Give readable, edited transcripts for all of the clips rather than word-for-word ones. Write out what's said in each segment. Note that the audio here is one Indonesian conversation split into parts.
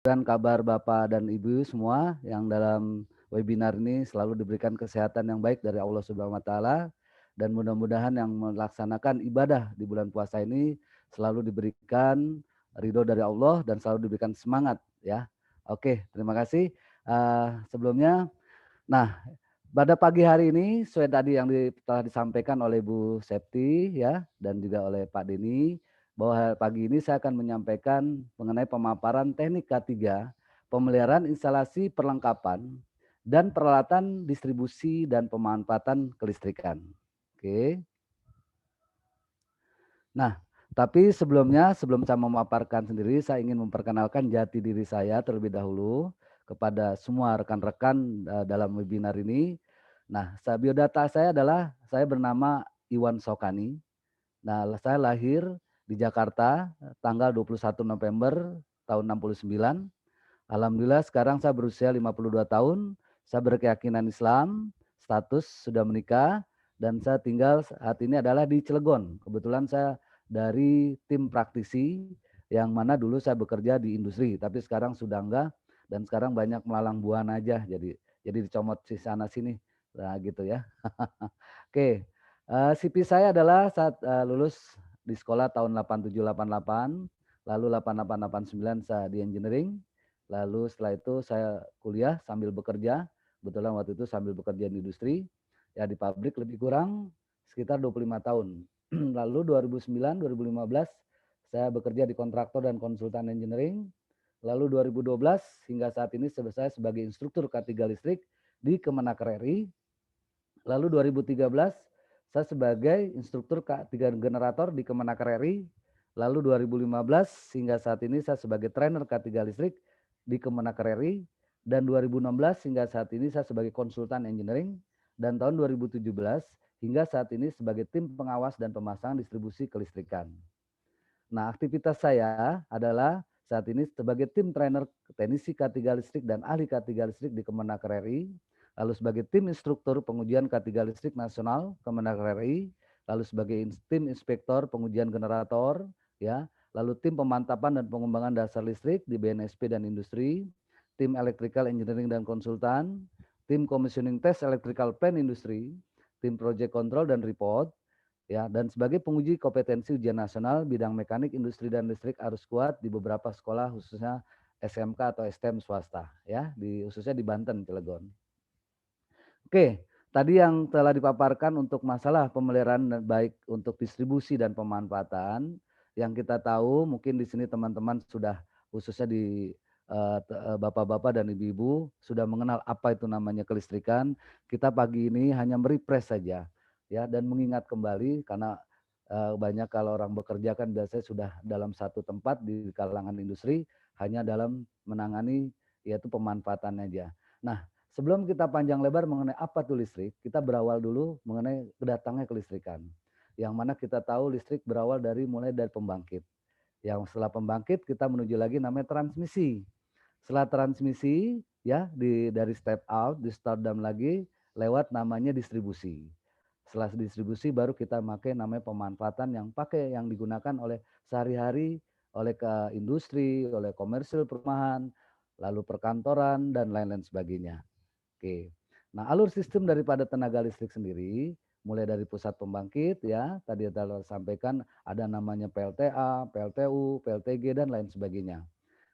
Dan kabar Bapak dan Ibu semua yang dalam webinar ini selalu diberikan kesehatan yang baik dari Allah Subhanahu wa taala dan mudah-mudahan yang melaksanakan ibadah di bulan puasa ini selalu diberikan ridho dari Allah dan selalu diberikan semangat ya. Oke, terima kasih. Sebelumnya, nah pada pagi hari ini sesuai tadi yang telah disampaikan oleh Bu Septi ya dan juga oleh Pak Denny bahwa pagi ini saya akan menyampaikan mengenai pemaparan teknik K3 pemeliharaan instalasi perlengkapan dan peralatan distribusi dan pemanfaatan kelistrikan. Oke. Nah, tapi sebelumnya sebelum saya memaparkan sendiri saya ingin memperkenalkan jati diri saya terlebih dahulu kepada semua rekan-rekan dalam webinar ini. Nah, biodata saya adalah saya bernama Iwan Sokani. Nah, saya lahir di Jakarta tanggal 21 November tahun 69. Alhamdulillah sekarang saya berusia 52 tahun. Saya berkeyakinan Islam, status sudah menikah, dan saya tinggal saat ini adalah di Cilegon. Kebetulan saya dari tim praktisi yang mana dulu saya bekerja di industri, tapi sekarang sudah enggak dan sekarang banyak melalang buana aja jadi dicomot si sana sini. Nah, gitu ya. Oke, CV saya adalah saat lulus di sekolah tahun 87 88, lalu 88 89 saya di engineering. Lalu setelah itu saya kuliah sambil bekerja, kebetulan waktu itu sambil bekerja di industri, ya di pabrik lebih kurang sekitar 25 tahun. Lalu 2009, 2015 saya bekerja di kontraktor dan konsultan engineering. Lalu 2012 hingga saat ini saya sebagai instruktur K3 listrik di Kemenaker RI. Lalu 2013 saya sebagai instruktur K3 generator di Kemenaker RI. Lalu 2015 hingga saat ini saya sebagai trainer K3 listrik di Kemenaker RI. Dan 2016 hingga saat ini saya sebagai konsultan engineering. Dan tahun 2017 hingga saat ini sebagai tim pengawas dan pemasangan distribusi kelistrikan. Nah, aktivitas saya adalah saat ini sebagai tim trainer teknisi K3 listrik dan ahli K3 listrik di Kemenaker RI, lalu sebagai tim instruktur pengujian K3 listrik nasional Kemenaker RI, lalu sebagai tim inspektor pengujian generator, ya, lalu tim pemantapan dan pengembangan dasar listrik di BNSP dan industri, tim electrical engineering dan konsultan, tim commissioning test electrical plant industri, tim project control dan report, ya, dan sebagai penguji kompetensi ujian nasional bidang mekanik industri dan listrik arus kuat di beberapa sekolah khususnya SMK atau STEM swasta ya, khususnya di Banten, Cilegon. Oke, tadi yang telah dipaparkan untuk masalah pemeliharaan baik untuk distribusi dan pemanfaatan, yang kita tahu mungkin di sini teman-teman sudah khususnya di bapak-bapak dan ibu-ibu sudah mengenal apa itu namanya kelistrikan. Kita pagi ini hanya merefresh saja ya dan mengingat kembali karena banyak kalau orang bekerja kan biasanya sudah dalam satu tempat di kalangan industri hanya dalam menangani yaitu pemanfaatannya aja. Nah, sebelum kita panjang lebar mengenai apa itu listrik, kita berawal dulu mengenai kedatangnya kelistrikan. Yang mana kita tahu listrik berawal mulai dari pembangkit. Yang setelah pembangkit kita menuju lagi namanya transmisi. Setelah transmisi ya dari step out, di start down lagi lewat namanya distribusi. Setelah distribusi baru kita pakai namanya pemanfaatan yang digunakan oleh sehari-hari oleh ke industri, oleh komersil perumahan, lalu perkantoran dan lain-lain sebagainya. Oke. Nah, alur sistem daripada tenaga listrik sendiri mulai dari pusat pembangkit ya, tadi telah sampaikan ada namanya PLTA, PLTU, PLTG dan lain sebagainya.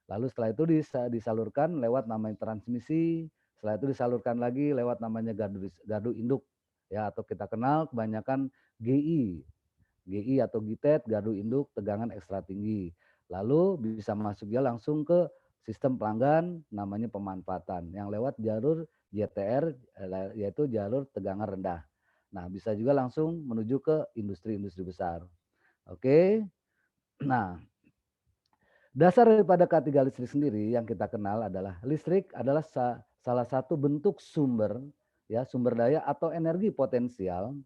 Lalu setelah itu disalurkan lewat namanya transmisi, setelah itu disalurkan lagi lewat namanya gardu induk ya atau kita kenal kebanyakan GI. GI atau GITED, gardu induk tegangan ekstra tinggi. Lalu bisa masuk ya langsung ke sistem pelanggan namanya pemanfaatan yang lewat jalur JTR yaitu jalur tegangan rendah. Nah, bisa juga langsung menuju ke industri-industri besar. Oke. Nah, dasar daripada K3 listrik sendiri yang kita kenal adalah listrik adalah salah satu bentuk sumber daya atau energi potensial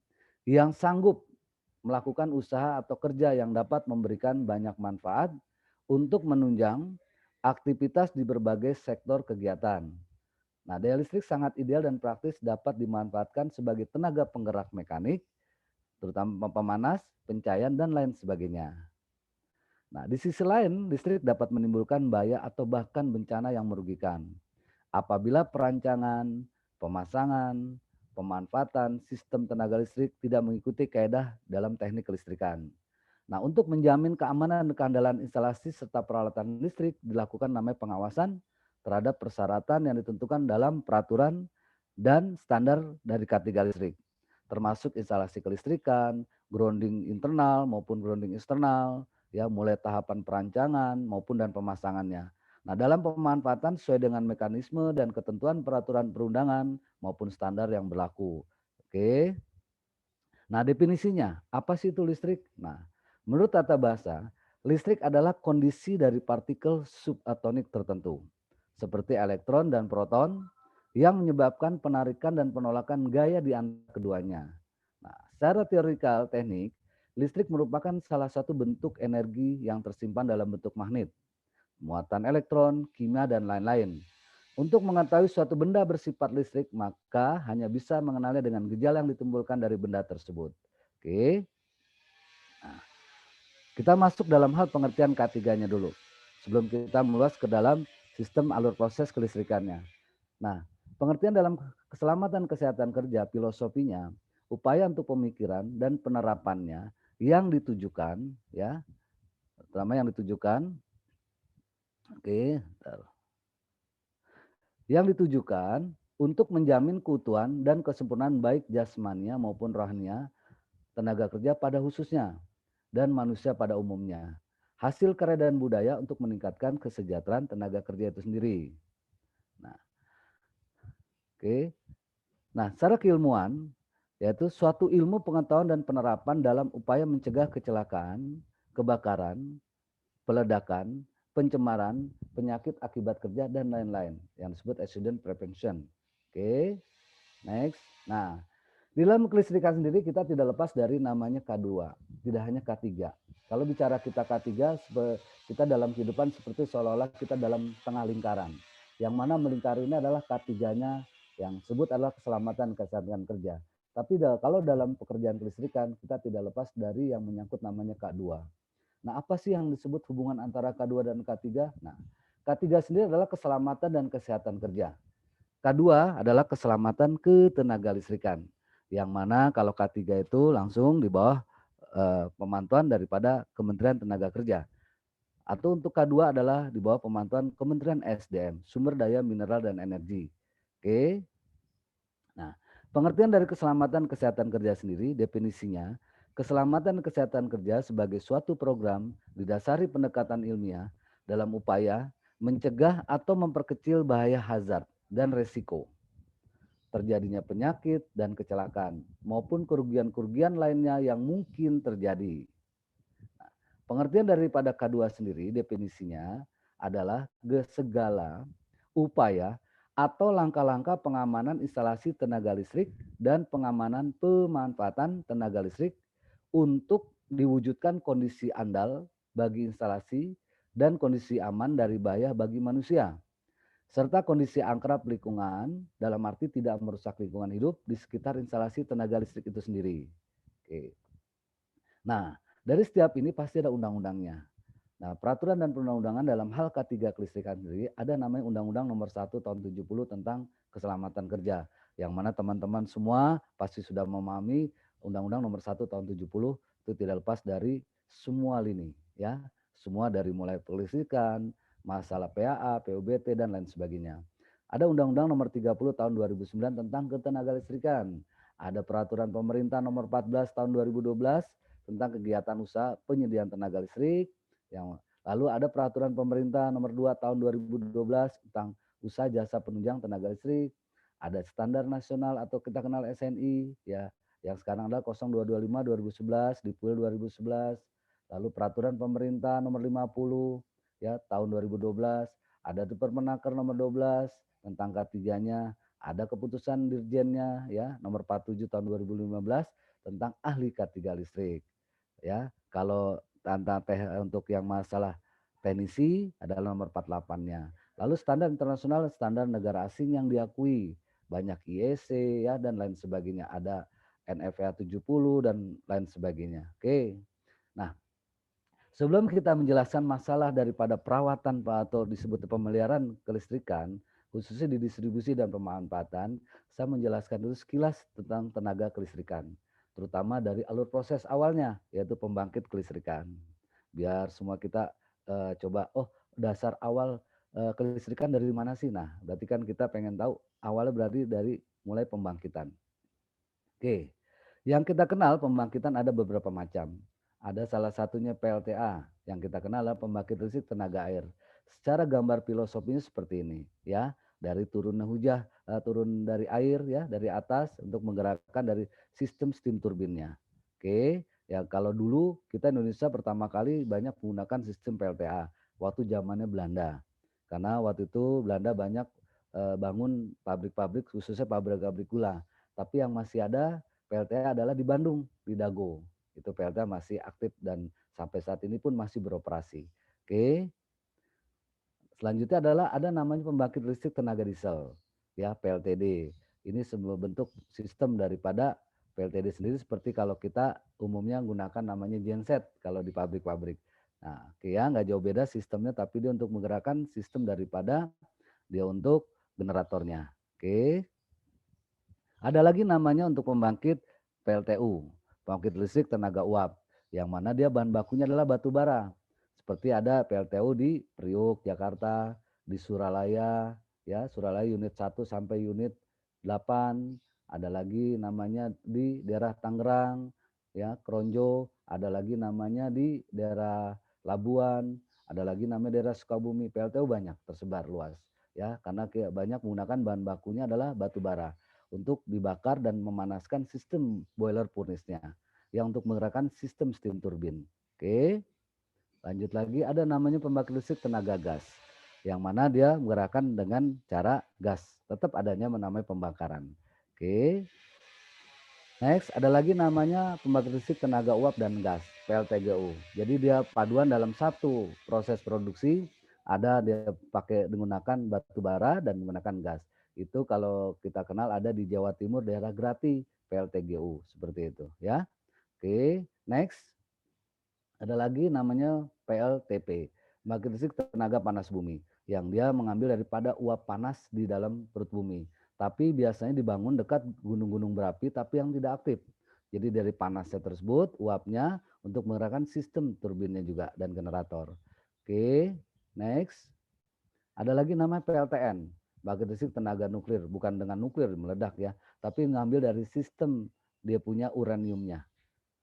yang sanggup melakukan usaha atau kerja yang dapat memberikan banyak manfaat untuk menunjang aktivitas di berbagai sektor kegiatan. Nah, daya listrik sangat ideal dan praktis dapat dimanfaatkan sebagai tenaga penggerak mekanik, terutama pemanas, pencahayaan, dan lain sebagainya. Nah, di sisi lain, listrik dapat menimbulkan bahaya atau bahkan bencana yang merugikan. Apabila perancangan, pemasangan, pemanfaatan sistem tenaga listrik tidak mengikuti kaedah dalam teknik kelistrikan. Nah, untuk menjamin keamanan dan keandalan instalasi serta peralatan listrik dilakukan namanya pengawasan terhadap persyaratan yang ditentukan dalam peraturan dan standar dari K3 listrik, termasuk instalasi kelistrikan, grounding internal maupun grounding eksternal, ya mulai tahapan perancangan maupun dan pemasangannya. Nah, dalam pemanfaatan sesuai dengan mekanisme dan ketentuan peraturan perundangan maupun standar yang berlaku. Oke. Nah, definisinya, apa sih itu listrik? Nah, menurut tata bahasa, listrik adalah kondisi dari partikel subatonik tertentu, seperti elektron dan proton, yang menyebabkan penarikan dan penolakan gaya di antara keduanya. Nah, secara teorikal teknik, listrik merupakan salah satu bentuk energi yang tersimpan dalam bentuk magnet, muatan elektron, kimia, dan lain-lain. Untuk mengetahui suatu benda bersifat listrik, maka hanya bisa mengenalnya dengan gejala yang ditimbulkan dari benda tersebut. Oke, nah, kita masuk dalam hal pengertian K3-nya dulu. Sebelum kita meluas ke dalam sistem alur proses kelistrikannya. Nah, pengertian dalam keselamatan kesehatan kerja, filosofinya, upaya untuk pemikiran dan penerapannya yang ditujukan, ya, pertama yang ditujukan, oke, yang ditujukan untuk menjamin keutuhan dan kesempurnaan baik jasmania maupun rohania tenaga kerja pada khususnya dan manusia pada umumnya. Hasil karya dan budaya untuk meningkatkan kesejahteraan tenaga kerja itu sendiri. Nah, oke. Nah, secara keilmuan yaitu suatu ilmu pengetahuan dan penerapan dalam upaya mencegah kecelakaan, kebakaran, peledakan, pencemaran, penyakit akibat kerja dan lain-lain yang disebut accident prevention. Oke. Next. Nah, di dalam kelistrikan sendiri kita tidak lepas dari namanya K2, tidak hanya K3. Kalau bicara kita K3, kita dalam kehidupan seperti seolah-olah kita dalam tengah lingkaran. Yang mana melingkari ini adalah K3-nya yang disebut adalah keselamatan kesehatan kerja. Tapi kalau dalam pekerjaan kelistrikan kita tidak lepas dari yang menyangkut namanya K2. Nah, apa sih yang disebut hubungan antara K2 dan K3? Nah, K3 sendiri adalah keselamatan dan kesehatan kerja. K2 adalah keselamatan ketenaga listrikan, yang mana kalau K3 itu langsung di bawah pemantauan daripada Kementerian Tenaga Kerja. Atau untuk K2 adalah di bawah pemantauan Kementerian SDM, Sumber Daya Mineral dan Energi. Oke. Nah, pengertian dari keselamatan kesehatan kerja sendiri, definisinya, keselamatan kesehatan kerja sebagai suatu program didasari pendekatan ilmiah dalam upaya mencegah atau memperkecil bahaya hazard dan resiko terjadinya penyakit dan kecelakaan maupun kerugian-kerugian lainnya yang mungkin terjadi. Nah, pengertian daripada K2 sendiri definisinya adalah segala upaya atau langkah-langkah pengamanan instalasi tenaga listrik dan pengamanan pemanfaatan tenaga listrik untuk diwujudkan kondisi andal bagi instalasi dan kondisi aman dari bahaya bagi manusia, serta kondisi akrab lingkungan dalam arti tidak merusak lingkungan hidup di sekitar instalasi tenaga listrik itu sendiri. Oke. Nah, dari setiap ini pasti ada undang-undangnya. Nah, peraturan dan perundang-undangan dalam hal K3 kelistrikan sendiri ada namanya Undang-Undang Nomor 1 Tahun 70 tentang keselamatan kerja. Yang mana teman-teman semua pasti sudah memahami Undang-Undang Nomor 1 Tahun 70 itu tidak lepas dari semua lini, ya. Semua dari mulai kelistrikan, masalah PAA, PUBT dan lain sebagainya. Ada Undang-Undang Nomor 30 Tahun 2009 tentang ketenaga listrikan. Ada Peraturan Pemerintah Nomor 14 Tahun 2012 tentang kegiatan usaha penyediaan tenaga listrik. Yang lalu ada Peraturan Pemerintah Nomor 2 Tahun 2012 tentang usaha jasa penunjang tenaga listrik. Ada standar nasional atau kita kenal SNI, ya, yang sekarang adalah 0225 2011 di PUL 2011. Lalu Peraturan Pemerintah Nomor 50 ya tahun 2012, ada Permenaker Nomor 12 tentang K3-nya, ada keputusan Dirjennya ya Nomor 47 tahun 2015 tentang ahli K3 listrik. Ya, kalau tentang untuk yang masalah teknisi adalah nomor 48-nya. Lalu standar internasional, standar negara asing yang diakui. Banyak IEC ya dan lain sebagainya. Ada NFPA 70 dan lain sebagainya. Oke. Nah, Sebelum kita menjelaskan masalah daripada perawatan atau disebut pemeliharaan kelistrikan, khususnya di distribusi dan pemanfaatan, saya menjelaskan dulu sekilas tentang tenaga kelistrikan, terutama dari alur proses awalnya, yaitu pembangkit kelistrikan. Biar semua kita coba, oh dasar awal kelistrikan dari mana sih? Nah, berarti kan kita pengen tahu awalnya berarti dari mulai pembangkitan. Oke, yang kita kenal pembangkitan ada beberapa macam. Ada salah satunya PLTA, yang kita kenal adalah pembangkit listrik tenaga air. Secara gambar filosofinya seperti ini, ya. Dari turun dari air ya, dari atas untuk menggerakkan dari sistem steam turbinnya. Oke, ya kalau dulu kita Indonesia pertama kali banyak menggunakan sistem PLTA waktu zamannya Belanda. Karena waktu itu Belanda banyak bangun pabrik-pabrik khususnya pabrik-pabrik gula. Tapi yang masih ada PLTA adalah di Bandung, di Dago. Itu PLTA masih aktif dan sampai saat ini pun masih beroperasi. Oke. Selanjutnya adalah ada namanya pembangkit listrik tenaga diesel, ya PLTD. Ini sebuah bentuk sistem daripada PLTD sendiri seperti kalau kita umumnya menggunakan namanya genset kalau di pabrik-pabrik. Nah, oke ya, nggak jauh beda sistemnya, tapi dia untuk menggerakkan sistem daripada dia untuk generatornya. Oke. Ada lagi namanya untuk pembangkit PLTU, pembangkit listrik tenaga uap, yang mana dia bahan bakunya adalah batu bara. Seperti ada PLTU di Priuk, Jakarta, di Suralaya, ya Suralaya unit 1 sampai unit 8, ada lagi namanya di daerah Tangerang, ya Kronjo, ada lagi namanya di daerah Labuan, ada lagi namanya daerah Sukabumi. PLTU banyak tersebar luas, ya karena banyak menggunakan bahan bakunya adalah batu bara untuk dibakar dan memanaskan sistem boiler furnace-nya yang untuk menggerakkan sistem steam turbin. Oke, lanjut lagi ada namanya pembangkit listrik tenaga gas yang mana dia menggerakkan dengan cara gas, tetap adanya menamai pembakaran. Oke. Next, ada lagi namanya pembangkit listrik tenaga uap dan gas, PLTGU. Jadi dia paduan dalam satu proses produksi, ada dia pakai menggunakan batu bara dan menggunakan gas. Itu kalau kita kenal ada di Jawa Timur daerah Grati, PLTGU seperti itu ya. Oke, next. Ada lagi namanya PLTP, pembangkit listrik tenaga panas bumi, yang dia mengambil daripada uap panas di dalam perut bumi. Tapi biasanya dibangun dekat gunung-gunung berapi tapi yang tidak aktif. Jadi dari panasnya tersebut, uapnya untuk menggerakkan sistem turbinnya juga dan generator. Oke, next. Ada lagi namanya PLTN, pembangkit listrik tenaga nuklir, bukan dengan nuklir meledak ya, tapi mengambil dari sistem dia punya uraniumnya.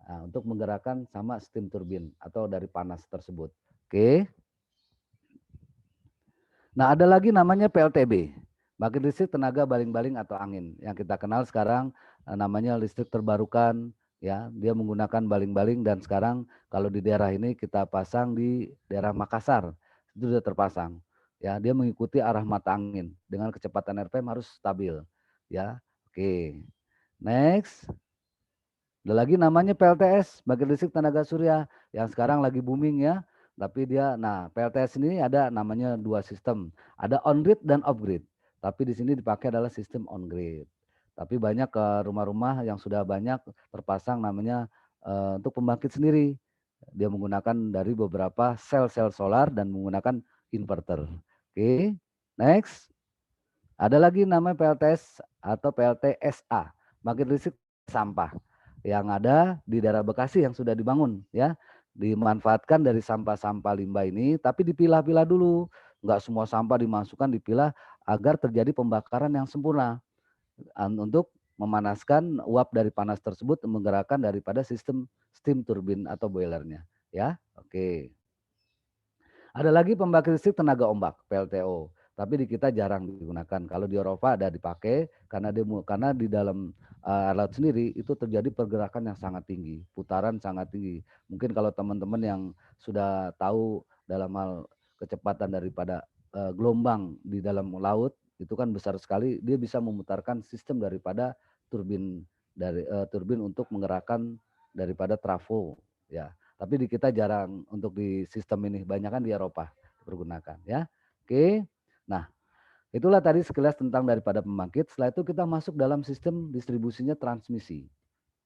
Nah, untuk menggerakkan sama steam turbin atau dari panas tersebut. Oke. Nah, ada lagi namanya PLTB, pembangkit listrik tenaga baling-baling atau angin. Yang kita kenal sekarang namanya listrik terbarukan, ya. Dia menggunakan baling-baling dan sekarang kalau di daerah ini kita pasang di daerah Makassar, itu sudah terpasang. Ya, dia mengikuti arah mata angin dengan kecepatan RPM harus stabil, ya. Oke. Next. Ada lagi namanya PLTS, pembangkit listrik tenaga surya, yang sekarang lagi booming ya. Tapi dia, nah PLTS ini ada namanya dua sistem, ada on grid dan off grid. Tapi di sini dipakai adalah sistem on grid. Tapi banyak ke rumah-rumah yang sudah banyak terpasang namanya untuk pembangkit sendiri. Dia menggunakan dari beberapa sel-sel solar dan menggunakan inverter. Oke, next. Ada lagi namanya PLTS atau PLTSA, pembangkit listrik sampah yang ada di daerah Bekasi yang sudah dibangun ya. Dimanfaatkan dari sampah-sampah limbah ini tapi dipilah-pilah dulu. Enggak semua sampah dimasukkan, dipilah agar terjadi pembakaran yang sempurna untuk memanaskan uap dari panas tersebut menggerakkan daripada sistem steam turbin atau boilernya ya. Oke. Ada lagi pembangkit listrik tenaga ombak, PLTO. Tapi di kita jarang digunakan. Kalau di Eropa ada dipakai karena di dalam alat sendiri itu terjadi pergerakan yang sangat tinggi, putaran sangat tinggi. Mungkin kalau teman-teman yang sudah tahu dalam hal kecepatan daripada gelombang di dalam laut itu kan besar sekali, dia bisa memutarkan sistem daripada turbin untuk menggerakkan daripada trafo ya. Tapi di kita jarang untuk di sistem ini, banyak kan di Eropa dipergunakan ya. Oke. Nah, itulah tadi sekilas tentang daripada pembangkit. Setelah itu kita masuk dalam sistem distribusinya transmisi.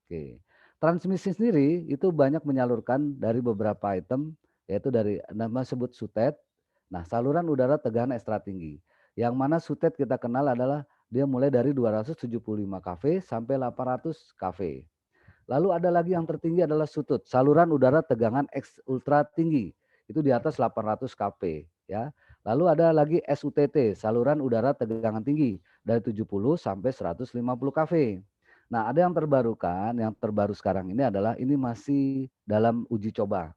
Oke. Transmisi sendiri itu banyak menyalurkan dari beberapa item yaitu dari nama sebut SUTET. Nah, saluran udara tegangan ekstra tinggi. Yang mana SUTET kita kenal adalah dia mulai dari 275 kV sampai 800 kV. Lalu ada lagi yang tertinggi adalah SUTUT, saluran udara tegangan ultra tinggi. Itu di atas 800 kV ya. Lalu ada lagi SUTT, saluran udara tegangan tinggi dari 70 sampai 150 kV. Nah, ada yang terbarukan, yang terbaru sekarang ini adalah ini masih dalam uji coba.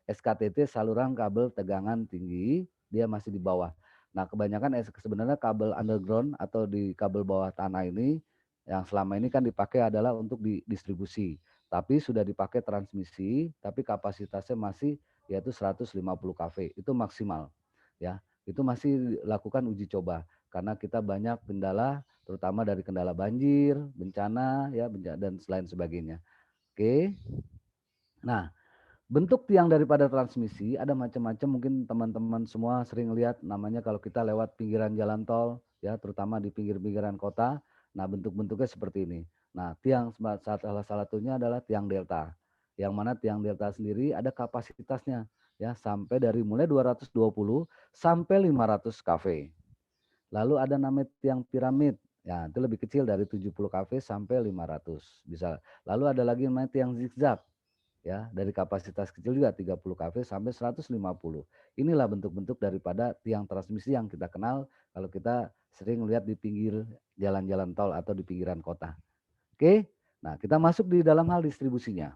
SKTT saluran kabel tegangan tinggi, dia masih di bawah. Nah, kebanyakan sebenarnya kabel underground atau di kabel bawah tanah ini yang selama ini kan dipakai adalah untuk distribusi. Tapi sudah dipakai transmisi, tapi kapasitasnya masih yaitu 150 kV. Itu maksimal. Ya, itu masih lakukan uji coba karena kita banyak kendala terutama dari kendala banjir, bencana ya dan selain sebagainya. Oke. Nah, bentuk tiang daripada transmisi ada macam-macam, mungkin teman-teman semua sering lihat namanya kalau kita lewat pinggiran jalan tol ya, terutama di pinggir-pinggiran kota. Nah, bentuk-bentuknya seperti ini. Nah, tiang salah satunya adalah tiang delta. Yang mana tiang delta sendiri ada kapasitasnya ya sampai dari mulai 220 sampai 500 kV. Lalu ada namanya tiang piramid. Ya, itu lebih kecil dari 70 kV sampai 500 bisa. Lalu ada lagi namanya tiang zigzag ya, dari kapasitas kecil juga 30 kV sampai 150. Inilah bentuk-bentuk daripada tiang transmisi yang kita kenal kalau kita sering lihat di pinggir jalan-jalan tol atau di pinggiran kota. Oke, nah kita masuk di dalam hal distribusinya.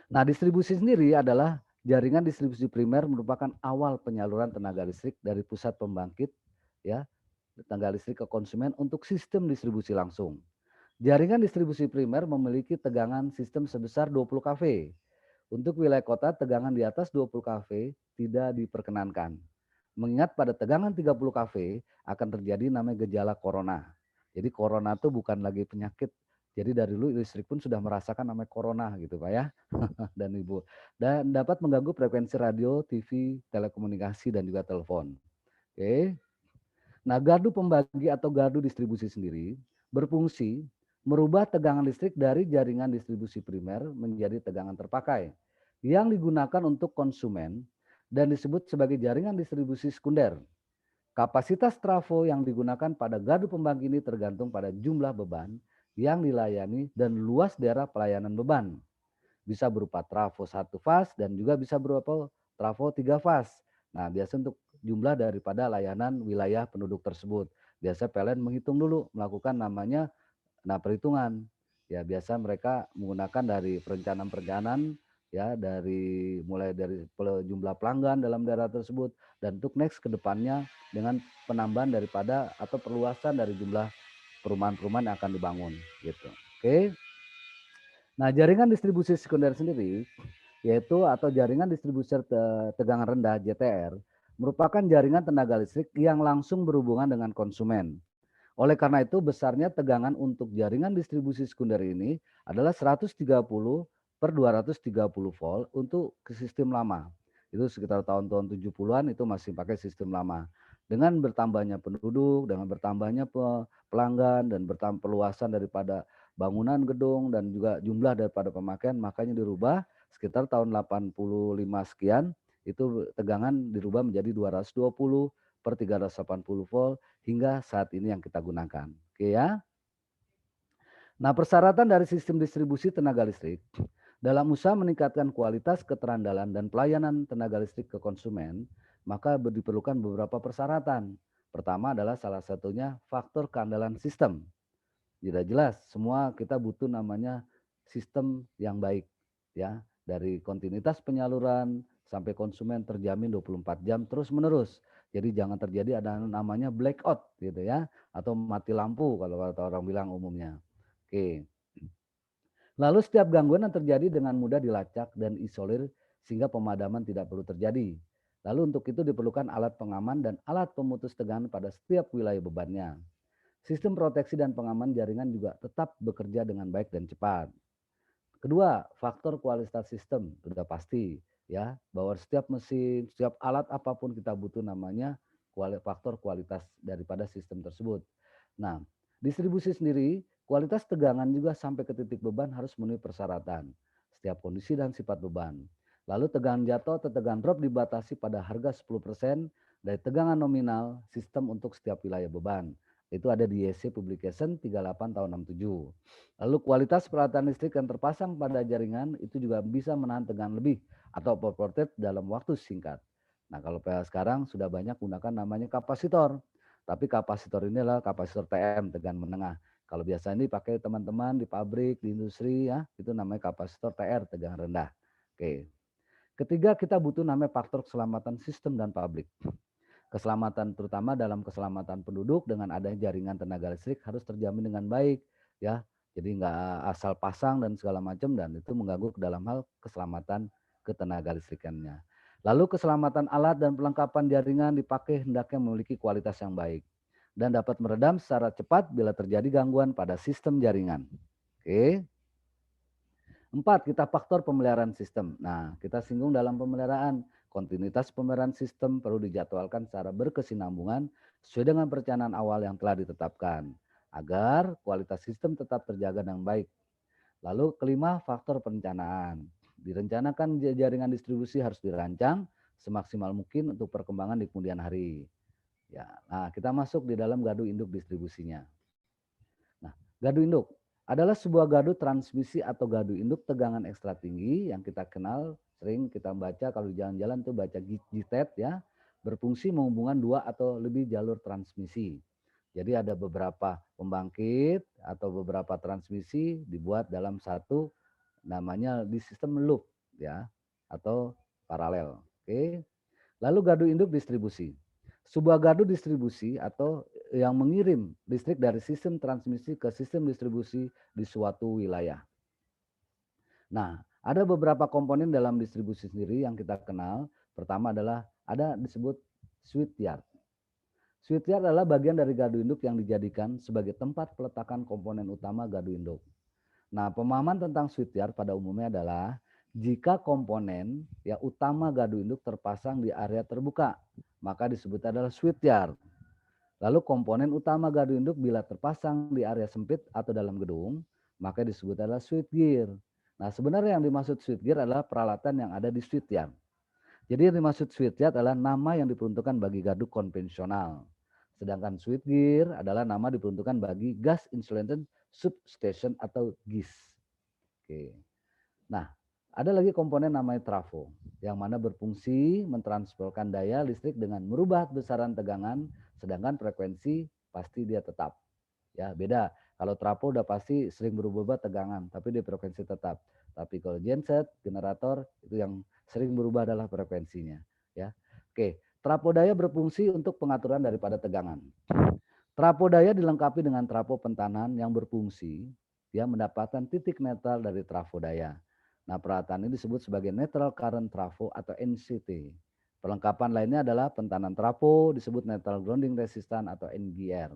Nah, distribusi sendiri adalah jaringan distribusi primer merupakan awal penyaluran tenaga listrik dari pusat pembangkit ya, tenaga listrik ke konsumen untuk sistem distribusi langsung. Jaringan distribusi primer memiliki tegangan sistem sebesar 20 kV. Untuk wilayah kota, tegangan di atas 20 kV tidak diperkenankan. Mengingat pada tegangan 30 kV akan terjadi namanya gejala corona. Jadi corona itu bukan lagi penyakit. Jadi dari dulu listrik pun sudah merasakan namanya corona gitu Pak ya dan Ibu. Dan dapat mengganggu frekuensi radio, TV, telekomunikasi dan juga telepon. Oke. Nah, gardu pembagi atau gardu distribusi sendiri berfungsi merubah tegangan listrik dari jaringan distribusi primer menjadi tegangan terpakai yang digunakan untuk konsumen dan disebut sebagai jaringan distribusi sekunder. Kapasitas trafo yang digunakan pada gardu pembangkit ini tergantung pada jumlah beban yang dilayani dan luas daerah pelayanan beban. Bisa berupa trafo 1 fase dan juga bisa berupa trafo 3 fase. Nah, biasa untuk jumlah daripada layanan wilayah penduduk tersebut. Biasa PLN menghitung dulu, melakukan namanya perhitungan. Ya, biasa mereka menggunakan dari perencanaan-perencanaan ya mulai dari jumlah pelanggan dalam daerah tersebut dan untuk next ke depannya dengan penambahan daripada atau perluasan dari jumlah perumahan-perumahan yang akan dibangun gitu. Oke. Nah, jaringan distribusi sekunder sendiri yaitu atau jaringan distribusi tegangan rendah JTR merupakan jaringan tenaga listrik yang langsung berhubungan dengan konsumen. Oleh karena itu, besarnya tegangan untuk jaringan distribusi sekunder ini adalah 130 per 230 volt untuk ke sistem lama. Itu sekitar tahun-tahun 70-an itu masih pakai sistem lama. Dengan bertambahnya penduduk, dengan bertambahnya pelanggan, dan perluasan daripada bangunan gedung, dan juga jumlah daripada pemakaian, makanya dirubah sekitar tahun 85 sekian, itu tegangan dirubah menjadi 220 per 380 volt hingga saat ini yang kita gunakan. Oke ya. Nah, persyaratan dari sistem distribusi tenaga listrik dalam usaha meningkatkan kualitas, keterandalan, dan pelayanan tenaga listrik ke konsumen, maka diperlukan beberapa persyaratan. Pertama adalah salah satunya faktor keandalan sistem. Tidak jelas, semua kita butuh namanya sistem yang baik ya, dari kontinuitas penyaluran sampai konsumen terjamin 24 jam terus menerus. Jadi jangan terjadi ada namanya blackout gitu ya, atau mati lampu kalau kata orang bilang umumnya. Oke. Lalu setiap gangguan yang terjadi dengan mudah dilacak dan isolir sehingga pemadaman tidak perlu terjadi. Lalu untuk itu diperlukan alat pengaman dan alat pemutus tegangan pada setiap wilayah bebannya. Sistem proteksi dan pengaman jaringan juga tetap bekerja dengan baik dan cepat. Kedua, faktor kualitas sistem sudah pasti ya, bahwa setiap mesin, setiap alat apapun kita butuh namanya faktor kualitas daripada sistem tersebut. Nah, distribusi sendiri, kualitas tegangan juga sampai ke titik beban harus memenuhi persyaratan. Setiap kondisi dan sifat beban. Lalu tegangan jatuh atau tegangan drop dibatasi pada harga 10% dari tegangan nominal sistem untuk setiap wilayah beban. Itu ada di YC Publication 38 tahun 67. Lalu kualitas peralatan listrik yang terpasang pada jaringan itu juga bisa menahan tegangan lebih atau overvoltage dalam waktu singkat. Nah, kalau PL sekarang sudah banyak gunakan namanya kapasitor. Tapi kapasitor ini adalah kapasitor TM, tegangan menengah. Kalau biasa ini pakai teman-teman di pabrik, di industri ya, itu namanya kapasitor TR, tegangan rendah. Oke. Ketiga, kita butuh namanya faktor keselamatan sistem dan pabrik. Keselamatan terutama dalam keselamatan penduduk dengan adanya jaringan tenaga listrik harus terjamin dengan baik ya. Jadi nggak asal pasang dan segala macam dan itu mengganggu ke dalam hal keselamatan ketenaga listrikannya. Lalu keselamatan alat dan perlengkapan jaringan dipakai hendaknya memiliki kualitas yang baik dan dapat meredam secara cepat bila terjadi gangguan pada sistem jaringan. Oke. 4, kita faktor pemeliharaan sistem. Nah, kita singgung dalam pemeliharaan. Kontinuitas pemeliharaan sistem perlu dijadwalkan secara berkesinambungan sesuai dengan perencanaan awal yang telah ditetapkan, agar kualitas sistem tetap terjaga dengan baik. Lalu kelima, faktor perencanaan. Direncanakan jaringan distribusi harus dirancang semaksimal mungkin untuk perkembangan di kemudian hari. Ya, nah kita masuk di dalam gadu induk distribusinya. Nah, gadu induk adalah sebuah gadu transmisi atau gadu induk tegangan ekstra tinggi yang kita kenal, sering kita baca kalau di jalan-jalan tuh baca GTET ya, berfungsi menghubungkan dua atau lebih jalur transmisi. Jadi ada beberapa pembangkit atau beberapa transmisi dibuat dalam satu namanya di sistem loop ya atau paralel. Oke. Lalu gadu induk distribusi. Sebuah gadu distribusi atau yang mengirim listrik dari sistem transmisi ke sistem distribusi di suatu wilayah. Nah, ada beberapa komponen dalam distribusi sendiri yang kita kenal. Pertama adalah ada disebut switchyard. Switchyard adalah bagian dari gadu induk yang dijadikan sebagai tempat peletakan komponen utama gadu induk. Nah, pemahaman tentang switchyard pada umumnya adalah jika komponen ya utama gadu induk terpasang di area terbuka, maka disebut adalah switchyard. Lalu komponen utama gadu induk bila terpasang di area sempit atau dalam gedung, maka disebut adalah switchgear. Nah, sebenarnya yang dimaksud switchgear adalah peralatan yang ada di switchyard. Jadi yang dimaksud switchyard adalah nama yang diperuntukkan bagi gadu konvensional. Sedangkan switchgear adalah nama diperuntukkan bagi gas insulated substation atau GIS. Oke. Nah, ada lagi komponen namanya trafo, yang mana berfungsi mentransferkan daya listrik dengan merubah besaran tegangan, sedangkan frekuensi pasti dia tetap. Ya, beda. Kalau trafo udah pasti sering berubah tegangan, tapi di frekuensi tetap. Tapi kalau genset, generator, itu yang sering berubah adalah frekuensinya. Ya, oke. Trafo daya berfungsi untuk pengaturan daripada tegangan. Trafo daya dilengkapi dengan trafo pentanan yang berfungsi dia mendapatkan titik netral dari trafo daya. Nah, peralatan ini disebut sebagai neutral current trafo atau NCT. Perlengkapan lainnya adalah pentanan trafo disebut neutral grounding resistant atau NGR.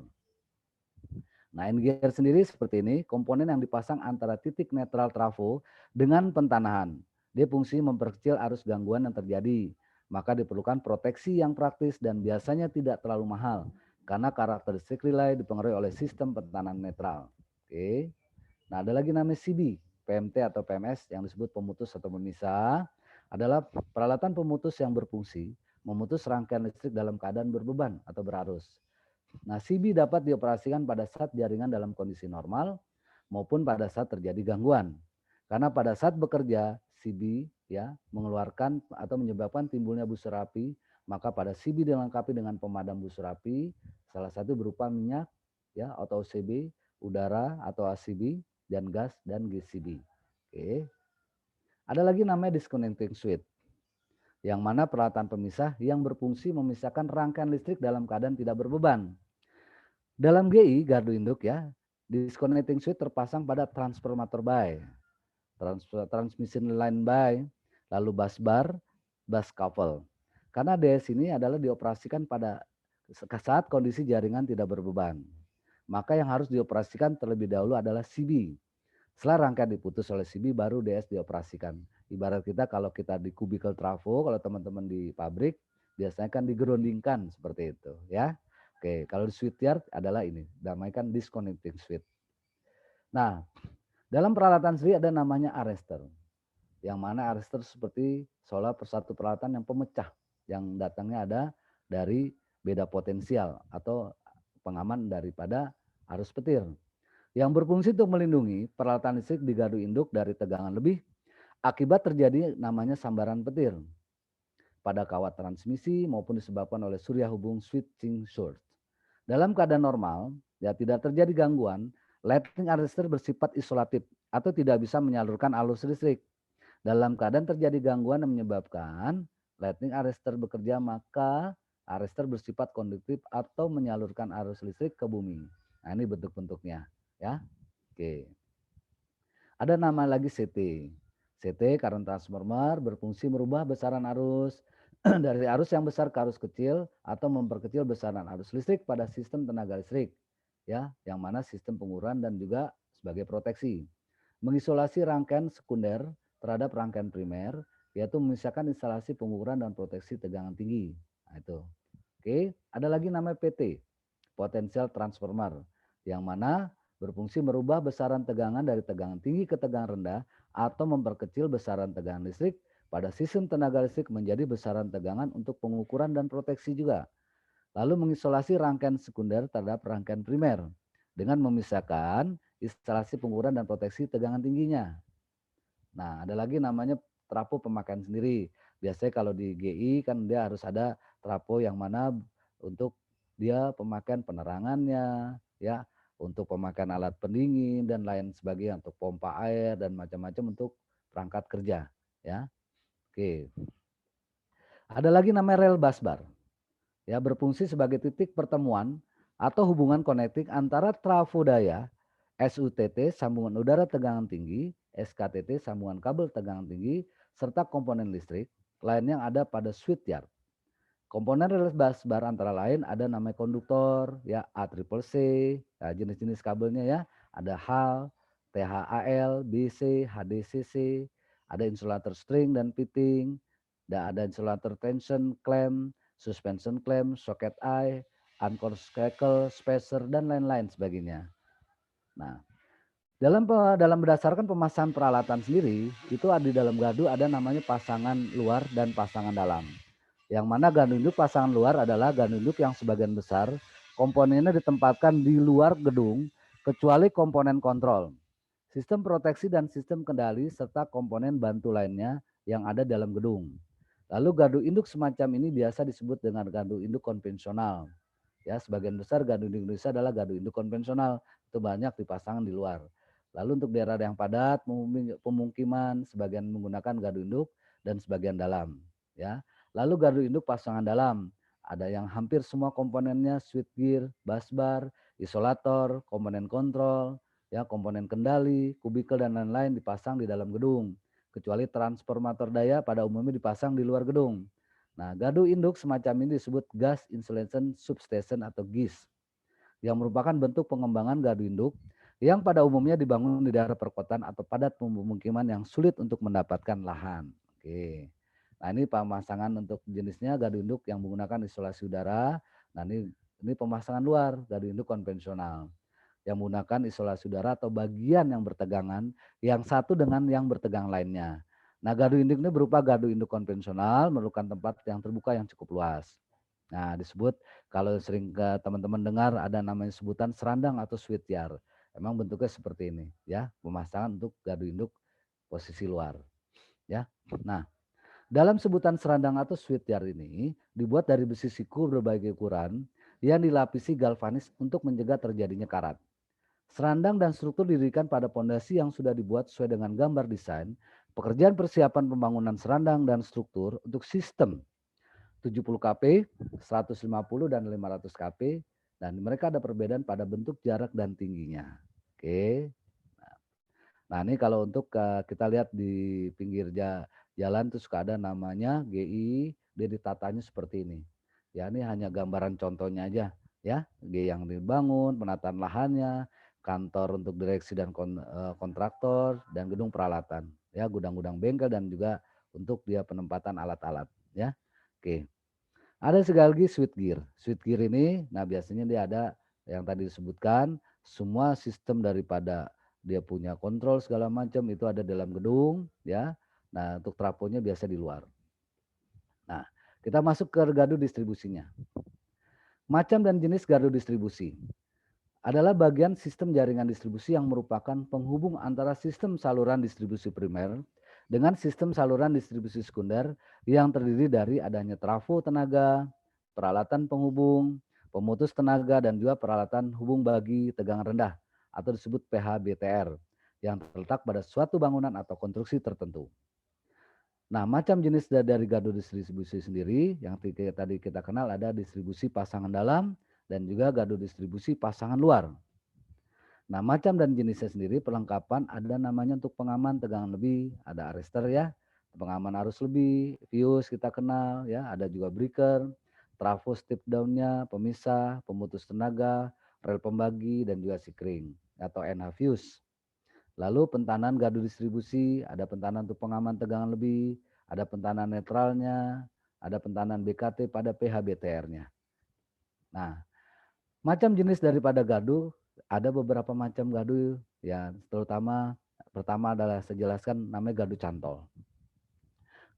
Nah, NGR sendiri seperti ini, komponen yang dipasang antara titik netral trafo dengan pentanahan. Dia fungsi memperkecil arus gangguan yang terjadi. Maka diperlukan proteksi yang praktis dan biasanya tidak terlalu mahal karena karakteristik relay dipengaruhi oleh sistem pentanan netral. Oke. Nah, ada lagi namanya CB, PMT atau PMS yang disebut pemutus atau pemisah adalah peralatan pemutus yang berfungsi memutus rangkaian listrik dalam keadaan berbeban atau berarus. Nah, CB dapat dioperasikan pada saat jaringan dalam kondisi normal maupun pada saat terjadi gangguan. Karena pada saat bekerja, CB ya mengeluarkan atau menyebabkan timbulnya busur api, maka pada CB dilengkapi dengan pemadam busur api, salah satu berupa minyak ya atau OCB, udara atau ACB dan gas dan GCB. Oke. Ada lagi namanya disconnecting switch, yang mana peralatan pemisah yang berfungsi memisahkan rangkaian listrik dalam keadaan tidak berbeban. Dalam GI, gardu induk ya, disconnecting switch terpasang pada transformator by, transmission line by, lalu bus bar, bus couple. Karena DS ini adalah dioperasikan pada saat kondisi jaringan tidak berbeban. Maka yang harus dioperasikan terlebih dahulu adalah CB. Setelah rangkaian diputus oleh CB, baru DS dioperasikan. Ibarat kita kalau kita di kubikel trafo, kalau teman-teman di pabrik, biasanya kan digerundingkan seperti itu ya. Oke, kalau di switchyard adalah ini, namanya disconnecting switch. Nah, dalam peralatan sendiri ada namanya arrestor. yang mana arrester seperti solar persatu peralatan yang pemecah yang datangnya ada dari beda potensial atau pengaman daripada arus petir yang berfungsi untuk melindungi peralatan listrik di gardu induk dari tegangan lebih akibat terjadi namanya sambaran petir pada kawat transmisi maupun disebabkan oleh surya hubung switching source. Dalam keadaan normal, ya tidak terjadi gangguan, lightning arrester bersifat isolatif atau tidak bisa menyalurkan arus listrik. Dalam keadaan terjadi gangguan yang menyebabkan lightning arrester bekerja, maka arrester bersifat konduktif atau menyalurkan arus listrik ke bumi. Nah, ini bentuk-bentuknya, ya. Oke. Ada nama lagi CT. CT current transformer berfungsi merubah besaran arus dari arus yang besar ke arus kecil atau memperkecil besaran arus listrik pada sistem tenaga listrik, ya, yang mana sistem pengukuran dan juga sebagai proteksi. Mengisolasi rangkaian sekunder terhadap rangkaian primer, yaitu memisahkan instalasi pengukuran dan proteksi tegangan tinggi. Nah, itu. Oke, ada lagi namanya PT, potential transformer, yang mana berfungsi merubah besaran tegangan dari tegangan tinggi ke tegangan rendah atau memperkecil besaran tegangan listrik pada sistem tenaga listrik menjadi besaran tegangan untuk pengukuran dan proteksi juga. Lalu mengisolasi rangkaian sekunder terhadap rangkaian primer dengan memisahkan instalasi pengukuran dan proteksi tegangan tingginya. Nah, ada lagi namanya trafo pemakaian sendiri. Biasanya kalau di GI kan dia harus ada trafo yang mana untuk dia pemakaian penerangannya, ya, untuk pemakaian alat pendingin dan lain sebagainya, untuk pompa air dan macam-macam untuk perangkat kerja, ya. Oke. Ada lagi namanya rel busbar. Ya, berfungsi sebagai titik pertemuan atau hubungan konektif antara trafo daya, SUTT sambungan udara tegangan tinggi, SKTT sambungan kabel tegangan tinggi, serta komponen listrik lain yang ada pada switchyard. Komponen rel busbar antara lain ada namanya konduktor, ya ACCC, ya, jenis-jenis kabelnya ya, ada HAL, THAL, BC, HDCC, ada insulator string dan fitting, dan ada insulator tension clamp, suspension clamp, socket eye, anchor shackle, spacer dan lain-lain sebagainya. Nah, dalam berdasarkan pemasangan peralatan sendiri, itu di dalam gardu ada namanya pasangan luar dan pasangan dalam. Yang mana gardu induk pasangan luar adalah gardu induk yang sebagian besar komponennya ditempatkan di luar gedung, kecuali komponen kontrol, sistem proteksi dan sistem kendali, serta komponen bantu lainnya yang ada dalam gedung. Lalu gardu induk semacam ini biasa disebut dengan gardu induk konvensional. Ya, sebagian besar gardu induk Indonesia adalah gardu induk konvensional, itu banyak dipasang di luar. Lalu untuk daerah yang padat, pemukiman, sebagian menggunakan gardu induk dan sebagian dalam. Ya, lalu gardu induk pasangan dalam, ada yang hampir semua komponennya switchgear, busbar, isolator, komponen kontrol, ya komponen kendali, kubikel dan lain-lain dipasang di dalam gedung. Kecuali transformator daya pada umumnya dipasang di luar gedung. Nah, gardu induk semacam ini disebut gas insulation substation atau GIS, yang merupakan bentuk pengembangan gardu induk yang pada umumnya dibangun di daerah perkotaan atau padat pemukiman yang sulit untuk mendapatkan lahan. Oke. Nah, ini pemasangan untuk jenisnya gardu induk yang menggunakan isolasi udara. Nah, ini pemasangan luar, gardu induk konvensional yang menggunakan isolasi udara atau bagian yang bertegangan yang satu dengan yang bertegangan lainnya. Nah, gardu induk ini berupa gardu induk konvensional memerlukan tempat yang terbuka yang cukup luas. Nah, disebut kalau sering ke teman-teman dengar ada namanya sebutan serandang atau switchyard. Emang bentuknya seperti ini, ya, pemasangan untuk gardu induk posisi luar, ya. Nah, dalam sebutan serandang atau switchyard ini dibuat dari besi siku berbagai ukuran yang dilapisi galvanis untuk mencegah terjadinya karat. Serandang dan struktur didirikan pada pondasi yang sudah dibuat sesuai dengan gambar desain. Pekerjaan persiapan pembangunan serandang dan struktur untuk sistem 70 kp, 150 dan 500 kp, dan mereka ada perbedaan pada bentuk, jarak, dan tingginya. Oke. Nah, ini kalau untuk kita lihat di pinggir jalan itu suka ada namanya GI, dia ditatanya seperti ini. Ya, ini hanya gambaran contohnya aja ya. G yang dibangun, penataan lahannya, kantor untuk direksi dan kontraktor, dan gedung peralatan. Ya, gudang-gudang bengkel dan juga untuk dia penempatan alat-alat ya. Oke. Ada sekali lagi switchgear. Switchgear ini, nah biasanya dia ada yang tadi disebutkan, semua sistem daripada dia punya kontrol segala macam itu ada dalam gedung, ya. Nah, untuk trafonya biasa di luar. Nah, kita masuk ke gardu distribusinya. Macam dan jenis gardu distribusi adalah bagian sistem jaringan distribusi yang merupakan penghubung antara sistem saluran distribusi primer dengan sistem saluran distribusi sekunder yang terdiri dari adanya trafo tenaga, peralatan penghubung, pemutus tenaga, dan juga peralatan hubung bagi tegangan rendah atau disebut PHBTR yang terletak pada suatu bangunan atau konstruksi tertentu. Nah, macam jenis dari gardu distribusi sendiri yang tadi kita kenal ada distribusi pasangan dalam dan juga gardu distribusi pasangan luar. Nah, macam dan jenisnya sendiri perlengkapan ada namanya untuk pengaman tegangan lebih, ada arrestor ya, pengaman arus lebih, fuse kita kenal ya, ada juga breaker, trafo step down-nya, pemisah, pemutus tenaga, rel pembagi dan juga sikring atau NH fuse. Lalu pentanan gardu distribusi, ada pentanan untuk pengaman tegangan lebih, ada pentanan netralnya, ada pentanan BKT pada PHBTR-nya. Nah, macam jenis daripada gardu, ada beberapa macam gardu ya, terutama pertama adalah saya jelaskan namanya gardu cantol.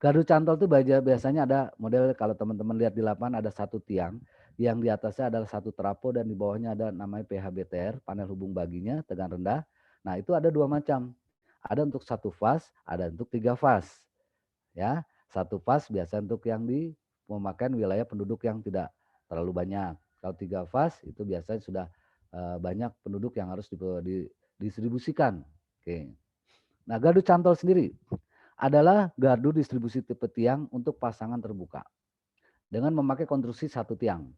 Gardu cantol itu biasanya ada model kalau teman-teman lihat di lapangan ada satu tiang yang di atasnya adalah satu trafo dan di bawahnya ada namanya PHBTR, panel hubung baginya, tegangan rendah. Nah, itu ada dua macam. Ada untuk satu fase, ada untuk tiga fase. Ya, satu fase biasa untuk yang memakan wilayah penduduk yang tidak terlalu banyak. Kalau tiga fase itu biasanya sudah banyak penduduk yang harus didistribusikan. Oke. Nah, gardu cantol sendiri adalah gardu distribusi tipe tiang untuk pasangan terbuka dengan memakai konstruksi satu tiang.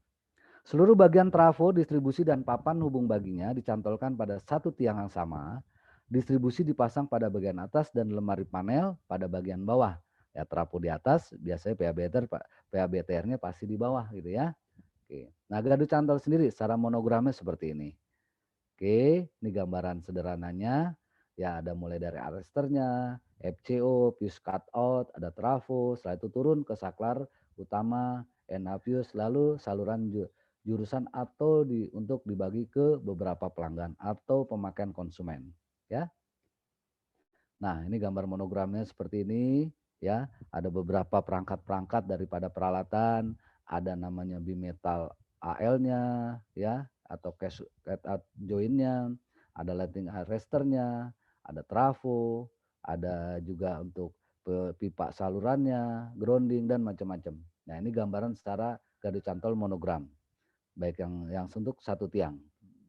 Seluruh bagian trafo, distribusi, dan papan hubung baginya dicantolkan pada satu tiang yang sama. Distribusi dipasang pada bagian atas dan lemari panel pada bagian bawah. Ya, trafo di atas, biasanya PHBTR-nya pasti di bawah gitu ya. Oke. Nah, gardu cantol sendiri secara monogramnya seperti ini. Oke, ini gambaran sederhananya. Ya, ada mulai dari arresternya, FCO, fuse cut out, ada trafo, setelah itu turun ke saklar utama, NH fuse, lalu saluran jurusan atau untuk dibagi ke beberapa pelanggan atau pemakaian konsumen. Ya. Nah, ini gambar monogramnya seperti ini. Ya, ada beberapa perangkat-perangkat daripada peralatan, ada namanya bimetal AL-nya, ya, atau cat out joint-nya, ada lighting arrestor-nya, ada trafo, ada juga untuk pipa salurannya, grounding dan macam-macam. Nah, ini gambaran secara gardu cantol monogram, baik yang untuk satu tiang,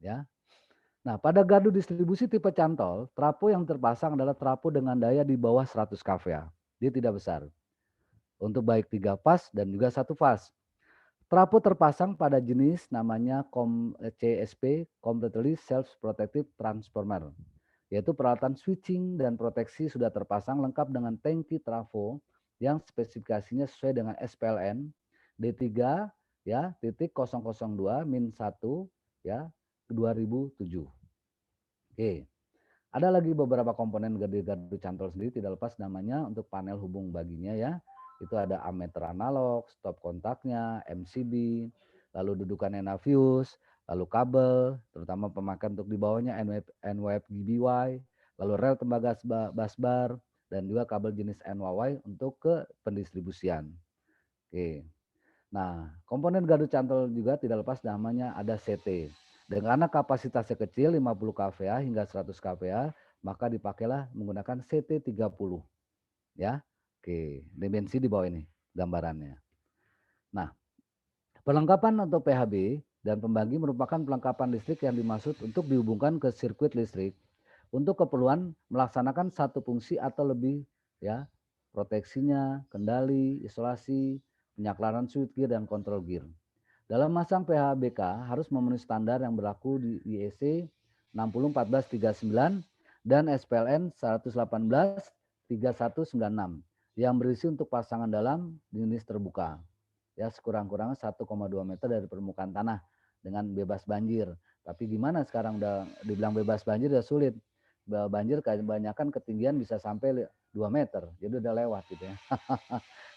ya. Nah, pada gardu distribusi tipe cantol, trafo yang terpasang adalah trafo dengan daya di bawah 100 kVA. Dia tidak besar. Untuk baik 3 fase dan juga 1 fase. Trafo terpasang pada jenis namanya CSP, Completely Self Protective Transformer, yaitu peralatan switching dan proteksi sudah terpasang lengkap dengan tangki trafo yang spesifikasinya sesuai dengan SPLN D3 ya titik 002 min 1 ya 2007. Oke. Ada lagi beberapa komponen gardu cantol sendiri tidak lepas namanya untuk panel hubung baginya ya. Itu ada ammeter analog, stop kontaknya, MCB, lalu dudukan NH fuse, lalu kabel, terutama pemakaian untuk di bawahnya NWF GBY, lalu rel tembaga busbar, dan juga kabel jenis NWY untuk ke pendistribusian. Oke. Nah, komponen gardu cantol juga tidak lepas namanya ada CT. Dan karena kapasitasnya kecil 50 kVA hingga 100 kVA, maka dipakailah menggunakan CT30 ya. Oke, dimensi di bawah ini gambarannya. Nah, perlengkapan untuk PHB dan pembagi merupakan perlengkapan listrik yang dimaksud untuk dihubungkan ke sirkuit listrik untuk keperluan melaksanakan satu fungsi atau lebih ya, proteksinya, kendali, isolasi, penyaklaran switchgear dan kontrol gear. Dalam masang PHBK harus memenuhi standar yang berlaku di IEC 601439 dan SPLN 118-3196 yang berisi untuk pasangan dalam jenis terbuka. Ya, sekurang-kurangnya 1,2 meter dari permukaan tanah dengan bebas banjir. Tapi gimana sekarang udah dibilang bebas banjir udah sulit. Banjir kebanyakan ketinggian bisa sampai 2 meter. Jadi udah lewat gitu ya.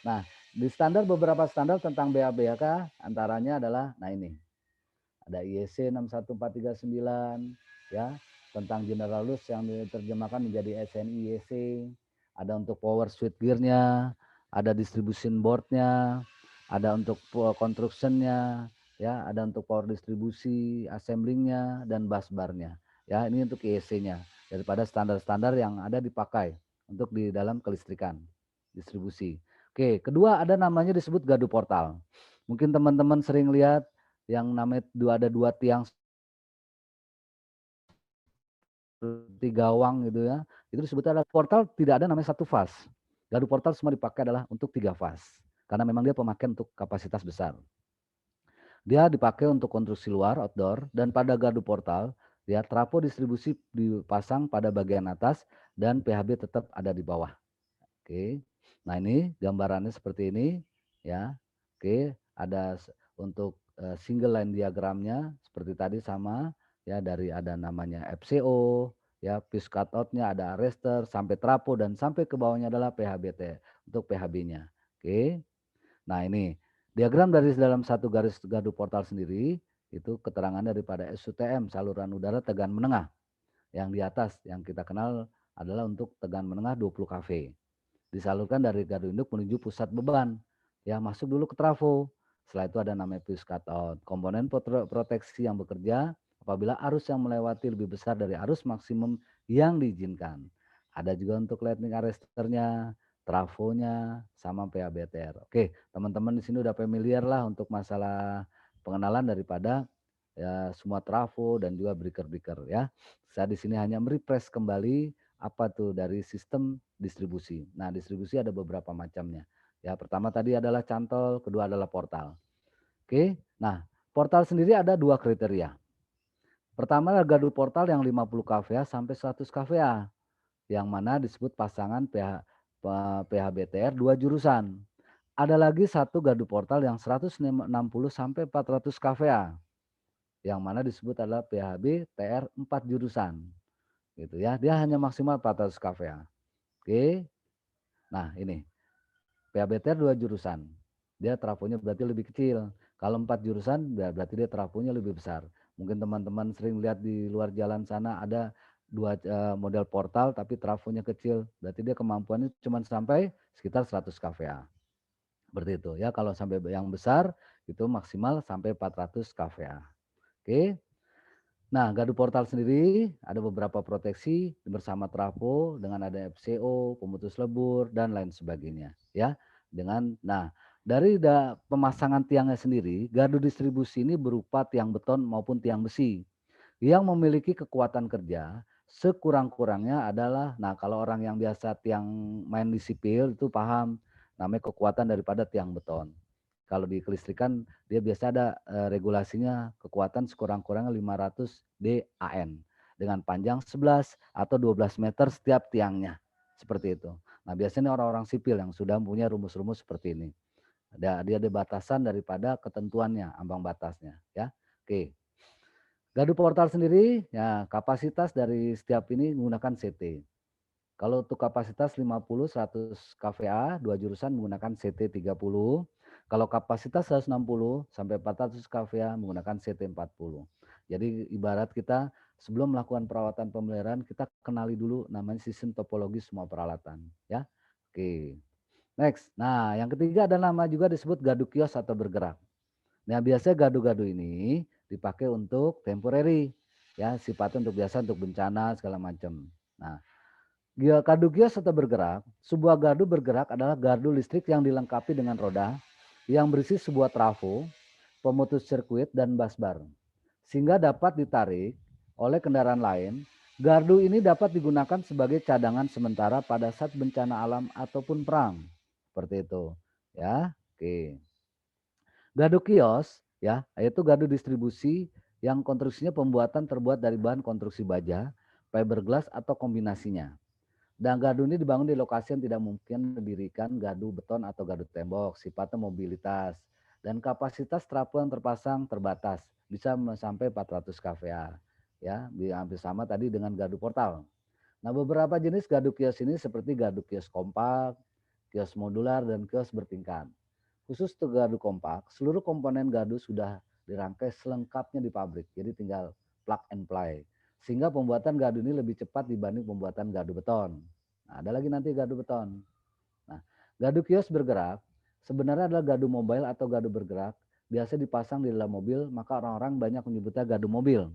Nah, di standar beberapa standar tentang BABK antaranya adalah nah ini. Ada IEC 61439 ya, tentang general rules yang diterjemahkan menjadi SNI IEC. ada untuk power switchgear-nya, ada distribution board-nya, ada untuk construction-nya, ya, ada untuk power distribusi, assembling-nya, dan bus bar-nya. Ya, ini untuk IEC-nya daripada standar-standar yang ada dipakai untuk di dalam kelistrikan distribusi. Oke, kedua ada namanya disebut gardu portal. Mungkin teman-teman sering lihat yang namanya ada dua tiang seperti gawang gitu ya, itu disebut adalah portal, tidak ada namanya satu fas. Gardu portal semua dipakai adalah untuk 3 fas, karena memang dia pemakaian untuk kapasitas besar. Dia dipakai untuk konstruksi luar, outdoor, dan pada gardu portal, ya trafo distribusi dipasang pada bagian atas dan PHB tetap ada di bawah. Oke. Nah, ini gambarannya seperti ini ya. Oke, ada untuk single line diagramnya seperti tadi sama ya, dari ada namanya FCO ya, fuse cutout-nya, ada arrestor sampai trafo dan sampai ke bawahnya adalah PHBT untuk PHB-nya. Oke. Nah, ini diagram dari dalam satu garis gardu portal sendiri itu keterangan daripada SUTM, saluran udara tegangan menengah. Yang di atas yang kita kenal adalah untuk tegangan menengah 20 kV. Disalurkan dari gardu induk menuju pusat beban. Ya, masuk dulu ke trafo. Setelah itu ada namanya fuse cutout. Komponen proteksi yang bekerja apabila arus yang melewati lebih besar dari arus maksimum yang diizinkan. Ada juga untuk lightning arrestornya, trafonya, sama PHBTR. Oke, teman-teman di sini udah familiar lah untuk masalah pengenalan daripada ya semua trafo dan juga breaker-breaker ya. Saya di sini hanya merefresh kembali apa tuh dari sistem distribusi. Nah, distribusi ada beberapa macamnya. Ya, pertama tadi adalah cantol, kedua adalah portal. Oke. Nah, portal sendiri ada dua kriteria. Pertama adalah gardu portal yang 50 kVA sampai 100 kVA, yang mana disebut pasangan PHBTR 2 jurusan. Ada lagi satu gardu portal yang 160 sampai 400 kVA, yang mana disebut adalah PHB TR 4 jurusan. Gitu ya. Dia hanya maksimal 400 kVA. Oke. Nah, ini PHBTR 2 jurusan. Dia trafonya berarti lebih kecil. Kalau 4 jurusan berarti dia trafonya lebih besar. Mungkin teman-teman sering lihat di luar jalan sana ada dua model portal tapi trafonya kecil. Berarti dia kemampuannya cuma sampai sekitar 100 kVA. Seperti itu ya. Kalau sampai yang besar itu maksimal sampai 400 kVA. Oke. Nah, gardu portal sendiri ada beberapa proteksi bersama trafo dengan ada FCO, pemutus lebur dan lain sebagainya ya. Dari pemasangan tiangnya sendiri, gardu distribusi ini berupa tiang beton maupun tiang besi yang memiliki kekuatan kerja sekurang-kurangnya adalah, nah kalau orang yang biasa tiang main di sipil itu paham namanya kekuatan daripada tiang beton. Kalau di kelistrikan dia biasa ada regulasinya kekuatan sekurang-kurangnya 500 DAN dengan panjang 11 atau 12 meter setiap tiangnya. Seperti itu. Nah, biasanya orang-orang sipil yang sudah punya rumus-rumus seperti ini. Dia ada batasan daripada ketentuannya, ambang batasnya ya. Oke. Gardu portal sendiri ya kapasitas dari setiap ini menggunakan CT. Kalau untuk kapasitas 50, 100 kVA, dua jurusan menggunakan CT 30. Kalau kapasitas 160 sampai 400 kVA menggunakan CT 40. Jadi ibarat kita sebelum melakukan perawatan pemeliharaan, kita kenali dulu namanya sistem topologi semua peralatan. Ya, oke. Next. Nah, yang ketiga ada nama juga disebut gardu kios atau bergerak. Nah, biasanya gadu-gadu ini dipakai untuk temporary, ya sifatnya untuk biasa untuk bencana segala macam. Nah, gardu kios atau bergerak, sebuah gardu bergerak adalah gardu listrik yang dilengkapi dengan roda yang berisi sebuah trafo, pemutus sirkuit dan busbar, sehingga dapat ditarik oleh kendaraan lain. Gardu ini dapat digunakan sebagai cadangan sementara pada saat bencana alam ataupun perang. Seperti itu, ya. Oke. Gardu kios ya, yaitu gardu distribusi yang konstruksinya pembuatan terbuat dari bahan konstruksi baja, fiberglass atau kombinasinya. Dan gardu ini dibangun di lokasi yang tidak mungkin didirikan gardu beton atau gardu tembok, sifatnya mobilitas. Dan kapasitas trafo yang terpasang terbatas, bisa sampai 400 kVA. Ya, hampir sama tadi dengan gardu portal. Nah, beberapa jenis gardu kios ini seperti gardu kios kompak, kios modular, dan kios bertingkat. Khusus untuk gardu kompak, seluruh komponen gardu sudah dirangkai selengkapnya di pabrik, jadi tinggal plug and play. Sehingga pembuatan gardu ini lebih cepat dibanding pembuatan gardu beton. Nah, ada lagi nanti gardu beton. Nah, gardu kios bergerak sebenarnya adalah gardu mobile atau gardu bergerak. Biasa dipasang di dalam mobil, maka orang-orang banyak menyebutnya gardu mobil.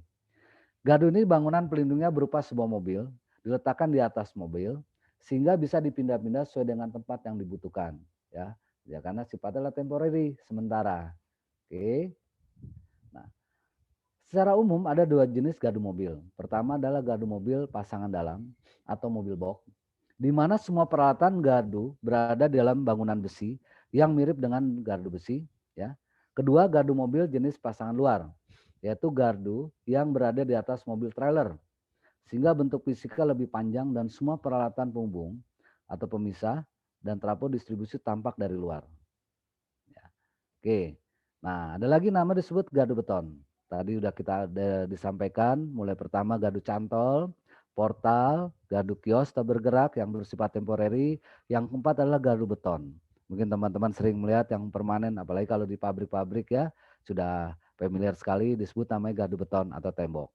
Gardu ini bangunan pelindungnya berupa sebuah mobil, diletakkan di atas mobil, sehingga bisa dipindah-pindah sesuai dengan tempat yang dibutuhkan. Ya, karena sifatnya adalah temporary, sementara. Oke. Nah, secara umum ada dua jenis gardu mobil. Pertama adalah gardu mobil pasangan dalam atau mobil box, di mana semua peralatan gardu berada di dalam bangunan besi yang mirip dengan gardu besi. Ya. Kedua, gardu mobil jenis pasangan luar, yaitu gardu yang berada di atas mobil trailer, sehingga bentuk fisikal lebih panjang dan semua peralatan penghubung atau pemisah dan trafo distribusi tampak dari luar. Ya. Oke, nah ada lagi nama disebut gardu beton. Tadi udah kita disampaikan, mulai pertama gardu cantol, portal, gardu kios tak bergerak yang bersifat temporary. Yang keempat adalah gardu beton. Mungkin teman-teman sering melihat yang permanen, apalagi kalau di pabrik-pabrik ya, sudah familiar sekali disebut namanya gardu beton atau tembok.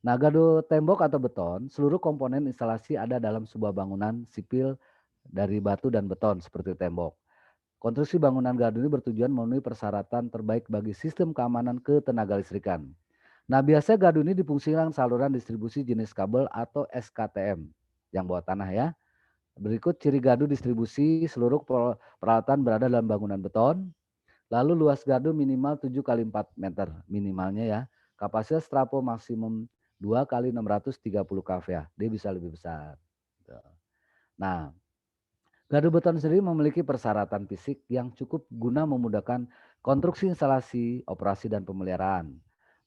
Nah, gardu tembok atau beton, seluruh komponen instalasi ada dalam sebuah bangunan sipil dari batu dan beton seperti tembok. Konstruksi bangunan gardu ini bertujuan memenuhi persyaratan terbaik bagi sistem keamanan ketenaga listrikan. Nah, biasanya gardu ini difungsikan saluran distribusi jenis kabel atau SKTM yang bawah tanah ya. Berikut ciri gardu distribusi seluruh peralatan berada dalam bangunan beton. Lalu luas gardu minimal 7 kali 4 meter minimalnya ya. Kapasitas trafo maksimum 2 kali 630 kVA. Dia bisa lebih besar. Nah, gardu beton sendiri memiliki persyaratan fisik yang cukup guna memudahkan konstruksi instalasi, operasi, dan pemeliharaan.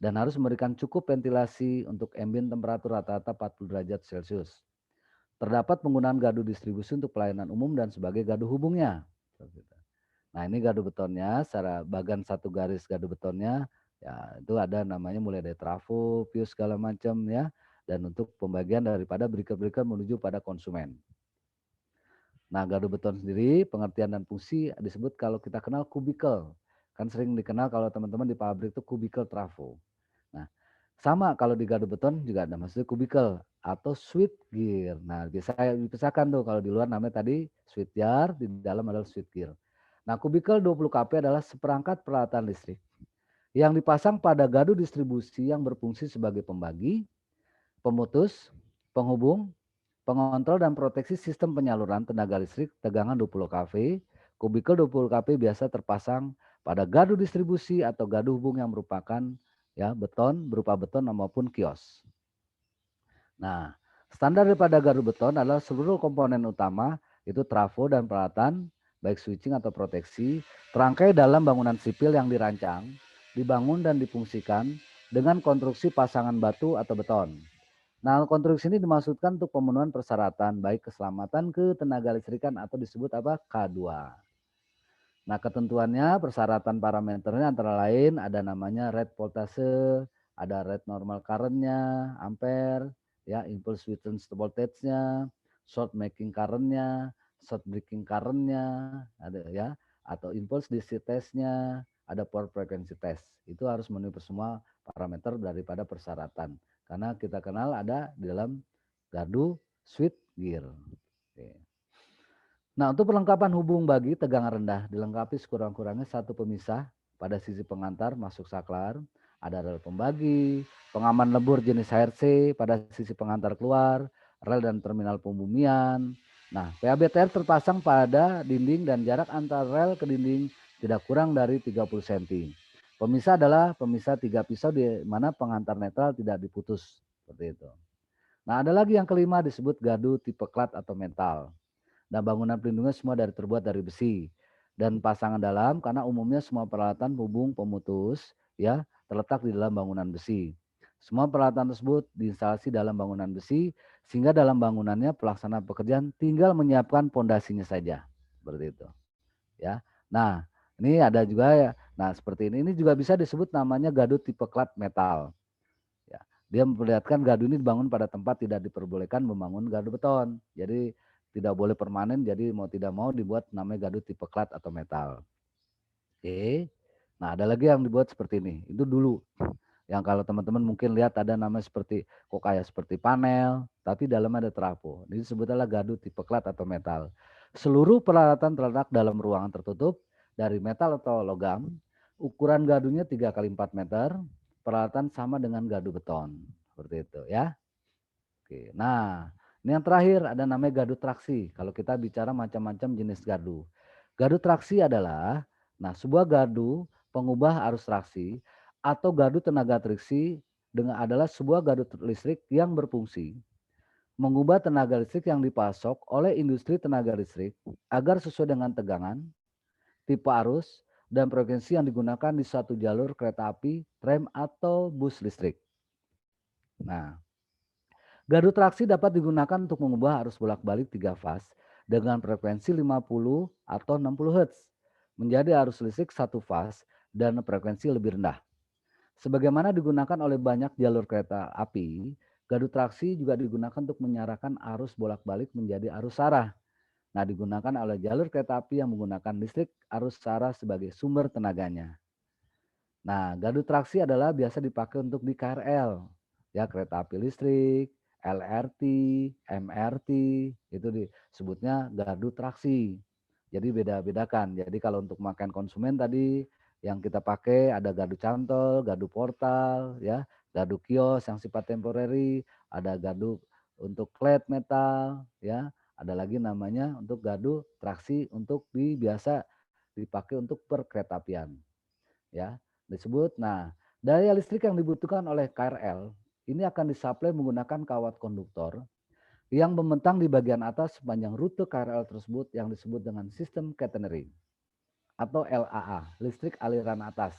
Dan harus memberikan cukup ventilasi untuk ambient temperatur rata-rata 40 derajat Celcius. Terdapat penggunaan gardu distribusi untuk pelayanan umum dan sebagai gardu hubungnya. Nah, ini gardu betonnya, secara bagan satu garis gardu betonnya, ya itu ada namanya mulai dari trafo, fuse segala macam ya, dan untuk pembagian daripada berikat-berikat menuju pada konsumen. Nah, gardu beton sendiri pengertian dan fungsi disebut kalau kita kenal kubikel. Kan sering dikenal kalau teman-teman di pabrik itu kubikel trafo. Nah, sama kalau di gardu beton juga ada maksudnya kubikel atau switch gear. Nah, bisa dipisahkan tuh kalau di luar namanya tadi switch gear, di dalam adalah switch gear. Nah, kubikel 20 kP adalah seperangkat peralatan listrik yang dipasang pada gardu distribusi yang berfungsi sebagai pembagi, pemutus, penghubung, pengontrol dan proteksi sistem penyaluran tenaga listrik tegangan 20 kV. Kubikel 20 kV biasa terpasang pada gardu distribusi atau gardu hubung yang merupakan ya beton berupa beton maupun kios. Nah, standar daripada gardu beton adalah seluruh komponen utama itu trafo dan peralatan baik switching atau proteksi terangkai dalam bangunan sipil yang dirancang, dibangun dan difungsikan dengan konstruksi pasangan batu atau beton. Nah, konstruksi ini dimaksudkan untuk pemenuhan persyaratan baik keselamatan ketenaga listrikan atau disebut apa? K2. Nah, ketentuannya persyaratan parameternya antara lain ada namanya rate voltase, ada rate normal current-nya, ampere, ya, impulse return voltage-nya, short making current-nya, short breaking current-nya, ada ya, atau impulse DC test-nya, ada power frequency test. Itu harus memenuhi semua parameter daripada persyaratan. Karena kita kenal ada di dalam gardu switch gear. Oke. Nah, untuk perlengkapan hubung bagi tegangan rendah dilengkapi sekurang-kurangnya satu pemisah pada sisi pengantar masuk saklar, ada rel pembagi, pengaman lebur jenis HRC pada sisi pengantar keluar, rel dan terminal pembumian. Nah, PABTR terpasang pada dinding dan jarak antar rel ke dinding tidak kurang dari 30 cm. Pemisah adalah pemisah 3 pisau di mana pengantar netral tidak diputus, seperti itu. Nah, ada lagi yang kelima disebut gardu tipe klat atau metal. Nah, bangunan pelindungnya semua terbuat dari besi dan pasangan dalam karena umumnya semua peralatan hubung pemutus ya terletak di dalam bangunan besi. Semua peralatan tersebut diinstalasi dalam bangunan besi sehingga dalam bangunannya pelaksana pekerjaan tinggal menyiapkan pondasinya saja. Seperti itu. Ya. Nah, ini ada juga ya. Nah, seperti ini juga bisa disebut namanya gardu tipe klat metal. Ya. Dia memperlihatkan gardu ini dibangun pada tempat tidak diperbolehkan membangun gardu beton. Jadi tidak boleh permanen, jadi mau tidak mau dibuat namanya gardu tipe klat atau metal. Oke. Nah, ada lagi yang dibuat seperti ini. Itu dulu. Yang kalau teman-teman mungkin lihat ada namanya seperti kok kayak seperti panel, tapi dalamnya ada trafo. Ini disebut adalah gadu tipe klat atau metal. Seluruh peralatan terletak dalam ruangan tertutup dari metal atau logam. Ukuran gadunya 3 kali 4 meter. Peralatan sama dengan gadu beton. Seperti itu ya. Oke. Nah, ini yang terakhir ada namanya gadu traksi. Kalau kita bicara macam-macam jenis gadu. Gadu traksi adalah sebuah gadu pengubah arus traksi atau gadu tenaga traksi adalah sebuah gadu listrik yang berfungsi mengubah tenaga listrik yang dipasok oleh industri tenaga listrik agar sesuai dengan tegangan, tipe arus, dan frekuensi yang digunakan di suatu jalur kereta api, tram, atau bus listrik. Nah, gadu traksi dapat digunakan untuk mengubah arus bolak-balik 3 fase dengan frekuensi 50 atau 60 Hz menjadi arus listrik 1 fase dan frekuensi lebih rendah. Sebagaimana digunakan oleh banyak jalur kereta api, gadu traksi juga digunakan untuk mengarahkan arus bolak-balik menjadi arus arah. Nah, digunakan oleh jalur kereta api yang menggunakan listrik arus arah sebagai sumber tenaganya. Nah, gadu traksi adalah biasa dipakai untuk di KRL, ya kereta api listrik, LRT, MRT, itu disebutnya gadu traksi. Jadi beda-bedakan. Jadi kalau untuk makan konsumen tadi yang kita pakai ada gadu cantol, gadu portal, ya, gadu kios yang sifat temporary, ada gadu untuk klet metal, ya, ada lagi namanya untuk gadu traksi untuk biasa dipakai untuk perkeretaapian, ya. Disebut. Nah, daya listrik yang dibutuhkan oleh KRL ini akan disuplai menggunakan kawat konduktor yang membentang di bagian atas sepanjang rute KRL tersebut yang disebut dengan sistem catenary atau LAA, listrik aliran atas.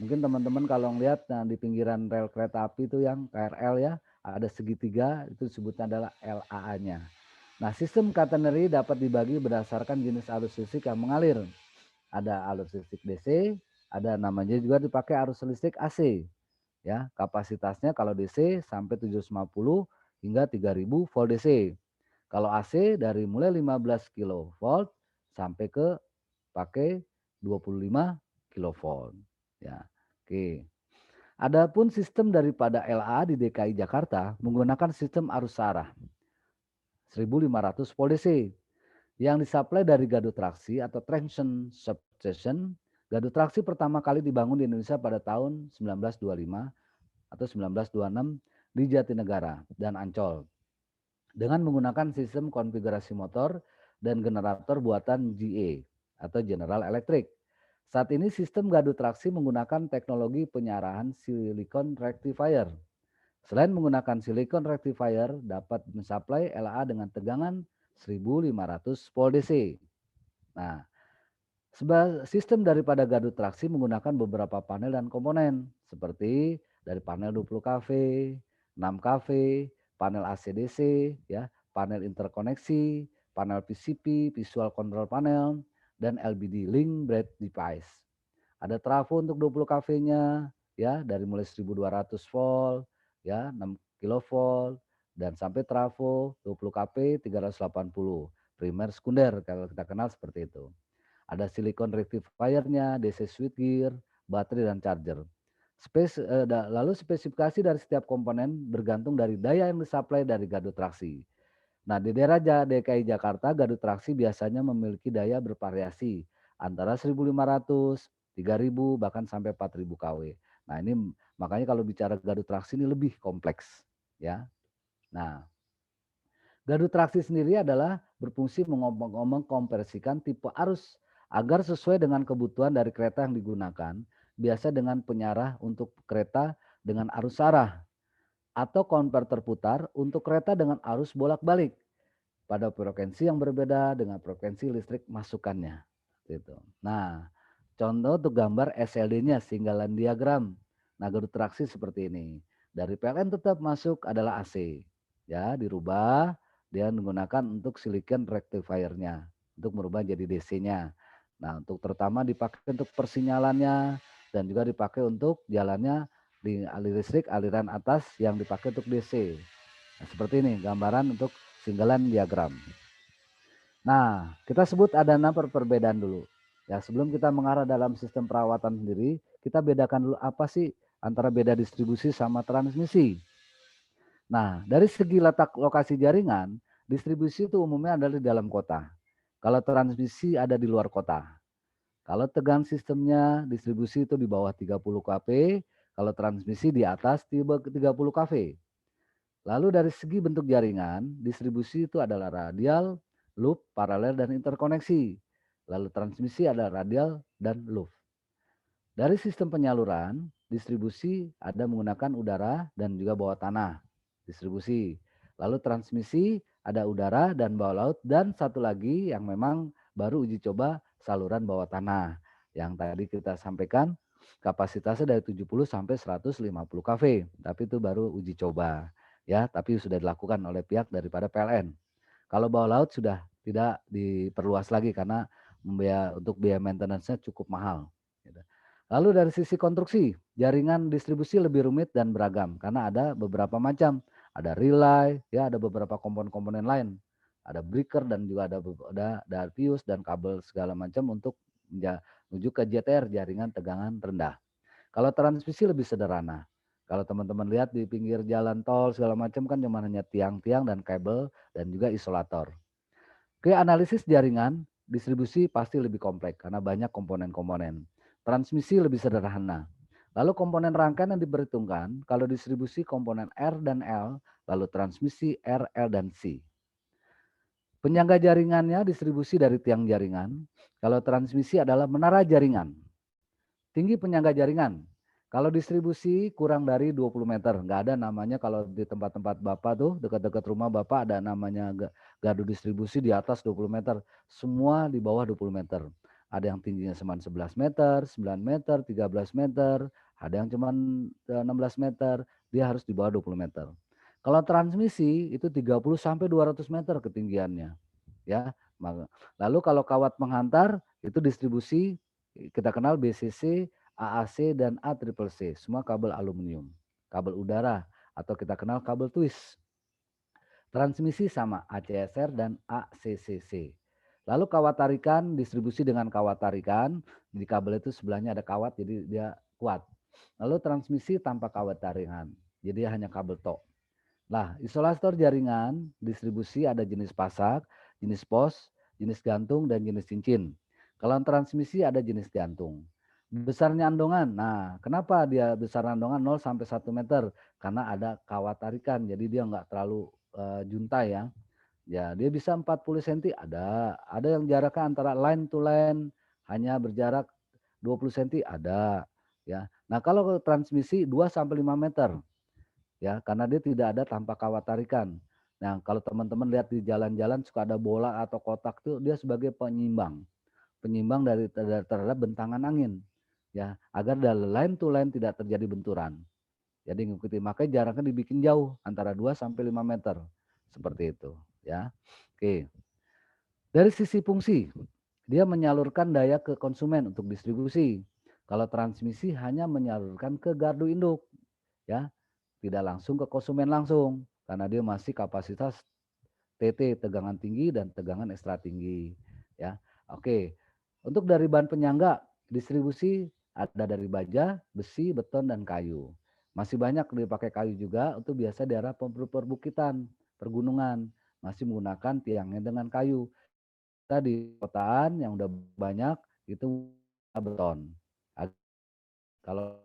Mungkin teman-teman kalau melihat di pinggiran rel kereta api itu yang KRL ya, ada segitiga itu disebutnya adalah LAA-nya. Nah, sistem catenary dapat dibagi berdasarkan jenis arus listrik yang mengalir. Ada arus listrik DC, ada namanya juga dipakai arus listrik AC. Ya, kapasitasnya kalau DC sampai 750 hingga 3000 volt DC. Kalau AC dari mulai 15 kilovolt sampai ke pakai 25 kilovolt. Ya, oke. Adapun sistem daripada LA di DKI Jakarta menggunakan sistem arus arah 1500 volt DC yang disuplai dari gadu traksi atau traction substation. Gadu traksi pertama kali dibangun di Indonesia pada tahun 1925 atau 1926 di Jatinegara dan Ancol dengan menggunakan sistem konfigurasi motor dan generator buatan GE atau General Electric. Saat ini sistem gadu traksi menggunakan teknologi penyarahan silicon rectifier. Selain menggunakan silicon rectifier dapat mensuplai LA dengan tegangan 1500 volt DC. Nah, sistem daripada gadu traksi menggunakan beberapa panel dan komponen seperti dari panel 20 kV, 6 kV, panel AC/DC, ya, panel interkoneksi, panel PCP, visual control panel, dan LBD link bread device. Ada trafo untuk 20 kV-nya, ya, dari mulai 1200 volt, ya, 6 kilovolt, dan sampai trafo 20 kV 380, primer sekunder kalau kita kenal seperti itu. Ada silicon rectifier-nya, DC switchgear, baterai dan charger. Lalu spesifikasi dari setiap komponen bergantung dari daya yang disuplai dari gadu traksi. Nah, di daerah DKI Jakarta, gadu traksi biasanya memiliki daya bervariasi antara 1500, 3000, bahkan sampai 4000 kW. Nah, ini makanya kalau bicara gadu traksi ini lebih kompleks, ya. Nah, gadu traksi sendiri adalah berfungsi mengkompresikan tipe arus agar sesuai dengan kebutuhan dari kereta yang digunakan, biasa dengan penyarah untuk kereta dengan arus arah atau konverter putar untuk kereta dengan arus bolak-balik pada frekuensi yang berbeda dengan frekuensi listrik masukannya. Gitu. Nah, contoh untuk gambar SLD-nya, singgalan diagram. Nah, gadu traksi seperti ini. Dari PLN tetap masuk adalah AC. Ya, dirubah dia menggunakan untuk silicon rectifier-nya untuk merubah jadi DC-nya. Nah, untuk terutama dipakai untuk persinyalannya dan juga dipakai untuk jalannya di listrik aliran atas yang dipakai untuk DC. Nah, seperti ini gambaran untuk singgalan diagram. Nah, kita sebut ada 6 perbedaan dulu. Ya, sebelum kita mengarah dalam sistem perawatan sendiri, kita bedakan dulu apa sih antara beda distribusi sama transmisi. Nah, dari segi letak lokasi jaringan, distribusi itu umumnya ada di dalam kota. Kalau transmisi ada di luar kota. Kalau tegangan sistemnya distribusi itu di bawah 30 kV, kalau transmisi di atas 30 kV. Lalu dari segi bentuk jaringan, distribusi itu adalah radial, loop, paralel, dan interkoneksi. Lalu transmisi adalah radial dan loop. Dari sistem penyaluran, distribusi ada menggunakan udara dan juga bawah tanah. Distribusi. Lalu transmisi ada udara dan bawah laut, dan satu lagi yang memang baru uji coba saluran bawah tanah. Yang tadi kita sampaikan kapasitasnya dari 70 sampai 150 kV, tapi itu baru uji coba. Ya, tapi sudah dilakukan oleh pihak daripada PLN. Kalau bawah laut sudah tidak diperluas lagi karena untuk biaya maintenance-nya cukup mahal. Gitu. Lalu dari sisi konstruksi, jaringan distribusi lebih rumit dan beragam karena ada beberapa macam. Ada relay, ya ada beberapa komponen-komponen lain. Ada breaker dan juga ada fuse dan kabel segala macam untuk menuju ke JTR, jaringan tegangan rendah. Kalau transmisi lebih sederhana. Kalau teman-teman lihat di pinggir jalan tol segala macam kan cuma hanya tiang-tiang dan kabel dan juga isolator. Oke, analisis jaringan, distribusi pasti lebih kompleks karena banyak komponen-komponen. Transmisi lebih sederhana. Lalu komponen rangkaian yang diperhitungkan, kalau distribusi komponen R dan L, lalu transmisi R, L, dan C. Penyangga jaringannya distribusi dari tiang jaringan, kalau transmisi adalah menara jaringan. Tinggi penyangga jaringan, kalau distribusi kurang dari 20 meter, nggak ada namanya kalau di tempat-tempat Bapak tuh, dekat-dekat rumah Bapak ada namanya gardu distribusi di atas 20 meter. Semua di bawah 20 meter. Ada yang tingginya cuma 11 meter, 9 meter, 13 meter, ada yang cuma 16 meter, dia harus di bawah 20 meter. Kalau transmisi itu 30 sampai 200 meter ketinggiannya. Ya, lalu kalau kawat menghantar itu distribusi kita kenal BCC, AAC, dan ACCC, semua kabel aluminium, kabel udara, atau kita kenal kabel twist. Transmisi sama ACSR dan ACCC. Lalu kawat tarikan, distribusi dengan kawat tarikan, di kabel itu sebelahnya ada kawat, jadi dia kuat. Lalu transmisi tanpa kawat tarikan, jadi hanya kabel tok. Nah, isolator jaringan, distribusi ada jenis pasak, jenis pos, jenis gantung, dan jenis cincin. Kalau transmisi ada jenis gantung. Besarnya andongan, nah kenapa dia besar andongan 0 sampai 1 meter? Karena ada kawat tarikan, jadi dia nggak terlalu juntai ya. Ya, dia bisa 40 cm ada yang jaraknya antara line to line hanya berjarak 20 cm ada. Ya, nah kalau transmisi 2 sampai 5 meter, ya karena dia tidak ada tanpa kawat tarikan. Nah, kalau teman-teman lihat di jalan-jalan suka ada bola atau kotak tuh dia sebagai penyimbang dari terhadap bentangan angin, ya agar dari line to line tidak terjadi benturan. Jadi ngikuti, makanya jaraknya dibikin jauh antara 2 sampai 5 meter seperti itu, ya. Oke. Dari sisi fungsi, dia menyalurkan daya ke konsumen untuk distribusi. Kalau transmisi hanya menyalurkan ke gardu induk, ya tidak langsung ke konsumen langsung karena dia masih kapasitas TT, tegangan tinggi dan tegangan ekstra tinggi, ya. Oke. Untuk dari bahan penyangga, distribusi ada dari baja, besi, beton, dan kayu. Masih banyak dipakai kayu juga untuk biasa daerah perbukitan, pergunungan, masih menggunakan tiangnya dengan kayu. Tadi kotaan yang udah banyak itu beton. Kalau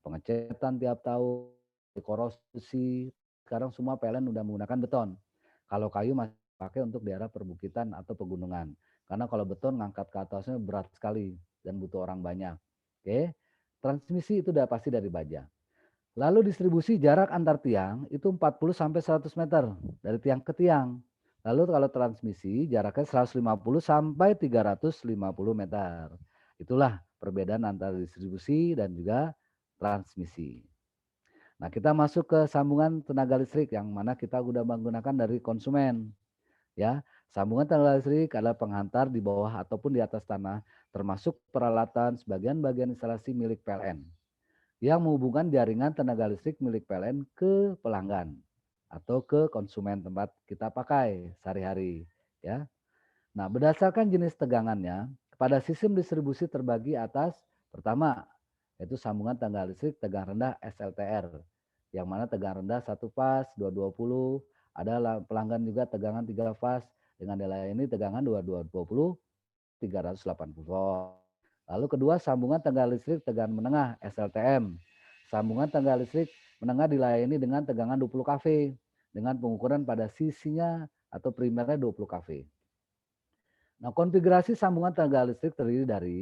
pengecetan tiap tahun, korosi, sekarang semua PLN udah menggunakan beton. Kalau kayu masih pakai untuk daerah perbukitan atau pegunungan. Karena kalau beton ngangkat ke atasnya berat sekali dan butuh orang banyak. Oke. Transmisi itu udah pasti dari baja. Lalu distribusi jarak antar tiang itu 40 sampai 100 meter dari tiang ke tiang. Lalu kalau transmisi jaraknya 150 sampai 350 meter. Itulah perbedaan antara distribusi dan juga transmisi. Nah, kita masuk ke sambungan tenaga listrik yang mana kita sudah menggunakan dari konsumen. Ya, sambungan tenaga listrik adalah penghantar di bawah ataupun di atas tanah, termasuk peralatan sebagian bagian instalasi milik PLN yang menghubungkan jaringan tenaga listrik milik PLN ke pelanggan atau ke konsumen tempat kita pakai sehari-hari. Ya. Nah, berdasarkan jenis tegangannya, pada sistem distribusi terbagi atas pertama yaitu sambungan tangga listrik tegangan rendah SLTR, yang mana tegangan rendah 1 faz 220, ada pelanggan juga tegangan 3 faz dengan nilai ini tegangan 2220 380 volt. Lalu kedua sambungan tangga listrik tegangan menengah SLTM. Sambungan tangga listrik menengah dilayani dengan tegangan 20 kV dengan pengukuran pada sisinya atau primernya 20 kV. Nah, konfigurasi sambungan tenaga listrik terdiri dari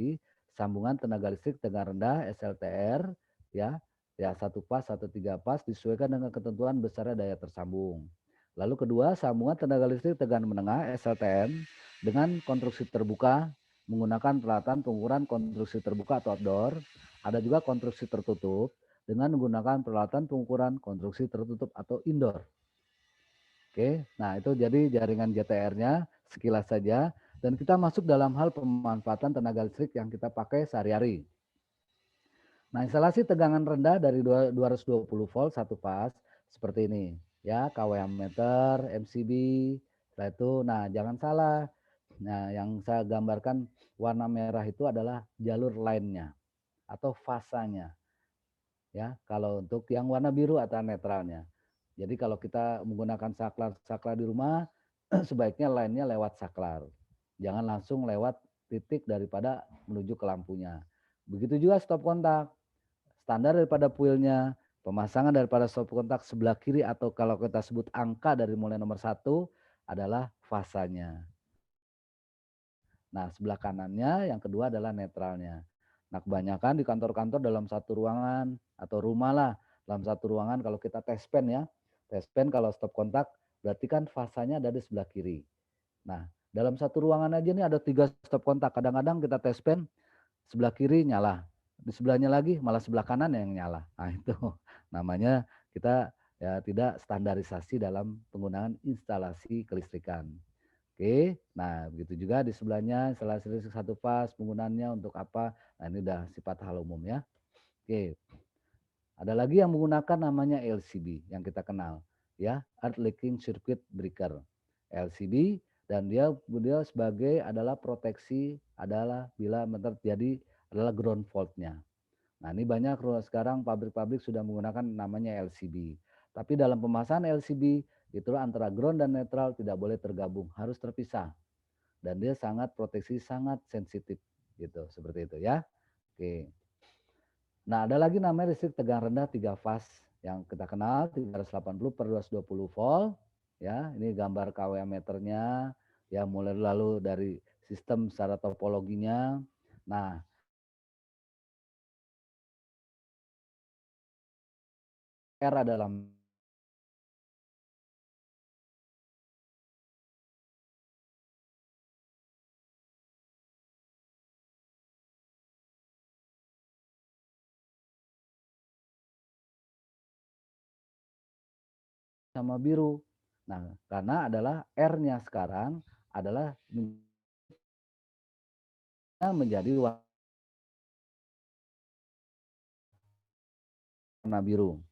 sambungan tenaga listrik tegangan rendah SLTR ya, 1 faz atau 3 faz disesuaikan dengan ketentuan besarnya daya tersambung. Lalu kedua, sambungan tenaga listrik tegangan menengah SLTM dengan konstruksi terbuka menggunakan peralatan pengukuran konstruksi terbuka atau outdoor. Ada juga konstruksi tertutup dengan menggunakan peralatan pengukuran konstruksi tertutup atau indoor. Oke, nah itu jadi jaringan JTR-nya sekilas saja. Dan kita masuk dalam hal pemanfaatan tenaga listrik yang kita pakai sehari-hari. Nah, instalasi tegangan rendah dari 220 volt 1 faz seperti ini. Ya, kWh meter, MCB, setelah itu, nah jangan salah. Nah, yang saya gambarkan warna merah itu adalah jalur line-nya atau fasanya. Ya, kalau untuk yang warna biru atau netralnya. Jadi kalau kita menggunakan saklar di rumah, sebaiknya line-nya lewat saklar. Jangan langsung lewat titik daripada menuju ke lampunya. Begitu juga stop kontak. Standar daripada puilnya, pemasangan daripada stop kontak sebelah kiri atau kalau kita sebut angka dari mulai nomor 1 adalah fasanya. Nah, sebelah kanannya yang kedua adalah netralnya. Nah, kebanyakan di kantor-kantor dalam satu ruangan atau rumah lah, dalam satu ruangan kalau kita tes pen ya, tes pen kalau stop kontak berarti kan fasanya ada di sebelah kiri. Nah, dalam satu ruangan aja nih ada 3 stop kontak. Kadang-kadang kita tes pen sebelah kiri nyala, di sebelahnya lagi malah sebelah kanan yang nyala. Nah, itu namanya kita ya tidak standarisasi dalam penggunaan instalasi kelistrikan. Oke, nah begitu juga di sebelahnya instalasi listrik 1 faz penggunaannya untuk apa, nah ini udah sifat hal umum ya. Oke, ada lagi yang menggunakan namanya LCB yang kita kenal ya, earth leaking circuit breaker. LCB dan dia sebagai adalah proteksi adalah bila terjadi adalah ground fault-nya. Nah, ini banyak sekarang pabrik-pabrik sudah menggunakan namanya LCB. Tapi dalam pemasangan LCB itulah antara ground dan netral tidak boleh tergabung, harus terpisah. Dan dia sangat proteksi, sangat sensitif gitu, seperti itu ya. Oke. Nah, ada lagi namanya listrik tegangan rendah 3 faz yang kita kenal 380 per 220 volt ya. Ini gambar kWh meternya ya, mulai lalu dari sistem secara topologinya. Nah, R adalah sama biru. Nah, karena adalah R-nya sekarang adalah menjadi warna biru.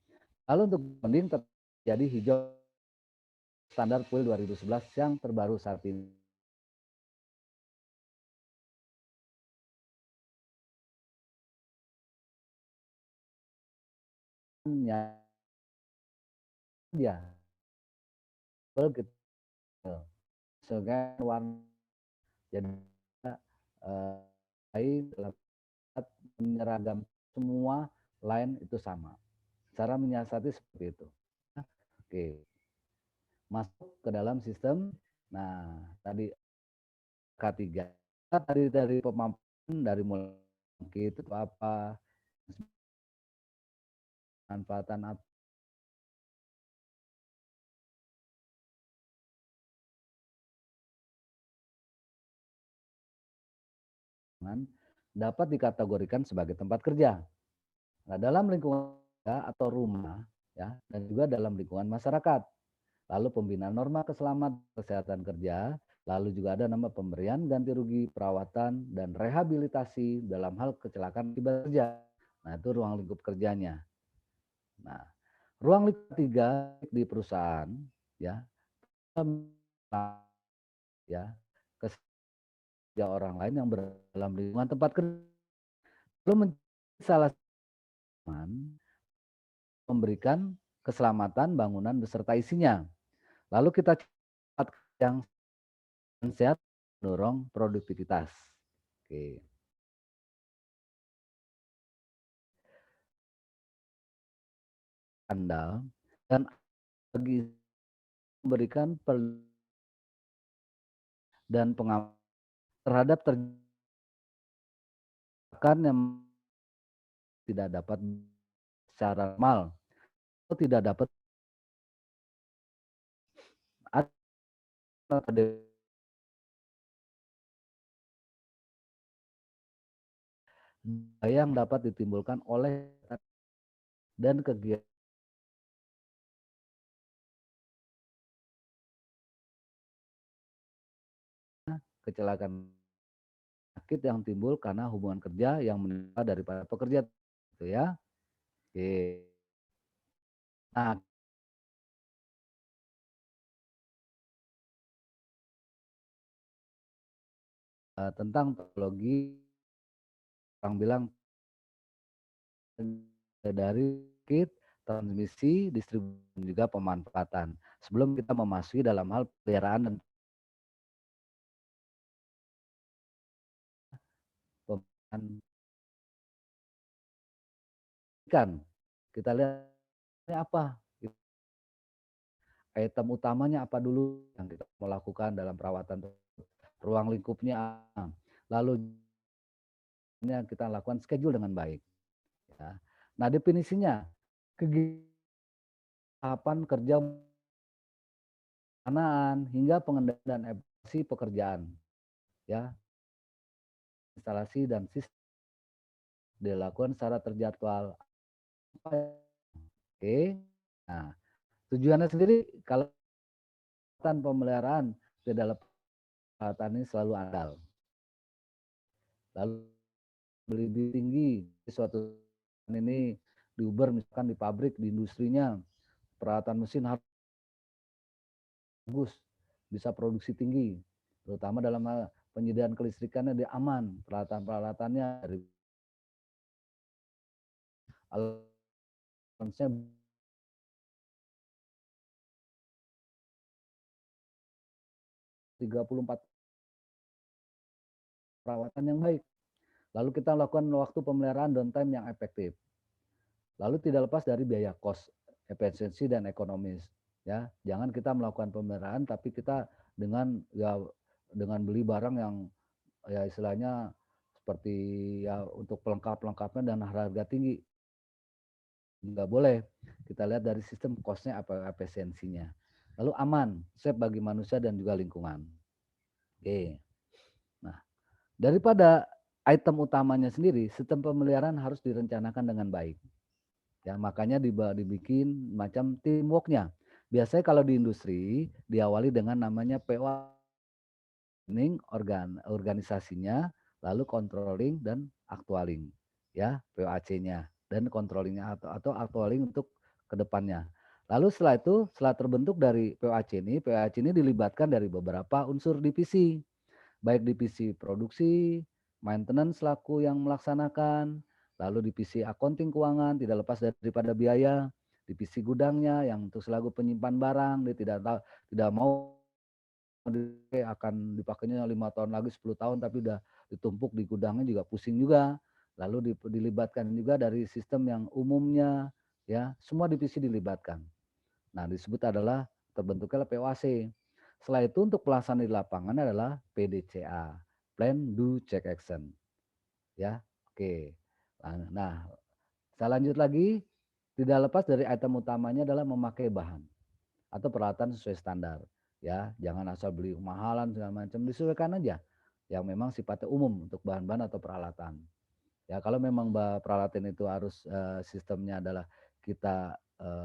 Lalu untuk bonding terjadi hijau standar PUIL 2011 yang terbaru saat ini. Ya, begitu. Sebagai warna jadi dalam menyeragam semua line itu sama. Cara menyiasati seperti itu. Oke, masuk ke dalam sistem. Nah, tadi K3 tadi dari pemaparan dari mulai itu apa, manfaatan apa dapat dikategorikan sebagai tempat kerja. Nah, dalam lingkungan atau rumah ya, dan juga dalam lingkungan masyarakat. Lalu pembinaan norma keselamatan kesehatan kerja, lalu juga ada nama pemberian ganti rugi, perawatan dan rehabilitasi dalam hal kecelakaan akibat kerja. Nah, itu ruang lingkup kerjanya. Nah, ruang lingkup ketiga di perusahaan ya, ya, kerja orang lain yang dalam lingkungan tempat kerja. Lalu salah memberikan keselamatan bangunan beserta isinya. Lalu kita yang sehat mendorong produktivitas. Oke, andal dan bagi memberikan dan pengawasan terhadap terjadikan yang tidak dapat secara normal atau tidak dapat ada yang dapat ditimbulkan oleh dan kegiatan kecelakaan sakit yang timbul karena hubungan kerja yang menimpa daripada pekerja itu ya. Oke. Nah, tentang teknologi orang bilang dari kit, transmisi, distribusi dan juga pemanfaatan. Sebelum kita memasuki dalam hal peliharaan dan pemeliharaan ikan. Kita lihat ini apa, item utamanya apa dulu yang kita mau lakukan dalam perawatan ruang lingkupnya, lalu kita lakukan schedule dengan baik. Ya. Nah definisinya, kegiatan kerja perencanaan hingga pengendalian dan evaluasi pekerjaan, ya, instalasi dan sistem dilakukan secara terjadwal. Oke. Nah, tujuannya sendiri kalau pemeliharaan tidak lepas peralatan ini selalu andal. Lalu lebih tinggi suatu ini di Uber misalkan di pabrik, di industrinya peralatan mesin harus bagus, bisa produksi tinggi, terutama dalam penyediaan kelistrikannya dia aman, peralatan-peralatannya dari alatnya 34 perawatan yang baik. Lalu kita lakukan waktu pemeliharaan downtime yang efektif. Lalu tidak lepas dari biaya cost, efisiensi dan ekonomis. Ya, jangan kita melakukan pemeliharaan tapi kita dengan beli barang yang ya istilahnya seperti ya untuk pelengkapnya dan harga tinggi. Nggak boleh. Kita lihat dari sistem cost-nya apa efisiensinya. Lalu aman, safe bagi manusia dan juga lingkungan. Oke. Nah, daripada item utamanya sendiri, sistem pemeliharaan harus direncanakan dengan baik. Ya, makanya dibikin macam teamwork-nya. Biasanya kalau di industri diawali dengan namanya POA, planning organisasinya, lalu controlling dan actualing. Ya, POAC-nya dan controllingnya atau actualing untuk kedepannya. Lalu setelah itu, setelah terbentuk dari POAC ini dilibatkan dari beberapa unsur divisi, baik divisi produksi, maintenance selaku yang melaksanakan, lalu divisi accounting keuangan tidak lepas daripada biaya, divisi gudangnya yang untuk selaku penyimpan barang, dia tidak mau akan dipakainya 5 tahun lagi, 10 tahun tapi udah ditumpuk di gudangnya juga pusing juga. Lalu dilibatkan juga dari sistem yang umumnya, ya semua divisi dilibatkan. Nah disebut adalah terbentuknya POAC. Setelah itu untuk pelaksanaan di lapangan adalah PDCA, Plan Do Check Action. Ya, oke. Nah, saya lanjut lagi, tidak lepas dari item utamanya adalah memakai bahan atau peralatan sesuai standar. Ya, jangan asal beli kemahalan segala macam, disesuaikan aja yang memang sifatnya umum untuk bahan-bahan atau peralatan. Ya, kalau memang peralatan itu harus sistemnya adalah kita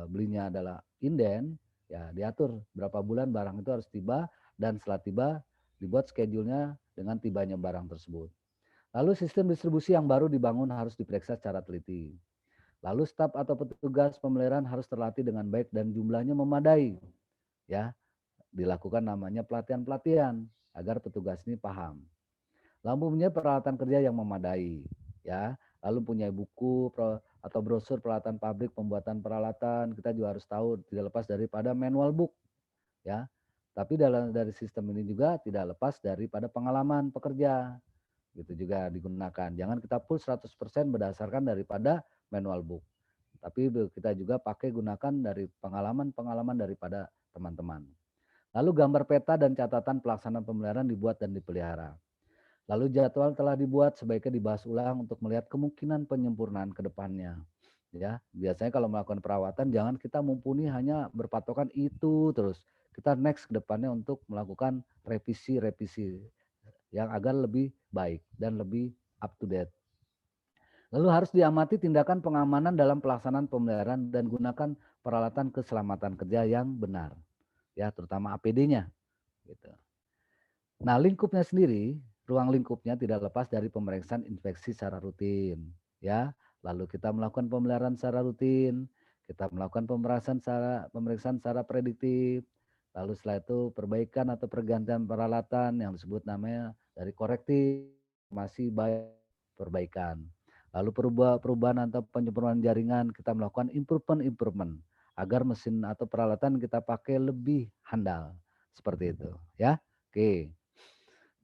belinya adalah inden, ya diatur berapa bulan barang itu harus tiba dan setelah tiba dibuat schedule-nya dengan tibanya barang tersebut. Lalu sistem distribusi yang baru dibangun harus diperiksa secara teliti. Lalu staf atau petugas pemeliharaan harus terlatih dengan baik dan jumlahnya memadai. Ya, dilakukan namanya pelatihan-pelatihan agar petugas ini paham. Lalu punya peralatan kerja yang memadai, ya. Lalu punya buku atau brosur peralatan pabrik pembuatan peralatan, kita juga harus tahu tidak lepas daripada manual book ya. Tapi dari sistem ini juga tidak lepas daripada pengalaman pekerja. Gitu juga digunakan. Jangan kita full 100% berdasarkan daripada manual book. Tapi kita juga pakai gunakan dari pengalaman-pengalaman daripada teman-teman. Lalu gambar peta dan catatan pelaksanaan pemeliharaan dibuat dan dipelihara. Lalu jadwal telah dibuat, sebaiknya dibahas ulang untuk melihat kemungkinan penyempurnaan ke depannya. Ya, biasanya kalau melakukan perawatan jangan kita mumpuni hanya berpatokan itu terus. Kita next ke depannya untuk melakukan revisi-revisi yang agar lebih baik dan lebih up to date. Lalu harus diamati tindakan pengamanan dalam pelaksanaan pemeliharaan dan gunakan peralatan keselamatan kerja yang benar, ya terutama APD-nya. Gitu. Nah lingkupnya sendiri, ruang lingkupnya tidak lepas dari pemeriksaan inspeksi secara rutin, ya. Lalu kita melakukan pemeliharaan secara rutin, kita melakukan pemeriksaan secara prediktif. Lalu setelah itu perbaikan atau pergantian peralatan yang disebut namanya dari korektif, masih baik perbaikan. Lalu perubahan atau penyempurnaan jaringan, kita melakukan improvement agar mesin atau peralatan kita pakai lebih handal. Seperti itu, ya. Oke.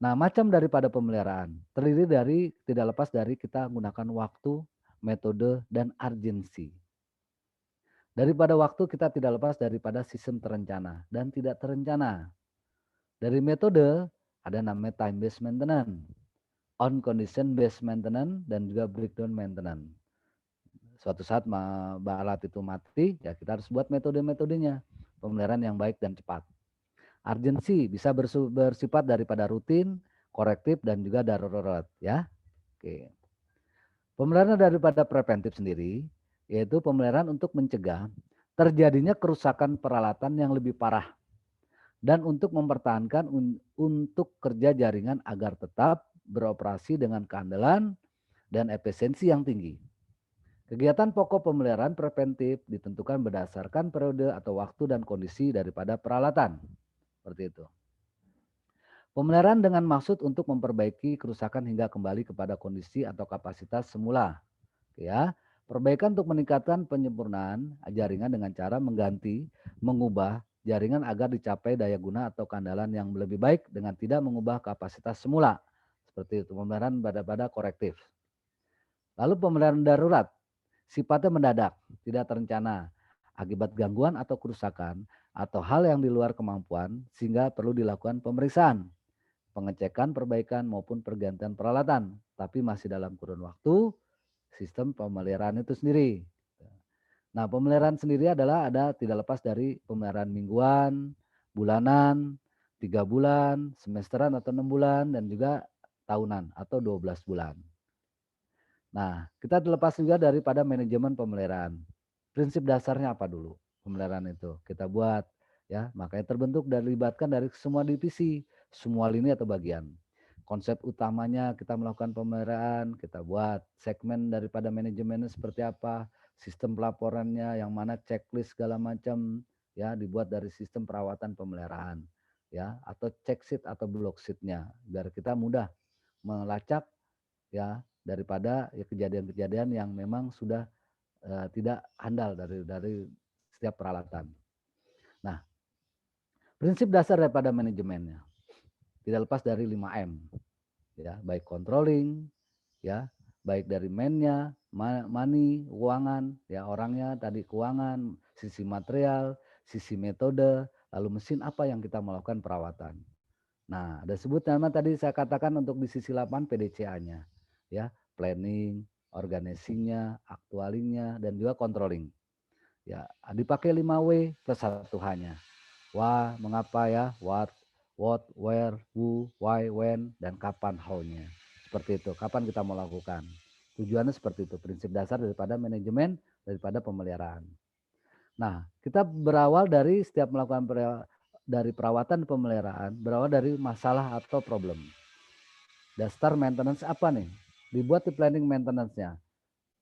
Nah, macam daripada pemeliharaan terdiri dari tidak lepas dari kita menggunakan waktu, metode, dan urgensi. Daripada waktu kita tidak lepas daripada sistem terencana dan tidak terencana. Dari metode ada namanya time based maintenance, on condition based maintenance, dan juga breakdown maintenance. Suatu saat alat itu mati, ya kita harus buat metode-metodenya, pemeliharaan yang baik dan cepat. Urgensi bisa bersifat daripada rutin, korektif, dan juga darurat ya. Oke. Pemeliharaan daripada preventif sendiri yaitu pemeliharaan untuk mencegah terjadinya kerusakan peralatan yang lebih parah dan untuk mempertahankan untuk kerja jaringan agar tetap beroperasi dengan keandalan dan efisiensi yang tinggi. Kegiatan pokok pemeliharaan preventif ditentukan berdasarkan periode atau waktu dan kondisi daripada peralatan. Seperti itu. Pemeliharaan dengan maksud untuk memperbaiki kerusakan hingga kembali kepada kondisi atau kapasitas semula. Ya, perbaikan untuk meningkatkan penyempurnaan jaringan dengan cara mengganti, mengubah jaringan agar dicapai daya guna atau keandalan yang lebih baik dengan tidak mengubah kapasitas semula. Seperti itu, pemeliharaan pada korektif. Lalu pemeliharaan darurat, sifatnya mendadak, tidak terencana, akibat gangguan atau kerusakan atau hal yang di luar kemampuan sehingga perlu dilakukan pemeriksaan, pengecekan, perbaikan maupun pergantian peralatan, tapi masih dalam kurun waktu sistem pemeliharaan itu sendiri. Nah, pemeliharaan sendiri adalah ada tidak lepas dari pemeliharaan mingguan, bulanan, 3 bulan, semesteran atau 6 bulan, dan juga tahunan atau 12 bulan. Nah, kita terlepas juga daripada manajemen pemeliharaan. Prinsip dasarnya apa dulu? Pemeliharaan itu kita buat ya, makanya terbentuk dan dilibatkan dari semua divisi, semua lini atau bagian. Konsep utamanya kita melakukan pemeliharaan, kita buat segmen daripada manajemennya seperti apa, sistem pelaporannya yang mana checklist segala macam ya dibuat dari sistem perawatan pemeliharaan ya atau check sheet atau block sheet-nya biar kita mudah melacak ya daripada ya kejadian-kejadian yang memang sudah tidak handal dari setiap peralatan. Nah, prinsip dasar daripada manajemennya tidak lepas dari 5M ya, baik controlling ya, baik dari man-nya, money, keuangan, ya orangnya tadi keuangan, sisi material, sisi metode, lalu mesin apa yang kita melakukan perawatan. Nah, ada sebut nama tadi saya katakan untuk di sisi 8 PDCA-nya ya, planning, organizing-nya, actualingnya, dan juga controlling. Ya, dipakai 5W plus 1H-nya. Wah, mengapa ya, what, where, who, why, when, dan kapan, how-nya. Seperti itu, kapan kita mau lakukan. Tujuannya seperti itu, prinsip dasar daripada manajemen, daripada pemeliharaan. Nah, kita berawal dari setiap melakukan dari perawatan pemeliharaan, berawal dari masalah atau problem. Dasar maintenance apa nih? Dibuat di planning maintenance-nya.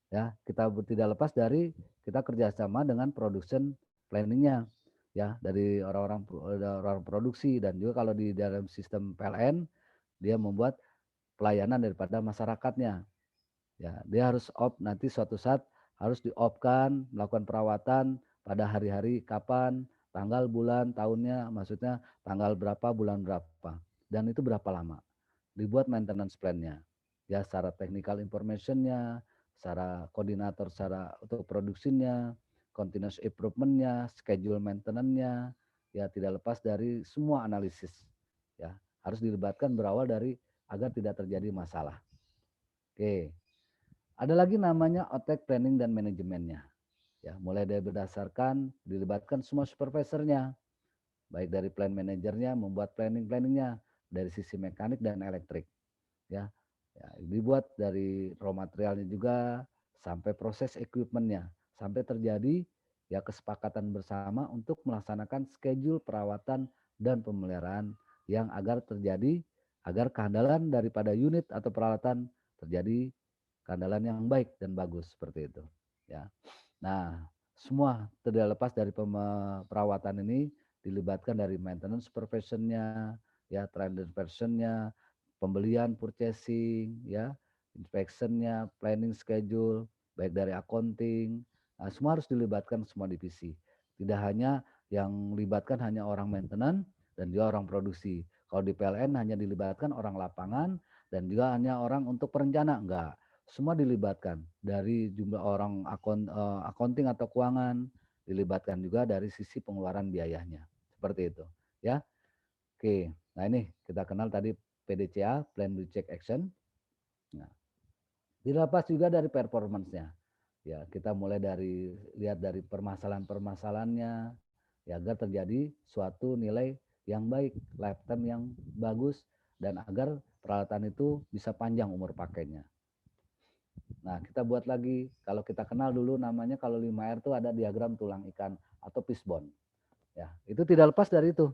Ya, kita tidak lepas dari kita kerjasama dengan production planning-nya. Ya, dari orang-orang produksi dan juga kalau di dalam sistem PLN dia membuat pelayanan daripada masyarakatnya. Ya, dia harus nanti suatu saat harus di-off-kan, melakukan perawatan pada hari-hari kapan, tanggal, bulan, tahunnya, maksudnya tanggal berapa, bulan berapa, dan itu berapa lama. Dibuat maintenance plan-nya, ya secara technical information-nya, secara koordinator secara untuk produksinya, continuous improvement-nya, schedule maintenance-nya, ya tidak lepas dari semua analisis, ya harus dilibatkan berawal dari agar tidak terjadi masalah. Oke, ada lagi namanya outtake planning dan manajemennya. Ya, mulai dari berdasarkan dilibatkan semua supervisornya, baik dari plan manajernya membuat planningnya dari sisi mekanik dan elektrik. Ya, ya dibuat dari raw materialnya juga sampai proses equipmentnya, sampai terjadi ya kesepakatan bersama untuk melaksanakan schedule perawatan dan pemeliharaan yang agar kehandalan daripada unit atau peralatan terjadi kehandalan yang baik dan bagus seperti itu. Ya. Nah, semua tidak lepas dari perawatan ini dilibatkan dari maintenance supervision-nya, ya trend version-nya, pembelian purchasing, ya inspection-nya, planning schedule, baik dari accounting, semua harus dilibatkan semua divisi. Tidak hanya yang libatkan hanya orang maintenance dan juga orang produksi. Kalau di PLN hanya dilibatkan orang lapangan dan juga hanya orang untuk perencana, enggak. Semua dilibatkan, dari jumlah orang accounting atau keuangan, dilibatkan juga dari sisi pengeluaran biayanya, seperti itu, ya. Oke, nah ini kita kenal tadi PDCA, Plan Do Check Action. Nah, dilepas juga dari performance-nya. Ya, kita mulai lihat dari permasalahan-permasalahannya, ya agar terjadi suatu nilai yang baik, lifetime yang bagus, dan agar peralatan itu bisa panjang umur pakainya. Nah, kita buat lagi, kalau kita kenal dulu namanya kalau 5R itu ada diagram tulang ikan atau fishbone. Ya, itu tidak lepas dari itu,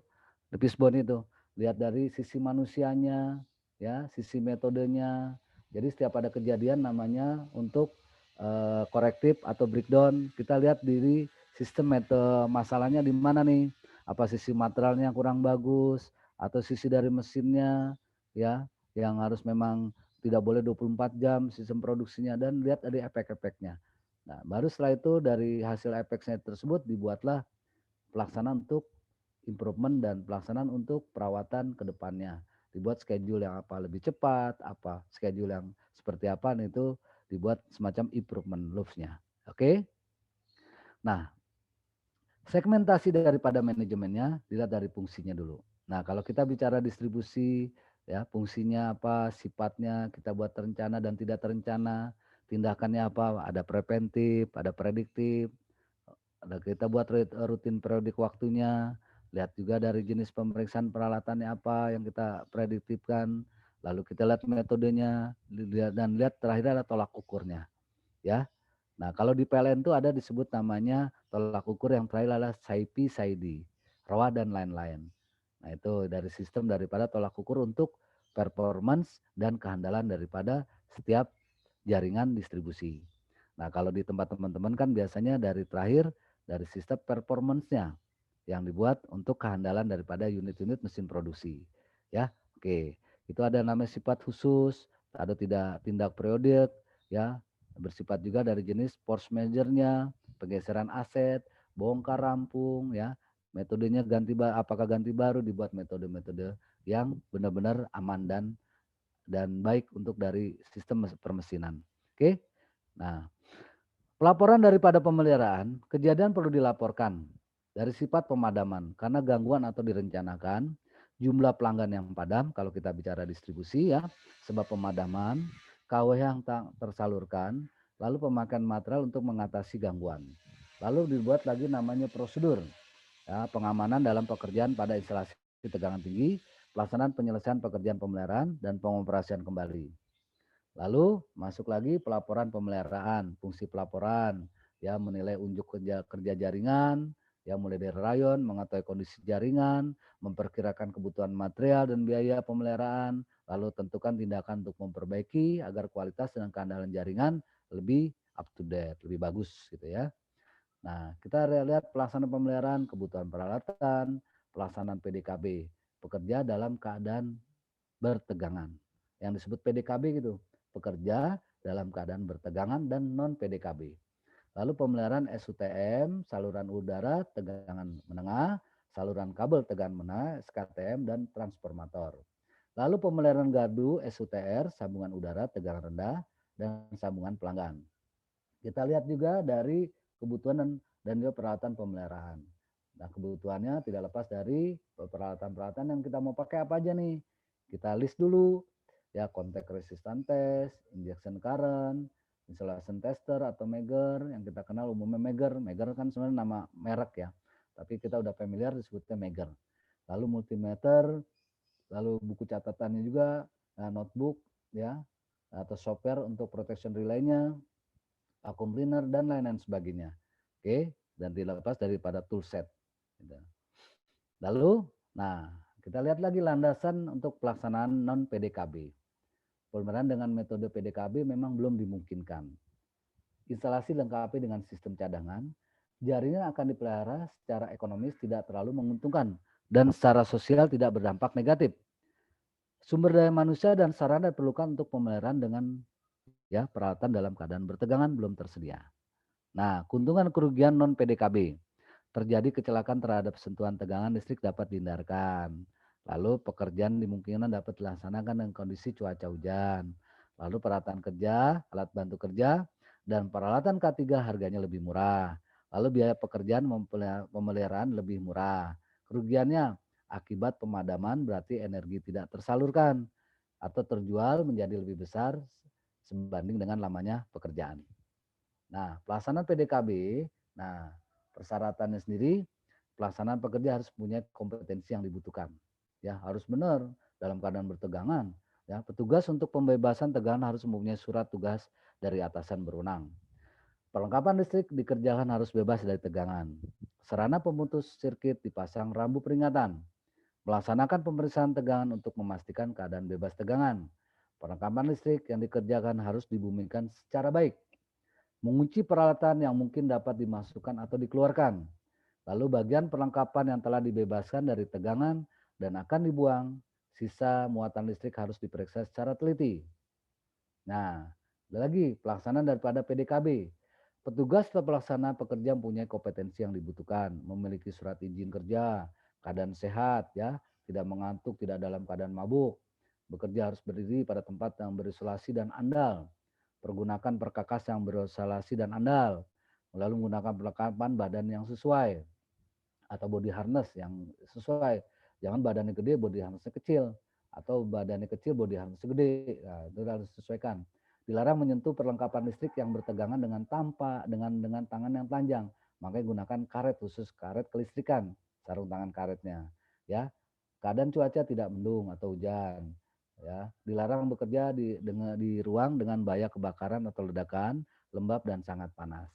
fishbone itu. Lihat dari sisi manusianya, ya, sisi metodenya. Jadi setiap ada kejadian namanya untuk korektif atau breakdown, kita lihat diri sistem masalahnya di mana nih? Apa sisi materialnya kurang bagus atau sisi dari mesinnya, ya, yang harus memang tidak boleh 24 jam sistem produksinya dan lihat dari efek-efeknya. Nah, baru setelah itu dari hasil efeknya tersebut dibuatlah pelaksanaan untuk improvement dan pelaksanaan untuk perawatan ke depannya. Dibuat schedule yang apa lebih cepat, apa schedule yang seperti apa, nah itu dibuat semacam improvement loops-nya. Oke. Nah, segmentasi daripada manajemennya dilihat dari fungsinya dulu. Nah, kalau kita bicara distribusi, ya fungsinya apa, sifatnya, kita buat terencana dan tidak terencana, tindakannya apa, ada preventif, ada prediktif, ada kita buat rutin periodik waktunya, lihat juga dari jenis pemeriksaan peralatannya apa yang kita prediktifkan, lalu kita lihat metodenya, dan lihat terakhir ada tolak ukurnya, ya. Nah, kalau di PLN itu ada disebut namanya tolak ukur yang terakhir adalah SAIPI, SAIDI, ROA dan lain-lain. Nah, itu dari sistem daripada tolak ukur untuk performance dan kehandalan daripada setiap jaringan distribusi. Nah, kalau di tempat teman-teman kan biasanya dari terakhir dari sistem performance-nya yang dibuat untuk kehandalan daripada unit-unit mesin produksi. Ya, oke. Itu ada namanya sifat khusus, ada tidak tindak periodik, ya, bersifat juga dari jenis force major-nya, penggeseran aset, bongkar rampung, ya, metodenya apakah ganti baru, dibuat metode-metode yang benar-benar aman dan baik untuk dari sistem permesinan. Oke. Nah, pelaporan daripada pemeliharaan, kejadian perlu dilaporkan dari sifat pemadaman karena gangguan atau direncanakan, jumlah pelanggan yang padam kalau kita bicara distribusi ya, sebab pemadaman, KW yang tersalurkan, lalu pemakaian material untuk mengatasi gangguan. Lalu dibuat lagi namanya prosedur, ya, pengamanan dalam pekerjaan pada instalasi tegangan tinggi, pelaksanaan penyelesaian pekerjaan pemeliharaan dan pengoperasian kembali. Lalu masuk lagi pelaporan pemeliharaan, fungsi pelaporan, ya menilai unjuk kerja jaringan, ya mulai dari rayon, mengetahui kondisi jaringan, memperkirakan kebutuhan material dan biaya pemeliharaan, lalu tentukan tindakan untuk memperbaiki agar kualitas dan keandalan jaringan lebih up to date, lebih bagus gitu ya. Nah, kita lihat pelaksanaan pemeliharaan, kebutuhan peralatan, pelaksanaan PDKB, pekerja dalam keadaan bertegangan. Yang disebut PDKB gitu, pekerja dalam keadaan bertegangan dan non PDKB. Lalu pemeliharaan SUTM, saluran udara tegangan menengah, saluran kabel tegangan menengah, SKTM, dan transformator. Lalu pemeliharaan gardu SUTR, sambungan udara tegangan rendah, dan sambungan pelanggan. Kita lihat juga dari kebutuhan dan juga peralatan pemeliharaan. Nah, kebutuhannya tidak lepas dari peralatan-peralatan yang kita mau pakai apa aja nih. Kita list dulu, ya, contact resistant test, injection current, installation tester atau Megger, yang kita kenal umumnya Megger. Megger kan sebenarnya nama merek ya, tapi kita udah familiar disebutnya Megger. Lalu multimeter, lalu buku catatannya juga, notebook ya, atau software untuk protection relay-nya, vacuum cleaner, dan lain-lain sebagainya. Oke, dan tidak lepas daripada toolset. Gitu. Lalu, nah, kita lihat lagi landasan untuk pelaksanaan non-PDKB. Pemeliharaan dengan metode PDKB memang belum dimungkinkan. Instalasi lengkapi dengan sistem cadangan, jaringan akan dipelihara secara ekonomis tidak terlalu menguntungkan dan secara sosial tidak berdampak negatif. Sumber daya manusia dan sarana diperlukan untuk pemeliharaan dengan ya peralatan dalam keadaan bertegangan belum tersedia. Nah, keuntungan kerugian non PDKB. Terjadi kecelakaan terhadap sentuhan tegangan listrik dapat dihindarkan. Lalu pekerjaan dimungkinkan dapat dilaksanakan dengan kondisi cuaca hujan. Lalu peralatan kerja, alat bantu kerja, dan peralatan K3 harganya lebih murah. Lalu biaya pekerjaan pemeliharaan lebih murah. Kerugiannya akibat pemadaman berarti energi tidak tersalurkan atau terjual menjadi lebih besar sebanding dengan lamanya pekerjaan. Nah, pelaksanaan PDKB, nah persyaratannya sendiri, pelaksanaan pekerja harus punya kompetensi yang dibutuhkan. Ya, harus benar dalam keadaan bertegangan. Ya, petugas untuk pembebasan tegangan harus mempunyai surat tugas dari atasan berwenang. Perlengkapan listrik dikerjakan harus bebas dari tegangan. Sarana pemutus sirkuit dipasang rambu peringatan. Melaksanakan pemeriksaan tegangan untuk memastikan keadaan bebas tegangan. Perlengkapan listrik yang dikerjakan harus dibumikan secara baik. Mengunci peralatan yang mungkin dapat dimasukkan atau dikeluarkan. Lalu bagian perlengkapan yang telah dibebaskan dari tegangan dan akan dibuang, sisa muatan listrik harus diperiksa secara teliti. Nah, ada lagi pelaksanaan daripada PDKB. Petugas atau pelaksana pekerja mempunyai kompetensi yang dibutuhkan, memiliki surat izin kerja, keadaan sehat, ya, tidak mengantuk, tidak dalam keadaan mabuk, bekerja harus berdiri pada tempat yang berisolasi dan andal, pergunakan perkakas yang berisolasi dan andal, lalu menggunakan perlengkapan badan yang sesuai atau body harness yang sesuai. Jangan badannya gede, body harnessnya kecil, atau badannya kecil, body harnessnya gede. Nah, itu harus disesuaikan. Dilarang menyentuh perlengkapan listrik yang bertegangan dengan dengan tangan yang telanjang. Makanya gunakan karet khusus, karet kelistrikan, sarung tangan karetnya. Ya, keadaan cuaca tidak mendung atau hujan. Ya, dilarang bekerja di ruang dengan bahaya kebakaran atau ledakan, lembab dan sangat panas.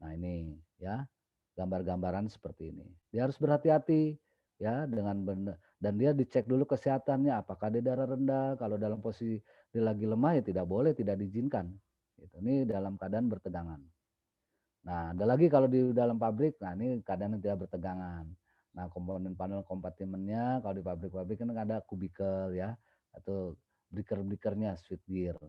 Nah ini ya gambar-gambaran seperti ini. Dia harus berhati-hati ya dengan benar dan dia dicek dulu kesehatannya apakah dia darah rendah, kalau dalam posisi dia lagi lemah ya tidak boleh, tidak diizinkan. Gitu. Ini dalam keadaan bertegangan. Nah, ada lagi kalau di dalam pabrik, nah ini keadaan yang tidak bertegangan. Nah, komponen panel kompartemennya kalau di pabrik-pabrik kan ada kubikel ya atau breaker-breakernya switchgear.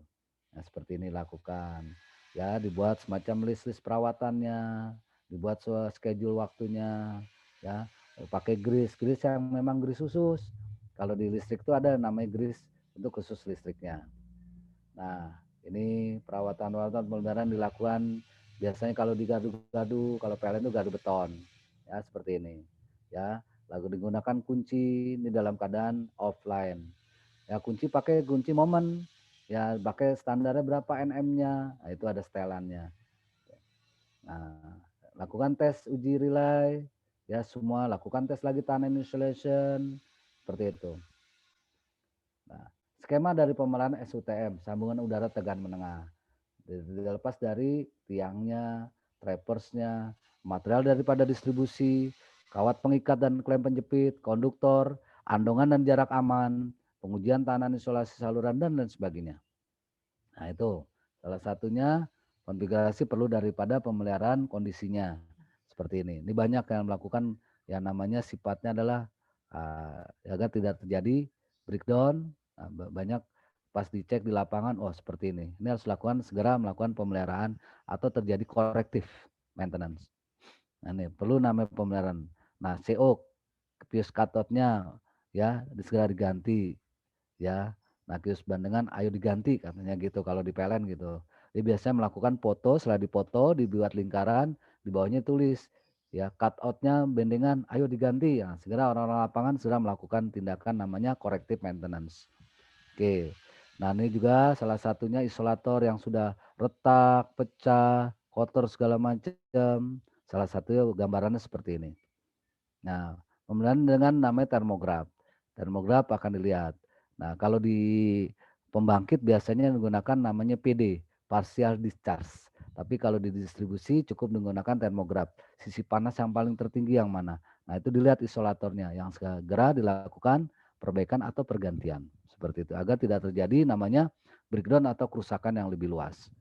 Nah, seperti ini lakukan. Ya, dibuat semacam list-list perawatannya, dibuat schedule waktunya, ya, pakai grease yang memang grease khusus. Kalau di listrik itu ada namanya grease untuk khusus listriknya. Nah, ini perawatan-perawatan pemeliharaan dilakukan biasanya kalau di gardu-gardu, kalau PLN itu gardu beton. Ya, seperti ini. Ya, lalu digunakan kunci ini dalam keadaan offline. Ya, kunci pakai kunci momen. Ya, pakai standarnya berapa nm-nya. Nah, itu ada setelannya. Nah, lakukan tes uji relay. Ya, semua lakukan tes lagi tunnel insulation. Seperti itu. Nah, skema dari pemeliharaan SUTM, sambungan udara tegangan menengah. Lepas dari tiangnya, traversnya, material daripada distribusi, kawat pengikat dan klem penjepit, konduktor, andongan dan jarak aman, pengujian tahanan isolasi saluran dan lain sebagainya. Nah itu salah satunya konfigurasi perlu daripada pemeliharaan kondisinya seperti ini. Ini banyak yang melakukan yang namanya sifatnya adalah agar tidak terjadi breakdown. Banyak pas dicek di lapangan, oh seperti ini. Ini harus segera melakukan pemeliharaan atau terjadi corrective maintenance. Nah ini perlu namanya pemeliharaan. Nah CO, fuse cathode-nya ya segera diganti ya. Nah kios bandengan ayo diganti katanya gitu kalau di PLN gitu. Dia biasanya melakukan foto, setelah dipoto dibuat lingkaran, di bawahnya tulis ya cut out-nya bendengan ayo diganti. Ya, segera orang-orang lapangan segera melakukan tindakan namanya corrective maintenance. Oke. Nah, ini juga salah satunya isolator yang sudah retak, pecah, kotor segala macam. Salah satu gambarannya seperti ini. Nah, kemudian dengan namanya termograf. Termograf akan dilihat. Nah, kalau di pembangkit biasanya menggunakan namanya PD, partial discharge. Tapi kalau di distribusi cukup menggunakan termograf. Sisi panas yang paling tertinggi yang mana? Nah, itu dilihat isolatornya yang segera dilakukan perbaikan atau pergantian. Seperti itu agar tidak terjadi namanya breakdown atau kerusakan yang lebih luas.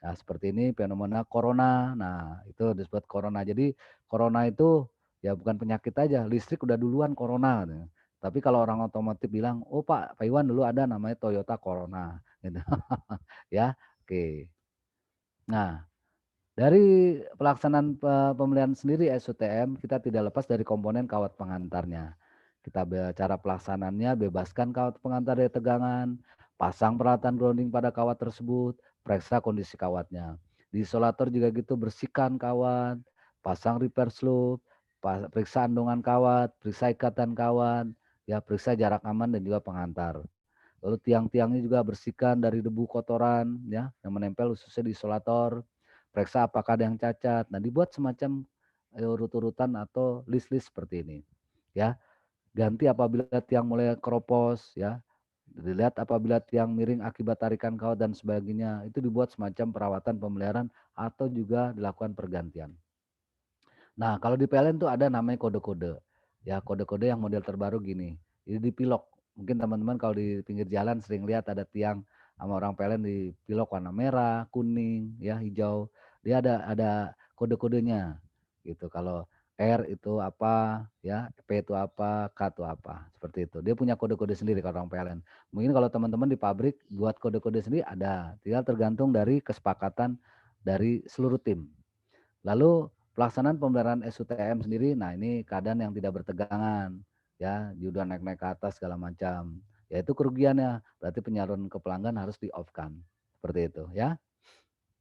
Nah, seperti ini fenomena corona. Nah, itu disebut corona. Jadi corona itu ya bukan penyakit aja, listrik udah duluan corona katanya. Tapi kalau orang otomotif bilang, "Oh Pak Iwan dulu ada namanya Toyota Corona." Gitu. Ya, oke. Nah, dari pelaksanaan pemilihan sendiri SUTM, kita tidak lepas dari komponen kawat pengantarnya. Kita cara pelaksanaannya, bebaskan kawat pengantar dari tegangan, pasang peralatan grounding pada kawat tersebut, periksa kondisi kawatnya. Di isolator juga gitu, bersihkan kawat, pasang repair slope, periksa andongan kawat, periksa ikatan kawat, ya periksa jarak aman dan juga pengantar. Lalu tiang-tiangnya juga bersihkan dari debu kotoran ya yang menempel khususnya di isolator. Periksa apakah ada yang cacat. Nah, dibuat semacam urut-urutan atau list-list seperti ini. Ya, ganti apabila tiang mulai keropos ya. Dilihat apabila tiang miring akibat tarikan kawat dan sebagainya. Itu dibuat semacam perawatan pemeliharaan atau juga dilakukan pergantian. Nah, kalau di PLN tuh ada namanya kode-kode. Ya, kode-kode yang model terbaru gini. Ini dipilok. Mungkin teman-teman kalau di pinggir jalan sering lihat ada tiang sama orang PLN dipilok warna merah, kuning, ya, hijau. Dia ada kode-kodenya. Gitu. Kalau R itu apa, ya, P itu apa, K itu apa. Seperti itu. Dia punya kode-kode sendiri kalau orang PLN. Mungkin kalau teman-teman di pabrik buat kode-kode sendiri ada. Tinggal tergantung dari kesepakatan dari seluruh tim. Lalu pelaksanaan pemeliharaan SUTM sendiri, nah ini keadaan yang tidak bertegangan, ya, udah naik-naik ke atas segala macam. Ya itu kerugiannya, berarti penyaluran ke pelanggan harus di-off-kan. Seperti itu ya.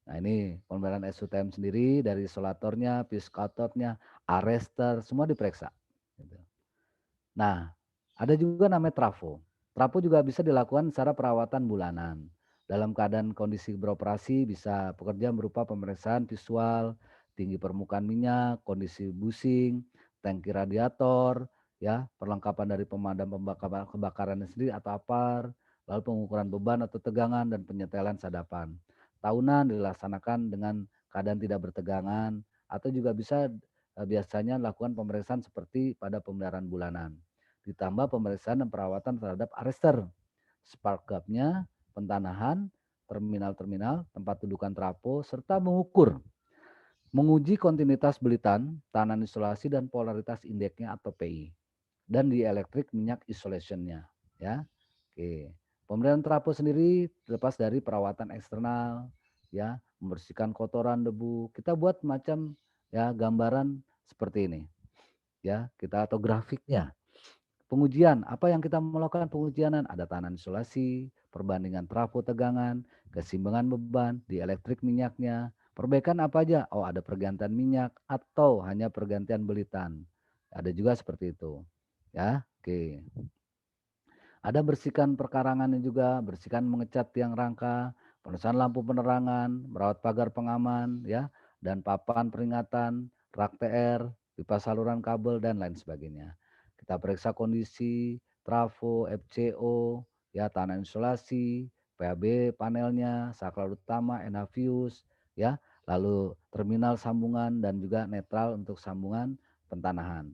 Nah ini pemeliharaan SUTM sendiri dari isolatornya, fuse cathode-nya, arrestor, semua diperiksa. Gitu. Nah, ada juga namanya trafo. Trafo juga bisa dilakukan secara perawatan bulanan. Dalam keadaan kondisi beroperasi bisa pekerja berupa pemeriksaan visual, tinggi permukaan minyak, kondisi busing, tangki radiator, ya, perlengkapan dari pemadam kebakaran sendiri atau APAR, lalu pengukuran beban atau tegangan dan penyetelan sadapan. Tahunan dilaksanakan dengan keadaan tidak bertegangan atau juga bisa biasanya lakukan pemeriksaan seperti pada pemeliharaan bulanan. Ditambah pemeriksaan dan perawatan terhadap arrester, spark gap-nya, pentanahan, terminal-terminal, tempat dudukan trafo, serta menguji kontinuitas belitan, tahanan isolasi, dan polaritas indeksnya atau PI. Dan di elektrik minyak isolationnya. Ya, oke. Pemeliharaan trafo sendiri terlepas dari perawatan eksternal, ya, membersihkan kotoran, debu. Kita buat macam ya gambaran seperti ini, ya, kita atau grafiknya. Pengujian, apa yang kita melakukan pengujianan? Ada tahanan isolasi, perbandingan trafo tegangan, keseimbangan beban, di elektrik minyaknya, perbaikan apa aja? Oh ada pergantian minyak atau hanya pergantian belitan. Ada juga seperti itu. Ya, oke. Ada bersihkan perkarangannya juga, bersihkan mengecat tiang rangka, pemesanan lampu penerangan, merawat pagar pengaman, ya, dan papan peringatan, rak TR, pipa saluran kabel, dan lain sebagainya. Kita periksa kondisi, trafo, FCO, ya, tahanan isolasi, PAB panelnya, saklar utama, NH fuse, ya, lalu terminal sambungan dan juga netral untuk sambungan pentanahan.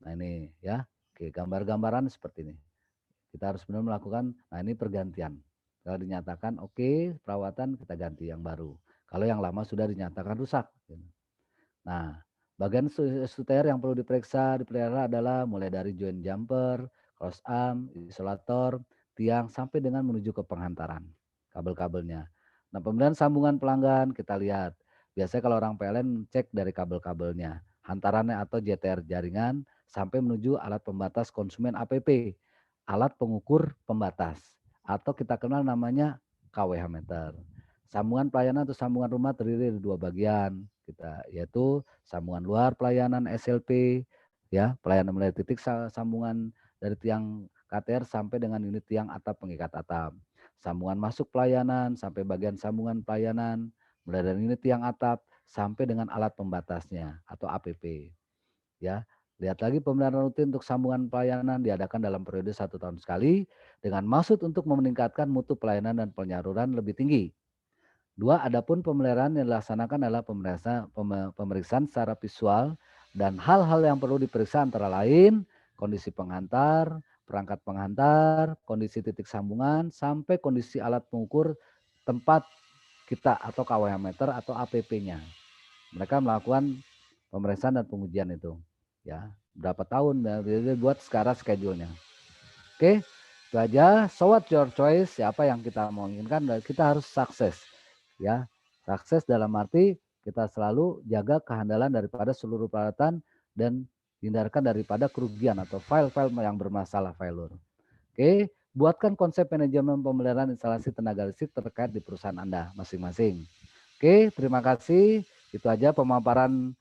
Nah ini ya, oke gambar-gambaran seperti ini. Kita harus benar melakukan, nah ini pergantian. Kalau dinyatakan oke, perawatan kita ganti yang baru. Kalau yang lama sudah dinyatakan rusak. Nah, bagian SUTR yang perlu diperiksa, dipelihara adalah mulai dari joint jumper, cross arm, isolator, tiang sampai dengan menuju ke penghantaran kabel-kabelnya. Nah, pemilihan sambungan pelanggan kita lihat. Biasanya kalau orang PLN cek dari kabel-kabelnya, hantarannya atau JTR jaringan sampai menuju alat pembatas konsumen APP, alat pengukur pembatas atau kita kenal namanya KWH meter. Sambungan pelayanan atau sambungan rumah terdiri dari dua bagian, yaitu sambungan luar pelayanan SLP, ya, pelayanan mulai titik sambungan dari tiang KTR sampai dengan unit tiang atap pengikat atap. Sambungan masuk pelayanan sampai bagian sambungan pelayanan mulai dari unit tiang atap sampai dengan alat pembatasnya atau APP. Ya, lihat lagi pemeliharaan rutin untuk sambungan pelayanan diadakan dalam periode 1 tahun sekali dengan maksud untuk meningkatkan mutu pelayanan dan penyaluran lebih tinggi. 2, adapun pemeliharaan yang dilaksanakan adalah pemeriksaan secara visual dan hal-hal yang perlu diperiksa antara lain kondisi penghantar, perangkat penghantar, kondisi titik sambungan, sampai kondisi alat pengukur tempat kita atau KWH meter atau APP-nya. Mereka melakukan pemeriksaan dan pengujian itu. Ya, berapa tahun, jadi buat sekarang schedule-nya. Oke, itu aja. So what your choice, siapa yang kita mau inginkan, kita harus sukses. Ya, sukses dalam arti kita selalu jaga kehandalan daripada seluruh peralatan dan hindarkan daripada kerugian atau file-file yang bermasalah failure. Oke, buatkan konsep manajemen pemeliharaan instalasi tenaga listrik terkait di perusahaan Anda masing-masing. Oke, terima kasih. Itu aja pemaparan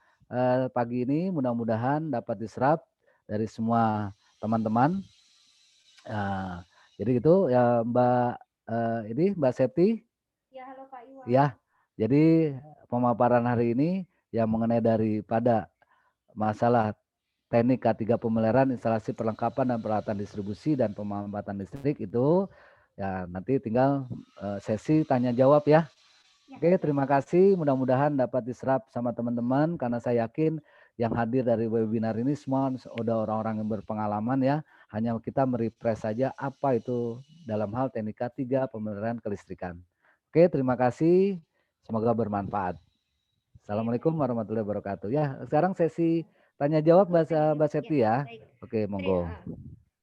pagi ini. Mudah-mudahan dapat diserap dari semua teman-teman. Jadi gitu ya Mbak Septi. Ya, halo Pak Iwan. Ya, jadi pemaparan hari ini yang mengenai daripada masalah teknik K3 pemeliharaan instalasi perlengkapan dan peralatan distribusi dan pemanfaatan listrik itu ya nanti tinggal sesi tanya jawab ya. Oke, terima kasih. Mudah-mudahan dapat diserap sama teman-teman karena saya yakin yang hadir dari webinar ini semua sudah orang-orang yang berpengalaman ya. Hanya kita merefresh saja apa itu dalam hal teknik K3 pemeliharaan kelistrikan. Oke, terima kasih. Semoga bermanfaat. Assalamualaikum warahmatullahi wabarakatuh. Ya, sekarang sesi tanya jawab Mbak Septi ya. Oke, monggo.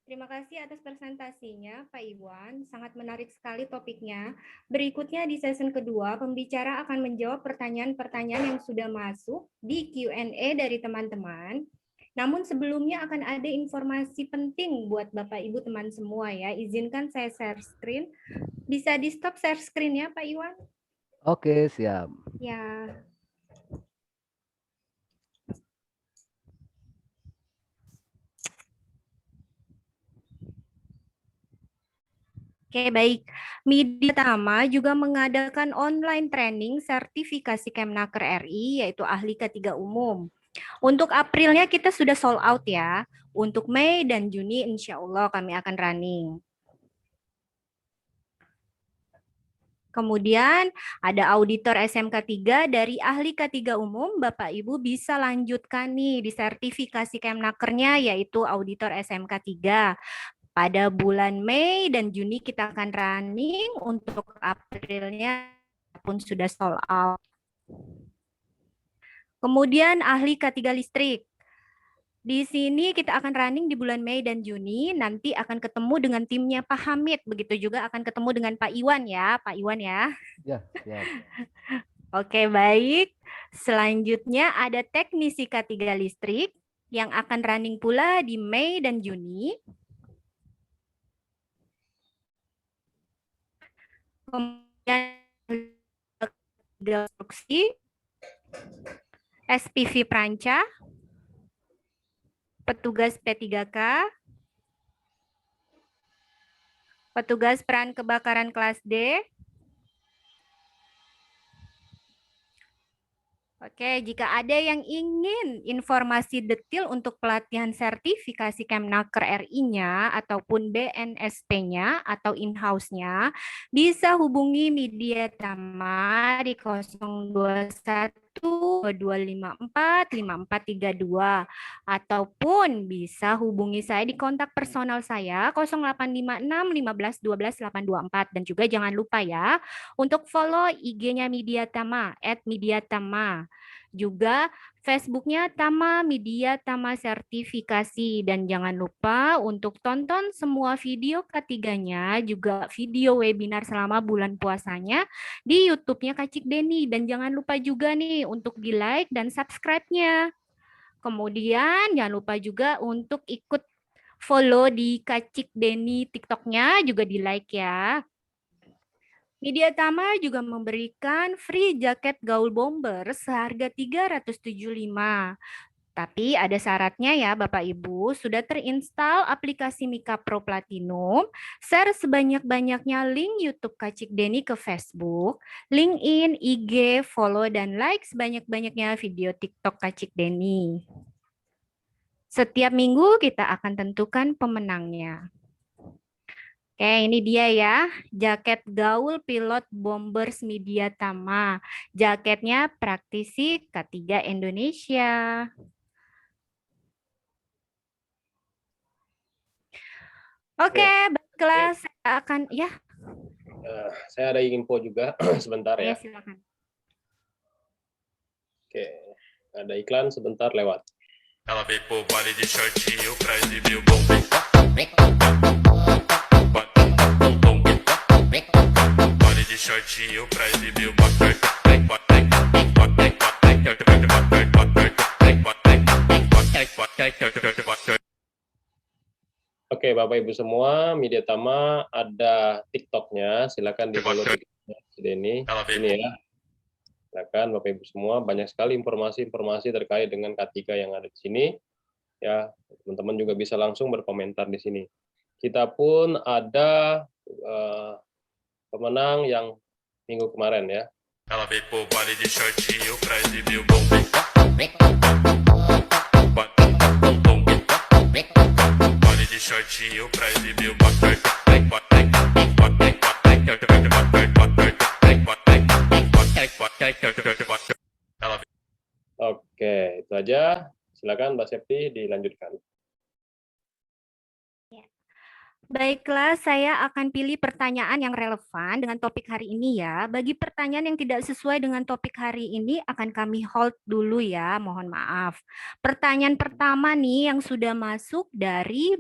Terima kasih atas presentasinya Pak Iwan, sangat menarik sekali topiknya. Berikutnya di sesi kedua, pembicara akan menjawab pertanyaan-pertanyaan yang sudah masuk di Q&A dari teman-teman. Namun sebelumnya akan ada informasi penting buat Bapak Ibu teman semua ya. Izinkan saya share screen. Bisa di stop share screen ya Pak Iwan? Oke, siap. Ya. Oke, baik. Media Tama juga mengadakan online training sertifikasi Kemnaker RI, yaitu ahli K3 umum. Untuk Aprilnya kita sudah sold out ya. Untuk Mei dan Juni insya Allah kami akan running. Kemudian ada auditor SMK 3 dari ahli K3 umum, Bapak Ibu bisa lanjutkan nih di sertifikasi Kemnakernya yaitu auditor SMK 3. Pada bulan Mei dan Juni kita akan running, untuk Aprilnya pun sudah sold out. Kemudian ahli K3 listrik. Di sini kita akan running di bulan Mei dan Juni, nanti akan ketemu dengan timnya Pak Hamid, begitu juga akan ketemu dengan Pak Iwan ya, Pak Iwan ya. Ya, siap. Oke, baik. Selanjutnya ada teknisi K3 listrik yang akan running pula di Mei dan Juni. Kemudian konstruksi, SPV Pranca, petugas P3K, petugas peran kebakaran kelas D. Oke, jika ada yang ingin informasi detail untuk pelatihan sertifikasi Kemnaker RI-nya ataupun BNSP-nya atau in-house-nya, bisa hubungi Media Tama di 021-2254-5432 ataupun bisa hubungi saya di kontak personal saya 0856 15 12 824 dan juga jangan lupa ya untuk follow IG-nya Media Tama @mediatama. Juga Facebooknya Tama Media Tama Sertifikasi. Dan jangan lupa untuk tonton semua video ketiganya, juga video webinar selama bulan puasanya di YouTube-nya Kak Cik Deni. Dan jangan lupa juga nih untuk di-like dan subscribe-nya. Kemudian jangan lupa juga untuk ikut follow di Kak Cik Deni TikTok-nya, juga di-like ya. Media Tama juga memberikan free jaket gaul bomber seharga 375. Tapi ada syaratnya ya Bapak Ibu, sudah terinstall aplikasi Mika Pro Platinum, share sebanyak-banyaknya link YouTube Kacik Deni ke Facebook, LinkedIn, IG, follow dan like sebanyak-banyaknya video TikTok Kacik Deni. Setiap minggu kita akan tentukan pemenangnya. Oke, ini dia ya, jaket gaul pilot Bombers Media Tama. Jaketnya praktisi K3 Indonesia. Oke, baiklah, saya akan ya. Saya ada info juga sebentar ya. Silakan. Oke, ada iklan sebentar lewat. Oke, Bapak Ibu semua, Media Tama ada TikTok-nya, silakan di-follow TikTok-nya Deni. Ini ya. Silakan Bapak Ibu semua, banyak sekali informasi-informasi terkait dengan K3 yang ada di sini. Ya, teman-teman juga bisa langsung berkomentar di sini. Kita pun ada pemenang yang minggu kemarin ya. Oke, itu aja. Silakan Mbak Septi dilanjutkan. Baiklah, saya akan pilih pertanyaan yang relevan dengan topik hari ini ya. Bagi pertanyaan yang tidak sesuai dengan topik hari ini akan kami hold dulu ya, mohon maaf. Pertanyaan pertama nih yang sudah masuk dari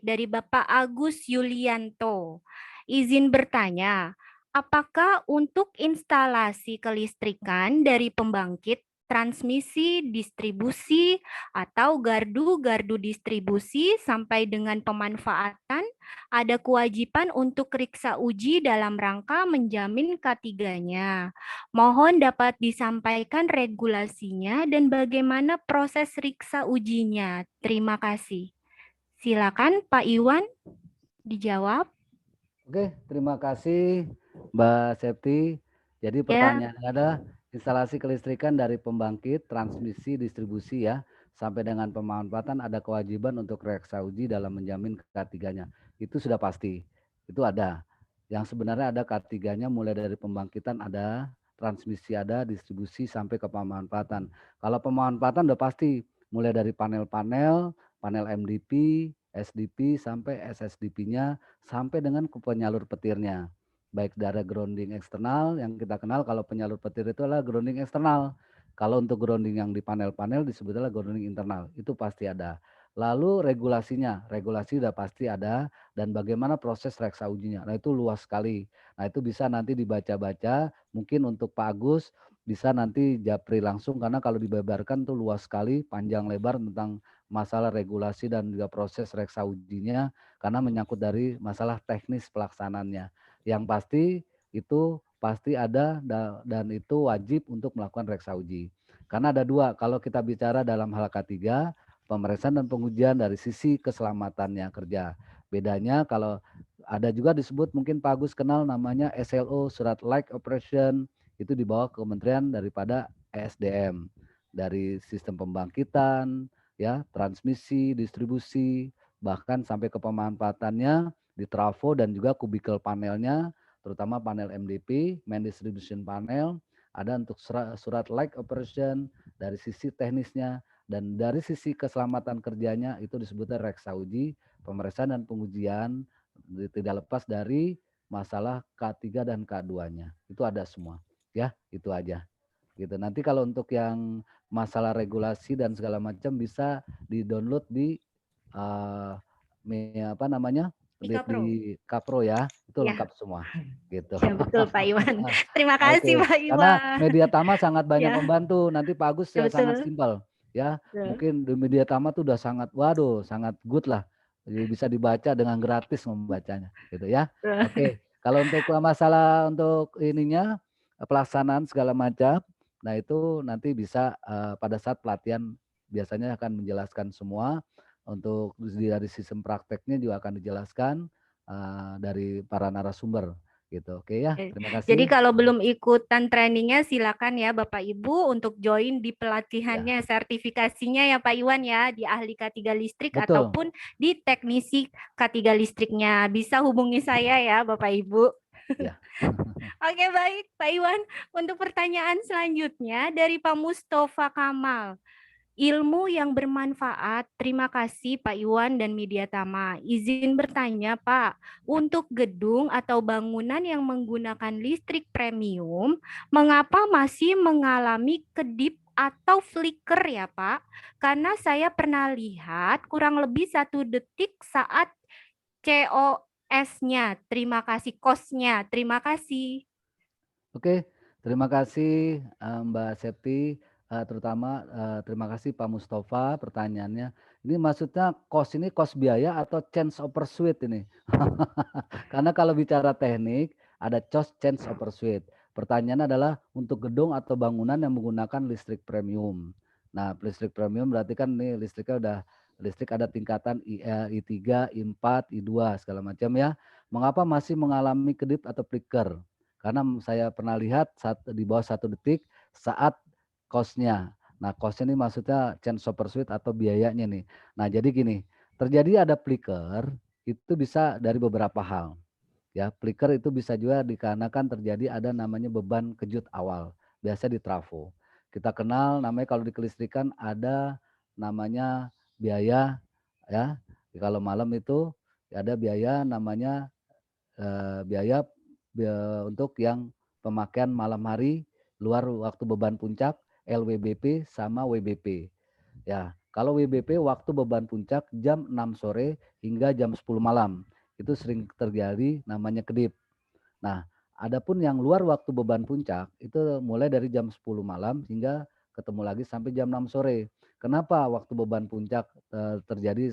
dari Bapak Agus Yulianto. Izin bertanya, apakah untuk instalasi kelistrikan dari pembangkit, transmisi, distribusi, atau gardu-gardu distribusi sampai dengan pemanfaatan, ada kewajiban untuk riksa uji dalam rangka menjamin K3-nya? Mohon dapat disampaikan regulasinya dan bagaimana proses riksa ujinya. Terima kasih. Silakan Pak Iwan dijawab. Oke, terima kasih Mbak Septi. Jadi pertanyaannya adalah instalasi kelistrikan dari pembangkit, transmisi, distribusi ya, sampai dengan pemanfaatan ada kewajiban untuk reksa uji dalam menjamin K3-nya. Itu sudah pasti, itu ada. Yang sebenarnya ada K3-nya mulai dari pembangkitan ada, transmisi ada, distribusi sampai ke pemanfaatan. Kalau pemanfaatan udah pasti, mulai dari panel-panel, panel MDP, SDP sampai SSDP-nya, sampai dengan ke penyalur petirnya. Baik dari grounding eksternal yang kita kenal, kalau penyalur petir itu adalah grounding eksternal. Kalau untuk grounding yang di panel-panel disebutnya grounding internal, itu pasti ada. Lalu regulasinya, regulasi sudah pasti ada, dan bagaimana proses reksa ujinya. Nah itu luas sekali. Nah itu bisa nanti dibaca-baca, mungkin untuk Pak Agus bisa nanti japri langsung, karena kalau dibeberkan tuh luas sekali, panjang lebar tentang masalah regulasi dan juga proses reksa ujinya, karena menyangkut dari masalah teknis pelaksanaannya. Yang pasti itu pasti ada dan itu wajib untuk melakukan reksa uji. Karena ada dua, kalau kita bicara dalam hal K3, pemeriksaan dan pengujian dari sisi keselamatannya kerja. Bedanya kalau ada juga disebut, mungkin Pak Agus kenal namanya SLO, Surat Like Operation, itu di bawah kementerian daripada ESDM. Dari sistem pembangkitan, ya, transmisi, distribusi, bahkan sampai ke pemanfaatannya di trafo dan juga kubikel panelnya, terutama panel MDP, main distribution panel, ada untuk surat like operation dari sisi teknisnya, dan dari sisi keselamatan kerjanya itu disebutnya reksa uji, pemeriksaan dan pengujian tidak lepas dari masalah K3 dan K2-nya. Itu ada semua. Ya, itu aja. Gitu. Nanti kalau untuk yang masalah regulasi dan segala macam bisa di-download di apa namanya? Di Kapro. Di Kapro ya. Itu Ya. lengkap semua gitu. Ya, betul Pak Iwan. Terima Oke, kasih Pak karena Iwan. media Tama sangat banyak Ya, membantu. Nanti Pak Agus ya ya sangat betul. simpel ya. Betul. Mungkin di media Tama tuh udah sangat, waduh, sangat good lah. Jadi bisa dibaca dengan gratis membacanya, gitu ya. Oke, kalau untuk masalah untuk ininya pelaksanaan segala macam, nah itu nanti bisa pada saat pelatihan biasanya akan menjelaskan semua. Untuk dari sistem prakteknya juga akan dijelaskan dari para narasumber gitu. Oke ya, terima Jadi kasih. kalau belum ikutan trainingnya silakan ya Bapak Ibu untuk join di Ya, pelatihannya, sertifikasinya ya Pak Iwan ya, di ahli K3 listrik betul. ataupun di teknisi K3 listriknya. Bisa hubungi saya ya Bapak Ibu. Ya. Oke baik Pak Iwan, untuk pertanyaan selanjutnya dari Pak Mustafa Kamal. Ilmu yang bermanfaat. Terima kasih Pak Iwan dan Media Tama. Izin bertanya Pak, untuk gedung atau bangunan yang menggunakan listrik premium, mengapa masih mengalami kedip atau flicker ya Pak? Karena saya pernah lihat kurang lebih 1 detik saat COS-nya. Terima kasih, COS-nya. Terima kasih. Oke, terima kasih Mbak Septi, terutama terima kasih Pak Mustafa pertanyaannya. Ini maksudnya ini kos biaya atau change of pursuit ini? Karena kalau bicara teknik ada change of pursuit. Pertanyaannya adalah untuk gedung atau bangunan yang menggunakan listrik premium. Nah, listrik premium berarti kan ini listriknya udah listrik ada tingkatan I3, I4, I2 segala macam ya. Mengapa masih mengalami kedip atau flicker? Karena saya pernah lihat di bawah 1 detik saat cost-nya. Nah, cost-nya ini maksudnya change of pursuit atau biayanya nih. Nah, jadi gini, terjadi ada flicker itu bisa dari beberapa hal. Ya, flicker itu bisa juga dikarenakan terjadi ada namanya beban kejut awal, biasa di trafo. Kita kenal namanya kalau di kelistrikan ada namanya biaya ya. Kalau malam itu ada biaya namanya biaya untuk yang pemakaian malam hari luar waktu beban puncak LWBP sama WBP. Ya, kalau WBP waktu beban puncak jam 6 sore hingga jam 10 malam. Itu sering terjadi namanya kedip. Nah, adapun yang luar waktu beban puncak itu mulai dari jam 10 malam hingga ketemu lagi sampai jam 6 sore. Kenapa waktu beban puncak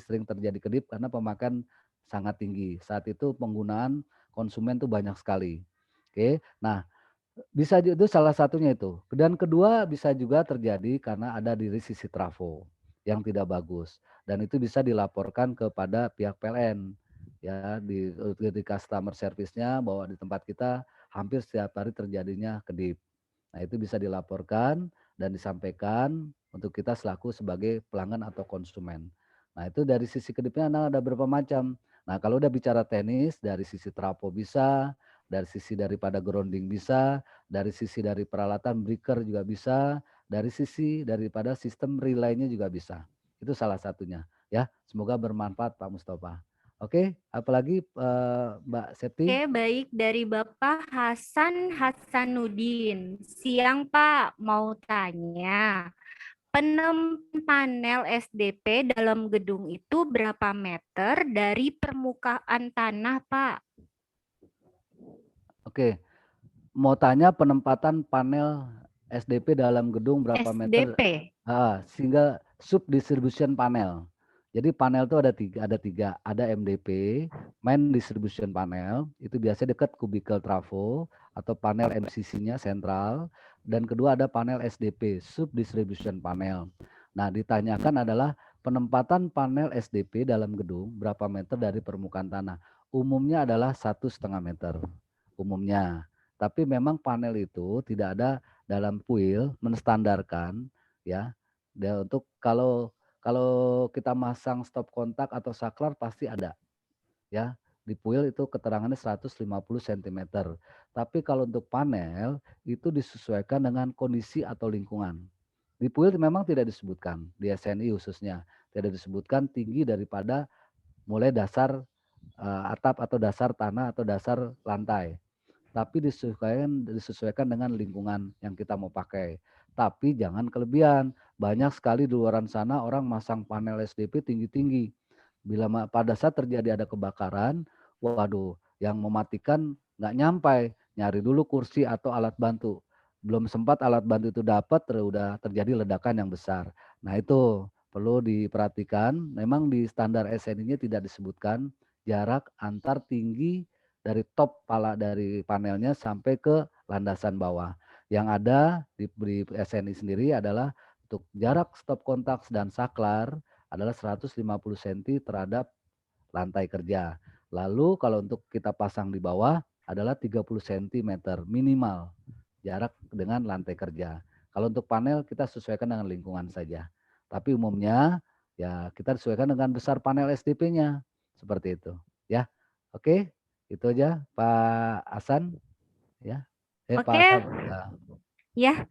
sering terjadi kedip? Karena pemakaian sangat tinggi. Saat itu penggunaan konsumen tuh banyak sekali. Oke. Nah, bisa itu salah satunya itu. Dan kedua bisa juga terjadi karena ada di sisi trafo yang tidak bagus dan itu bisa dilaporkan kepada pihak PLN ya di customer service-nya bahwa di tempat kita hampir setiap hari terjadinya kedip. Nah, itu bisa dilaporkan dan disampaikan untuk kita selaku sebagai pelanggan atau konsumen. Nah, itu dari sisi kedipnya ada berapa macam. Nah, kalau udah bicara teknis dari sisi trafo bisa, dari sisi daripada grounding bisa, dari sisi dari peralatan breaker juga bisa, dari sisi daripada sistem relay-nya juga bisa. Itu salah satunya ya. Semoga bermanfaat Pak Mustafa. Oke, apalagi Mbak Septi? Oke, baik dari Bapak Hasan Hasanuddin. Siang Pak, mau tanya. Penempaan panel SDP dalam gedung itu berapa meter dari permukaan tanah, Pak? Oke, mau tanya penempatan panel SDP dalam gedung berapa meter? SDP. Sehingga sub distribution panel. Jadi panel itu ada tiga, ada MDP, main distribution panel, itu biasanya dekat kubikel trafo atau panel MCC-nya sentral, dan kedua ada panel SDP, sub distribution panel. Nah, ditanyakan adalah penempatan panel SDP dalam gedung berapa meter dari permukaan tanah. Umumnya adalah 1,5 meter umumnya. Tapi memang panel itu tidak ada dalam PUIL menstandarkan ya. Dan untuk kalau kita masang stop kontak atau saklar pasti ada ya. Di PUIL itu keterangannya 150 cm. Tapi kalau untuk panel itu disesuaikan dengan kondisi atau lingkungan. Di PUIL memang tidak disebutkan, di SNI khususnya tidak disebutkan tinggi daripada mulai dasar atap atau dasar tanah atau dasar lantai. Tapi disesuaikan dengan lingkungan yang kita mau pakai. Tapi jangan kelebihan. Banyak sekali di luaran sana orang masang panel SDP tinggi-tinggi. Pada saat terjadi ada kebakaran, waduh, yang mematikan nggak nyampai, nyari dulu kursi atau alat bantu. Belum sempat alat bantu itu dapat, udah terjadi ledakan yang besar. Nah itu perlu diperhatikan. Memang di standar SNI-nya tidak disebutkan jarak antar tinggi dari top dari panelnya sampai ke landasan bawah. Yang ada di SNI sendiri adalah untuk jarak stop kontak dan saklar adalah 150 cm terhadap lantai kerja. Lalu kalau untuk kita pasang di bawah adalah 30 cm minimal jarak dengan lantai kerja. Kalau untuk panel kita sesuaikan dengan lingkungan saja. Tapi umumnya ya kita sesuaikan dengan besar panel SDP-nya. Seperti itu, ya. Oke, itu aja Pak Hasan, ya. Pak Oke, Hasan. ya.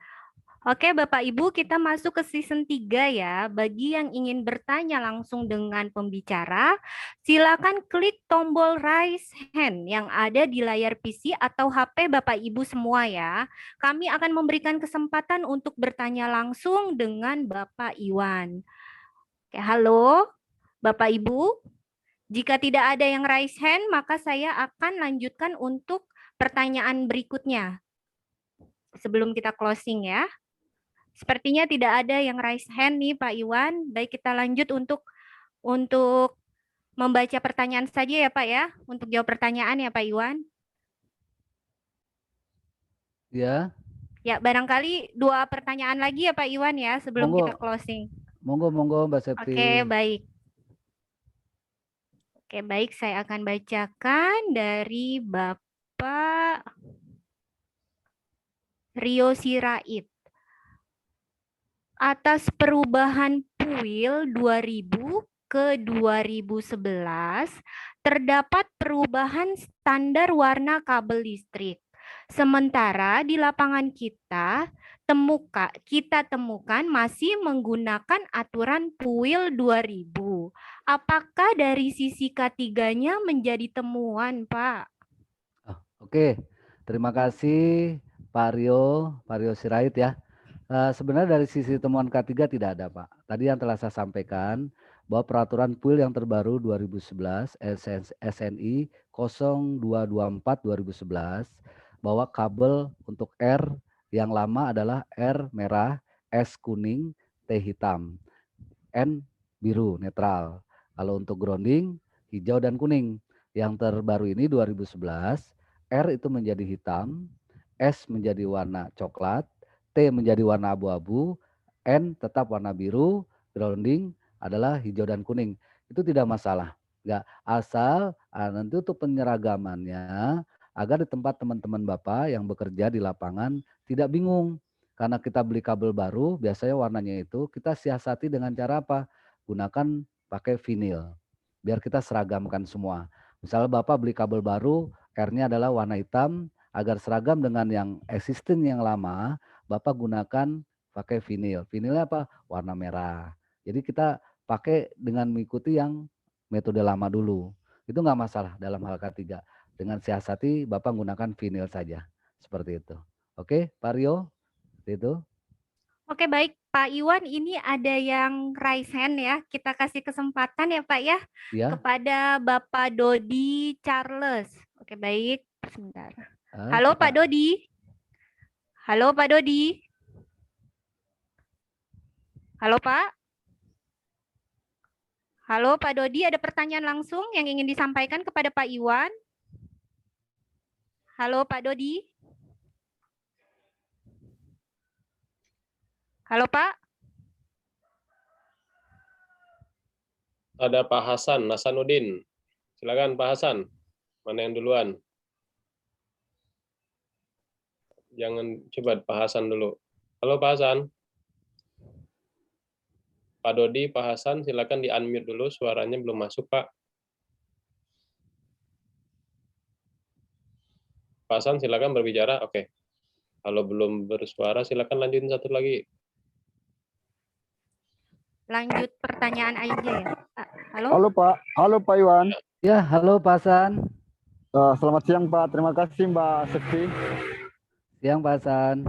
Oke, Bapak Ibu, kita masuk ke season 3 ya. Bagi yang ingin bertanya langsung dengan pembicara, silakan klik tombol raise hand yang ada di layar PC atau HP Bapak Ibu semua ya. Kami akan memberikan kesempatan untuk bertanya langsung dengan Bapak Iwan. Oke, halo Bapak Ibu. Jika tidak ada yang raise hand, maka saya akan lanjutkan untuk pertanyaan berikutnya. Sebelum kita closing ya. Sepertinya tidak ada yang raise hand nih Pak Iwan. Baik, kita lanjut untuk membaca pertanyaan saja ya Pak ya. Untuk jawab pertanyaan ya Pak Iwan. Ya. Ya, barangkali 2 pertanyaan lagi ya Pak Iwan ya sebelum kita closing. Monggo Mbak Septi. Oke, baik. Oke, baik, saya akan bacakan dari Bapak Rio Sirait. Atas perubahan PUIL 2000 ke 2011, terdapat perubahan standar warna kabel listrik. Sementara di lapangan kita temukan masih menggunakan aturan PUIL 2000. Apakah dari sisi K3-nya menjadi temuan, Pak? Oke, terima kasih Pak Rio Sirait ya. Sebenarnya dari sisi temuan K3 tidak ada Pak. Tadi yang telah saya sampaikan bahwa peraturan PUIL yang terbaru 2011 SNI 0224/2011 bahwa kabel untuk R yang lama adalah R merah, S kuning, T hitam, N biru netral. Kalau untuk grounding hijau dan kuning. Yang terbaru ini 2011 R itu menjadi hitam, S menjadi warna coklat, T menjadi warna abu-abu, N tetap warna biru, grounding adalah hijau dan kuning. Itu tidak masalah. Enggak, asal nanti untuk penyeragamannya agar di tempat teman-teman Bapak yang bekerja di lapangan tidak bingung. Karena kita beli kabel baru, biasanya warnanya itu kita siasati dengan cara apa? Gunakan pakai vinil. Biar kita seragamkan semua. Misalnya Bapak beli kabel baru, R-nya adalah warna hitam, agar seragam dengan yang existing yang lama, Bapak gunakan pakai vinil. Vinilnya apa? Warna merah. Jadi kita pakai dengan mengikuti yang metode lama dulu. Itu nggak masalah dalam hal K3. Dengan siasati Bapak gunakan vinil saja. Seperti itu. Oke, Pak Rio? Itu. Oke, baik Pak Iwan, ini ada yang raise hand ya. Kita kasih kesempatan ya Pak ya, kepada Bapak Dodi Charles. Oke, baik. Sebentar. Halo Pak Dodi. Halo Pak Dodi. Halo Pak. Halo Pak Dodi, ada pertanyaan langsung yang ingin disampaikan kepada Pak Iwan? Halo Pak Dodi. Halo Pak. Ada Pak Hasanuddin. Silakan Pak Hasan. Mana yang duluan? Jangan, coba Pak Hasan dulu. Halo Pak Hasan. Pak Dodi, Pak Hasan, silakan di-unmute dulu, suaranya belum masuk Pak. Pak Hasan, silakan berbicara. Oke. Kalau belum bersuara, silakan lanjutin satu lagi. Lanjut pertanyaan aja ya. Halo. Halo Pak Iwan. Ya, halo Pak Hasan. Selamat siang Pak, terima kasih Mbak Sekti. Siang Pak Hasan.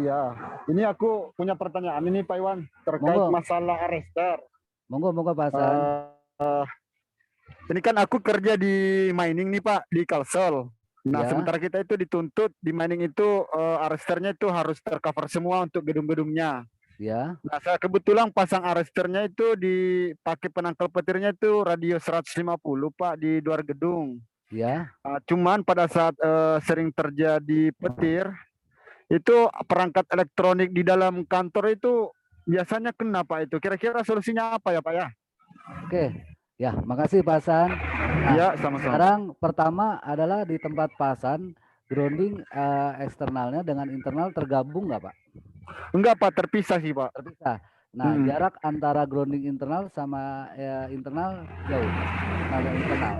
Iya, ini aku punya pertanyaan ini Pak Iwan terkait Monggo, masalah arrester. monggo Pak Hasan. Eh, ini kan aku kerja di mining nih Pak, di Kalsel. Nah, Ya, sementara kita itu dituntut di mining itu arresternya itu harus tercover semua untuk gedung-gedungnya. ya, Nah, saya kebetulan pasang arresternya itu dipakai penangkal petirnya itu radio 150 Pak di luar gedung. ya. Cuman pada saat sering terjadi petir, itu perangkat elektronik di dalam kantor itu biasanya kena Pak itu. Kira-kira solusinya apa ya Pak ya? Oke. Ya, makasih Pak Hasan. Nah, Iya, sama-sama. sekarang pertama adalah di tempat Pak Hasan, grounding eksternalnya dengan internal tergabung nggak Pak? Enggak Pak, terpisah sih Pak. Terpisah. Nah, jarak antara grounding internal sama internal jauh. Eksternal dan internal.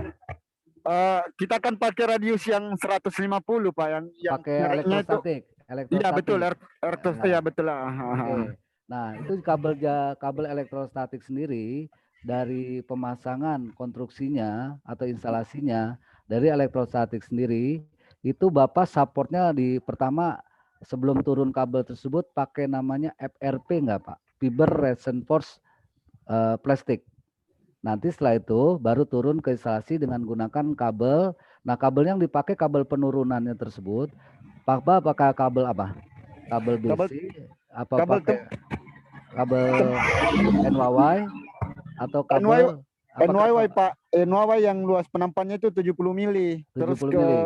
Kita kan pakai radius yang 150 Pak, yang Pakai mereknya itu. elektrostatik. Iya betul, Nah, ya betul lah. oke. Nah, itu kabel elektrostatik sendiri dari pemasangan konstruksinya atau instalasinya dari elektrostatik sendiri itu Bapak supportnya di pertama sebelum turun kabel tersebut pakai namanya FRP enggak Pak? Fiber Reinforced Plastic. Nanti setelah itu baru turun ke instalasi dengan gunakan kabel. Nah, kabel yang dipakai kabel penurunannya tersebut Bapak pakai kabel apa? Kabel Kabel BC apa kabel pakai kabel NYY atau NY, kabel apakah NYY Pak, NYY yang luas penampannya itu 70 mili. Terus 70 mili?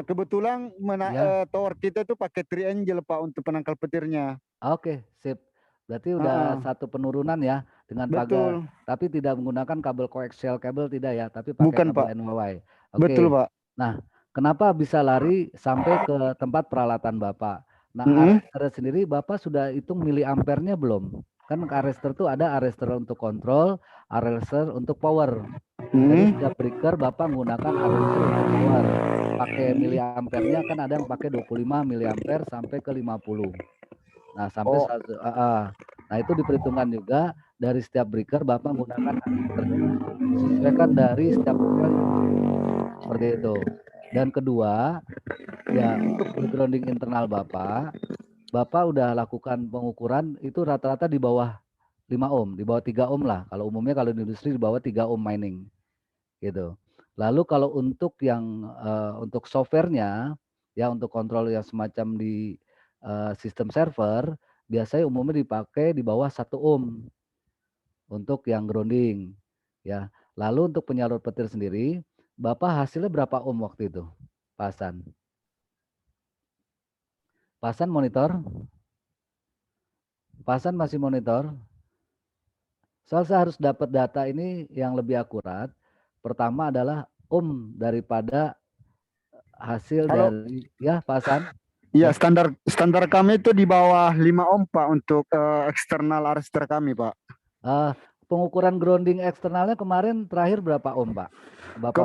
kebetulan Ya. tower kita itu pakai triangle Pak untuk penangkal petirnya. Oke, sip. Berarti udah satu penurunan ya dengan pagar, Betul. tapi tidak menggunakan kabel coaxial kabel tidak ya, tapi pakai Bukan kabel Pak. NYY. Betul Oke. Pak. Nah, kenapa bisa lari sampai ke tempat peralatan Bapak? Nah, arrestor sendiri Bapak sudah hitung miliampernya belum? Kan arrestor tuh ada arrestor untuk kontrol, arrestor untuk power. Jadi setiap breaker Bapak menggunakan arrestor untuk power. Pakai miliampernya kan ada yang pakai 25 miliampere sampai ke 50. Nah, sampai nah itu diperhitungkan juga dari setiap breaker Bapak menggunakan arresternya disesuaikan dari setiap breaker seperti itu. Dan kedua, ya untuk grounding internal Bapak udah lakukan pengukuran itu rata-rata di bawah 5 ohm, di bawah 3 ohm lah. Kalau umumnya kalau di industri di bawah 3 ohm mining. Gitu. Lalu kalau untuk yang untuk softwarenya ya untuk kontrol yang semacam di sistem server biasanya umumnya dipakai di bawah 1 ohm untuk yang grounding ya. Lalu untuk penyalur petir sendiri Bapak hasilnya berapa ohm waktu itu? Pasan. Pasan monitor? Pasan masih monitor? Soal saya harus dapat data ini yang lebih akurat. Pertama adalah ohm daripada hasil dari ya Pasan. Iya, standar kami itu di bawah 5 ohm Pak untuk eksternal arrester kami Pak. Pengukuran grounding eksternalnya kemarin terakhir berapa ohm Pak? Bapak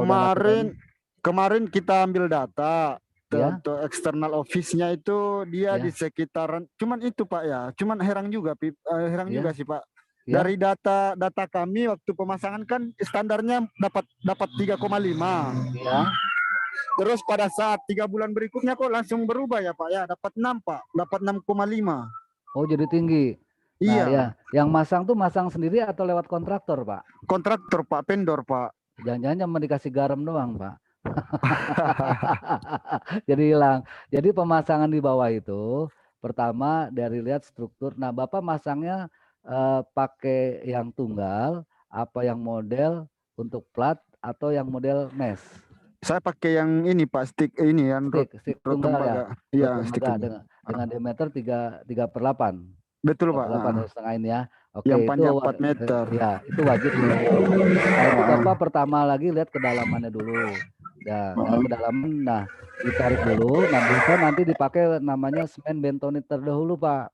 Kemarin kita ambil data ya? untuk eksternal office-nya itu dia Ya. di sekitaran, cuman itu Pak ya, cuman heran juga Ya. sih Pak. Ya. Dari data kami waktu pemasangan kan standarnya dapat 3,5. Ya. Terus pada saat 3 bulan berikutnya kok langsung berubah ya Pak ya, dapat 6 Pak, dapat 6,5. Oh jadi tinggi. Nah Iya. ya, yang masang tuh masang sendiri atau lewat kontraktor Pak? Kontraktor Pak, vendor Pak. Jangan-jangan cuma dikasih garam doang Pak. Jadi hilang. Jadi pemasangan di bawah itu pertama dari lihat struktur. Nah Bapak masangnya pakai yang tunggal, apa yang model untuk plat atau yang model mesh? Saya pakai yang ini Pak, stick ini yang stick tunggal ya. Iya, stick tunggal dengan diameter 3/8. Betul Pak. 3/8,5 ini ya. Oke, yang itu panjang 4 meter. Ya, itu wajib dulu. Nah, itu Bapak pertama lagi lihat kedalamannya dulu. Ya, kedalaman. Nah, ditarik dulu. Nah, Bapak nanti dipakai namanya semen bentonit terdahulu, Pak.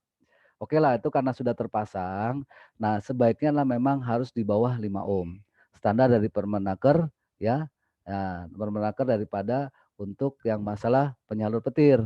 Oke lah, itu karena sudah terpasang. Nah, sebaiknya lah memang harus di bawah 5 ohm. Standar dari Permenaker ya. Nah, Permenaker daripada untuk yang masalah penyalur petir.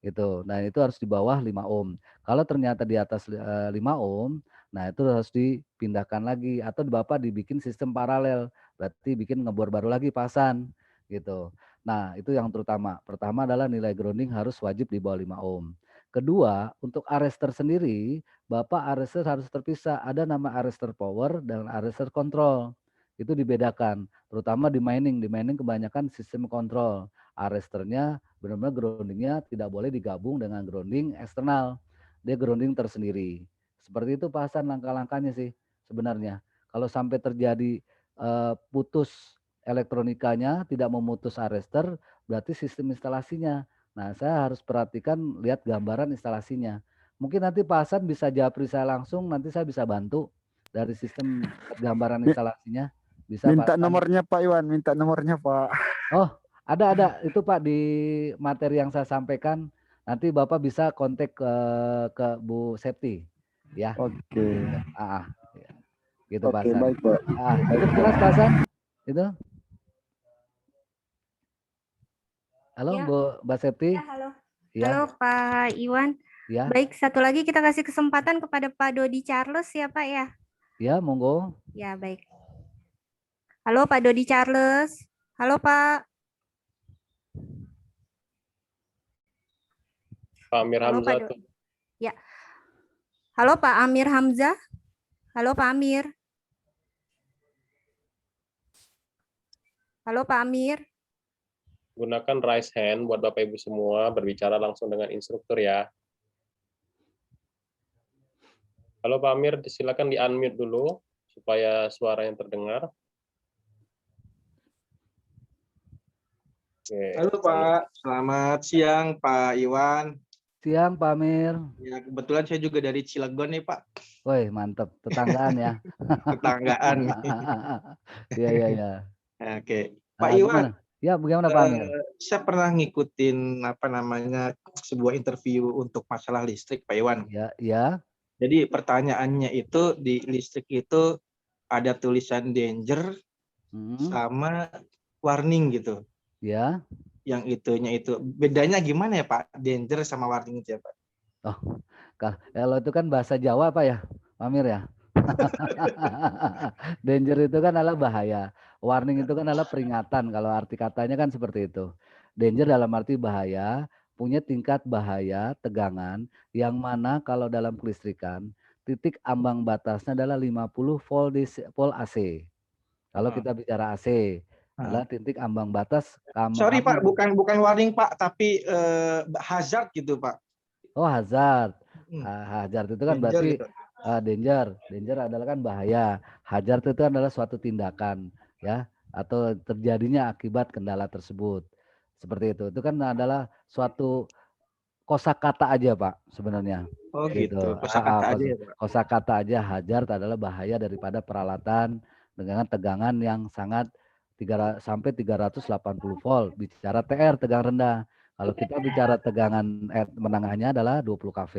Gitu. Nah, itu harus di bawah 5 ohm. Kalau ternyata di atas 5 ohm, Nah, itu harus dipindahkan lagi atau Bapak dibikin sistem paralel, berarti bikin ngebor baru lagi pasan gitu. Nah, itu yang terutama. Pertama adalah nilai grounding harus wajib di bawah 5 ohm. Kedua, untuk arrestor sendiri, Bapak arrestor harus terpisah. Ada nama arrestor power dan arrestor control. Itu dibedakan, terutama di mining. Di mining kebanyakan sistem kontrol. Arrestornya benar-benar groundingnya tidak boleh digabung dengan grounding eksternal. Dia grounding tersendiri. Seperti itu Pak Hasan langkah-langkahnya sih sebenarnya. Kalau sampai terjadi putus elektronikanya, tidak memutus arrestor, berarti sistem instalasinya. Nah, saya harus perhatikan, lihat gambaran instalasinya. Mungkin nanti Pak Hasan bisa japri saya langsung, nanti saya bisa bantu dari sistem gambaran Mi- instalasinya. Bisa Minta Pak Hasan. nomornya Pak Iwan, minta nomornya Pak. Oh, ada itu Pak di materi yang saya sampaikan. Nanti Bapak bisa kontak ke Bu Septi, ya. Oke. Gitu. Ya. Gitu Pak Oke, Hasan. baik Pak. Cukup jelas Pak Hasan? Itu. Halo Ya. Mbak Septi? Ya, halo. Ya, Halo Pak Iwan. ya, Baik, satu lagi kita kasih kesempatan kepada Pak Dodi Charles ya Pak ya. ya, monggo. Ya, baik. Halo Pak Dodi Charles. Halo Pak. Pak Amir Halo, Hamzah Pak tuh. Ya. Halo Pak Amir Hamzah. Halo Pak Amir. Halo Pak Amir. Gunakan raise hand buat Bapak Ibu semua berbicara langsung dengan instruktur ya. Halo Pak Amir, silakan di-unmute dulu supaya suara yang terdengar. Oke. Halo Pak, selamat siang Pak Iwan. Siang Pak Amir. Ya, kebetulan saya juga dari Cilegon nih Pak, Woi, mantep. Tetanggaan ya. tetanggaan. Iya, iya, iya. Oke, Pak Iwan, Gimana? Ya, bagaimana Pak Amir? saya pernah ngikutin sebuah interview untuk masalah listrik Pak Iwan. Ya, ya. Jadi pertanyaannya itu di listrik itu ada tulisan danger sama warning gitu. Ya. Yang itunya itu bedanya gimana ya Pak? Danger sama warning itu ya Pak? Oh, kalau itu kan bahasa Jawa Pak ya, Pak Amir ya. Danger itu kan adalah bahaya. Warning itu kan adalah peringatan. Kalau arti katanya kan seperti itu. Danger dalam arti bahaya, punya tingkat bahaya, tegangan, yang mana kalau dalam kelistrikan, titik ambang batasnya adalah 50 volt AC. Kalau kita bicara AC, adalah titik ambang batas. Sorry Pak, bukan warning Pak, tapi hazard gitu Pak. Oh, hazard. Hazard itu kan Danger berarti gitu. danger. Danger adalah kan bahaya. Hazard itu adalah suatu tindakan ya atau terjadinya akibat kendala tersebut. Seperti itu. Itu kan adalah suatu kosakata aja, Pak, sebenarnya. Oh gitu, kosakata aja ya Pak. Kosakata aja. Hazard adalah bahaya daripada peralatan dengan tegangan yang sangat 300 sampai 380 volt. Bicara TR, tegangan rendah. Kalau kita bicara tegangan menengahnya adalah 20 kV.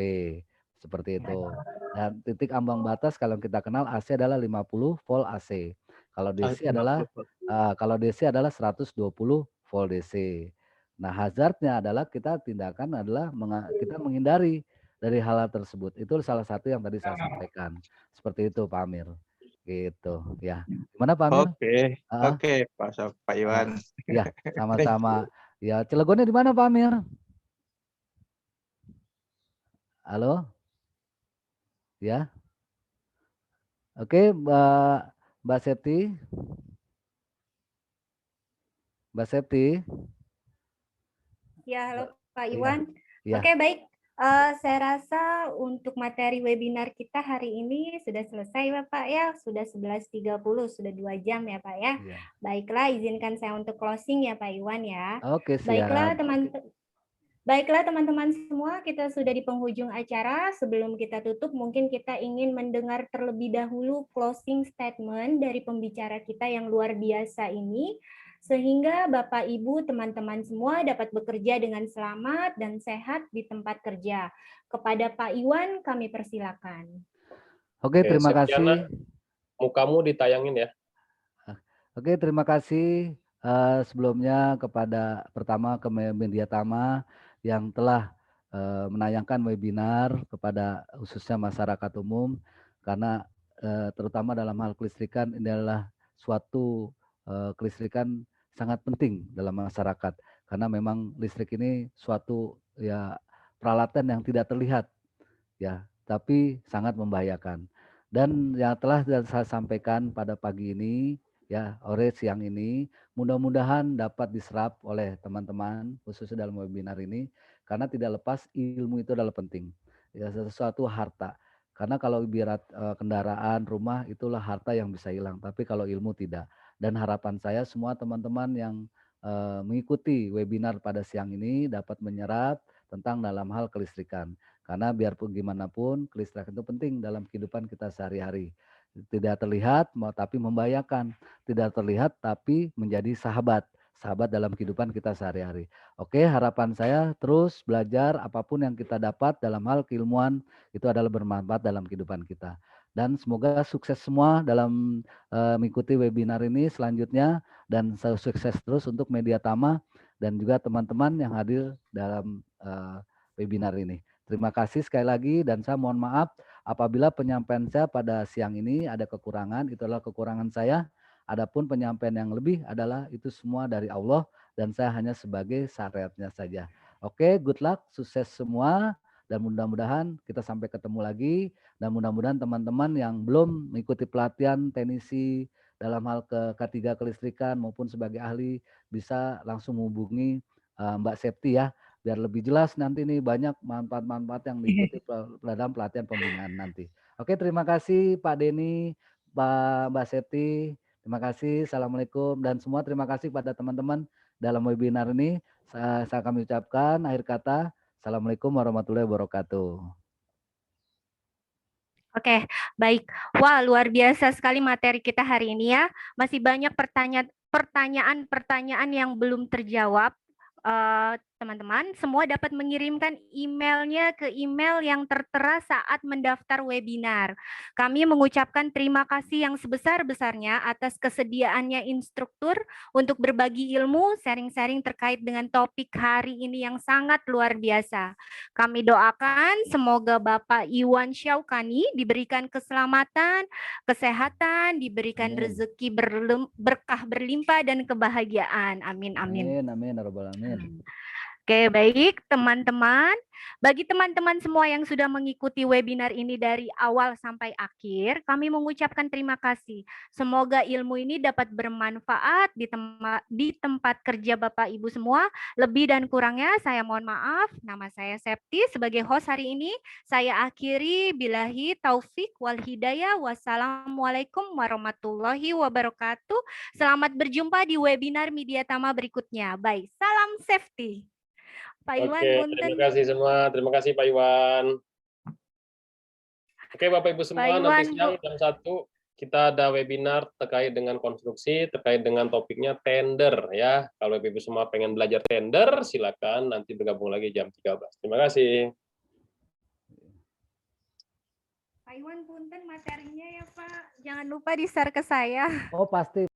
Seperti itu. Dan titik ambang batas kalau kita kenal AC adalah 50 volt AC. Kalau DC adalah 120 volt DC. Nah, hazardnya adalah kita tindakan adalah kita menghindari dari hal tersebut. Itu salah satu yang tadi saya sampaikan. Seperti itu Pak Amir. Gitu ya. Gimana Pak Amir? Oke, Pak Iwan. Ya, sama-sama. Ya, Cilegonnya di mana Pak Amir? Halo? Ya. Oke, Mbak Septi. Mbak Septi. Ya, halo Pak Iwan. Ya. Oke, baik. Saya rasa untuk materi webinar kita hari ini sudah selesai Bapak ya. Sudah 11.30, sudah 2 jam ya Pak ya. Ya. Baiklah, izinkan saya untuk closing ya Pak Iwan ya. Oke, siap. Baiklah teman-teman semua, kita sudah di penghujung acara. Sebelum kita tutup, mungkin kita ingin mendengar terlebih dahulu closing statement dari pembicara kita yang luar biasa ini, sehingga Bapak, Ibu, teman-teman semua dapat bekerja dengan selamat dan sehat di tempat kerja. Kepada Pak Iwan, kami persilakan. Oke, terima kasih. Mukamu ditayangin ya. Oke, terima kasih sebelumnya kepada pertama ke Media Tama yang telah menayangkan webinar kepada khususnya masyarakat umum. karena terutama dalam hal kelistrikan ini adalah suatu kelistrikan sangat penting dalam masyarakat, karena memang listrik ini suatu ya peralatan yang tidak terlihat ya, tapi sangat membahayakan. Dan yang telah saya sampaikan pada pagi ini ya, siang ini, mudah-mudahan dapat diserap oleh teman-teman khususnya dalam webinar ini, karena tidak lepas ilmu itu adalah penting. Ya, sesuatu harta. Karena kalau ibarat kendaraan, rumah itulah harta yang bisa hilang, tapi kalau ilmu tidak. Dan harapan saya semua teman-teman yang mengikuti webinar pada siang ini dapat menyerap tentang dalam hal kelistrikan. Karena biarpun gimana pun kelistrikan itu penting dalam kehidupan kita sehari-hari. Tidak terlihat tapi membahayakan, tidak terlihat tapi menjadi sahabat dalam kehidupan kita sehari-hari. Oke, harapan saya terus belajar apapun yang kita dapat dalam hal keilmuan itu adalah bermanfaat dalam kehidupan kita. Dan semoga sukses semua dalam mengikuti webinar ini selanjutnya, dan sukses terus untuk Media Tama dan juga teman-teman yang hadir dalam webinar ini. Terima kasih sekali lagi, dan saya mohon maaf apabila penyampaian saya pada siang ini ada kekurangan, itulah kekurangan saya. Adapun penyampaian yang lebih adalah itu semua dari Allah dan saya hanya sebagai syariatnya saja. Oke, good luck, sukses semua, dan mudah-mudahan kita sampai ketemu lagi, dan mudah-mudahan teman-teman yang belum mengikuti pelatihan teknisi dalam hal K3 kelistrikan maupun sebagai ahli bisa langsung menghubungi Mbak Septi ya, biar lebih jelas nanti nih banyak manfaat-manfaat yang diikuti dalam pelatihan pembinaan nanti. Oke, terima kasih Pak Denny, Mbak Septi. Terima kasih. Assalamualaikum, dan semua terima kasih pada teman-teman dalam webinar ini. Saya kami ucapkan akhir kata. Assalamualaikum warahmatullahi wabarakatuh. Oke, baik. Wah, luar biasa sekali materi kita hari ini ya. Masih banyak pertanyaan-pertanyaan yang belum terjawab. Teman-teman, semua dapat mengirimkan emailnya ke email yang tertera saat mendaftar webinar. Kami mengucapkan terima kasih yang sebesar-besarnya atas kesediaannya instruktur untuk berbagi ilmu, sharing-sharing terkait dengan topik hari ini yang sangat luar biasa. Kami doakan semoga Bapak Iwan Syaukani diberikan keselamatan, kesehatan, diberikan rezeki berkah berlimpah dan kebahagiaan. Amin, amin. Amin, amin, ya rabbal alamin. Oke, baik teman-teman. Bagi teman-teman semua yang sudah mengikuti webinar ini dari awal sampai akhir, kami mengucapkan terima kasih. Semoga ilmu ini dapat bermanfaat di tempat kerja Bapak Ibu semua. Lebih dan kurangnya saya mohon maaf. Nama saya Septi sebagai host hari ini. Saya akhiri, billahi taufik wal hidayah. Wassalamualaikum warahmatullahi wabarakatuh. Selamat berjumpa di webinar Media Tama berikutnya. Bye. Salam safety. Pak Iwan, Oke, terima kasih semua. Terima kasih Pak Iwan. Oke, Bapak Ibu semua, nanti siang jam 1 kita ada webinar terkait dengan konstruksi, terkait dengan topiknya tender ya. Kalau Bapak Ibu semua pengen belajar tender, silakan nanti bergabung lagi jam 13. Terima kasih. Pak Iwan, punten materinya ya Pak. Jangan lupa di-share ke saya. Oh, pasti.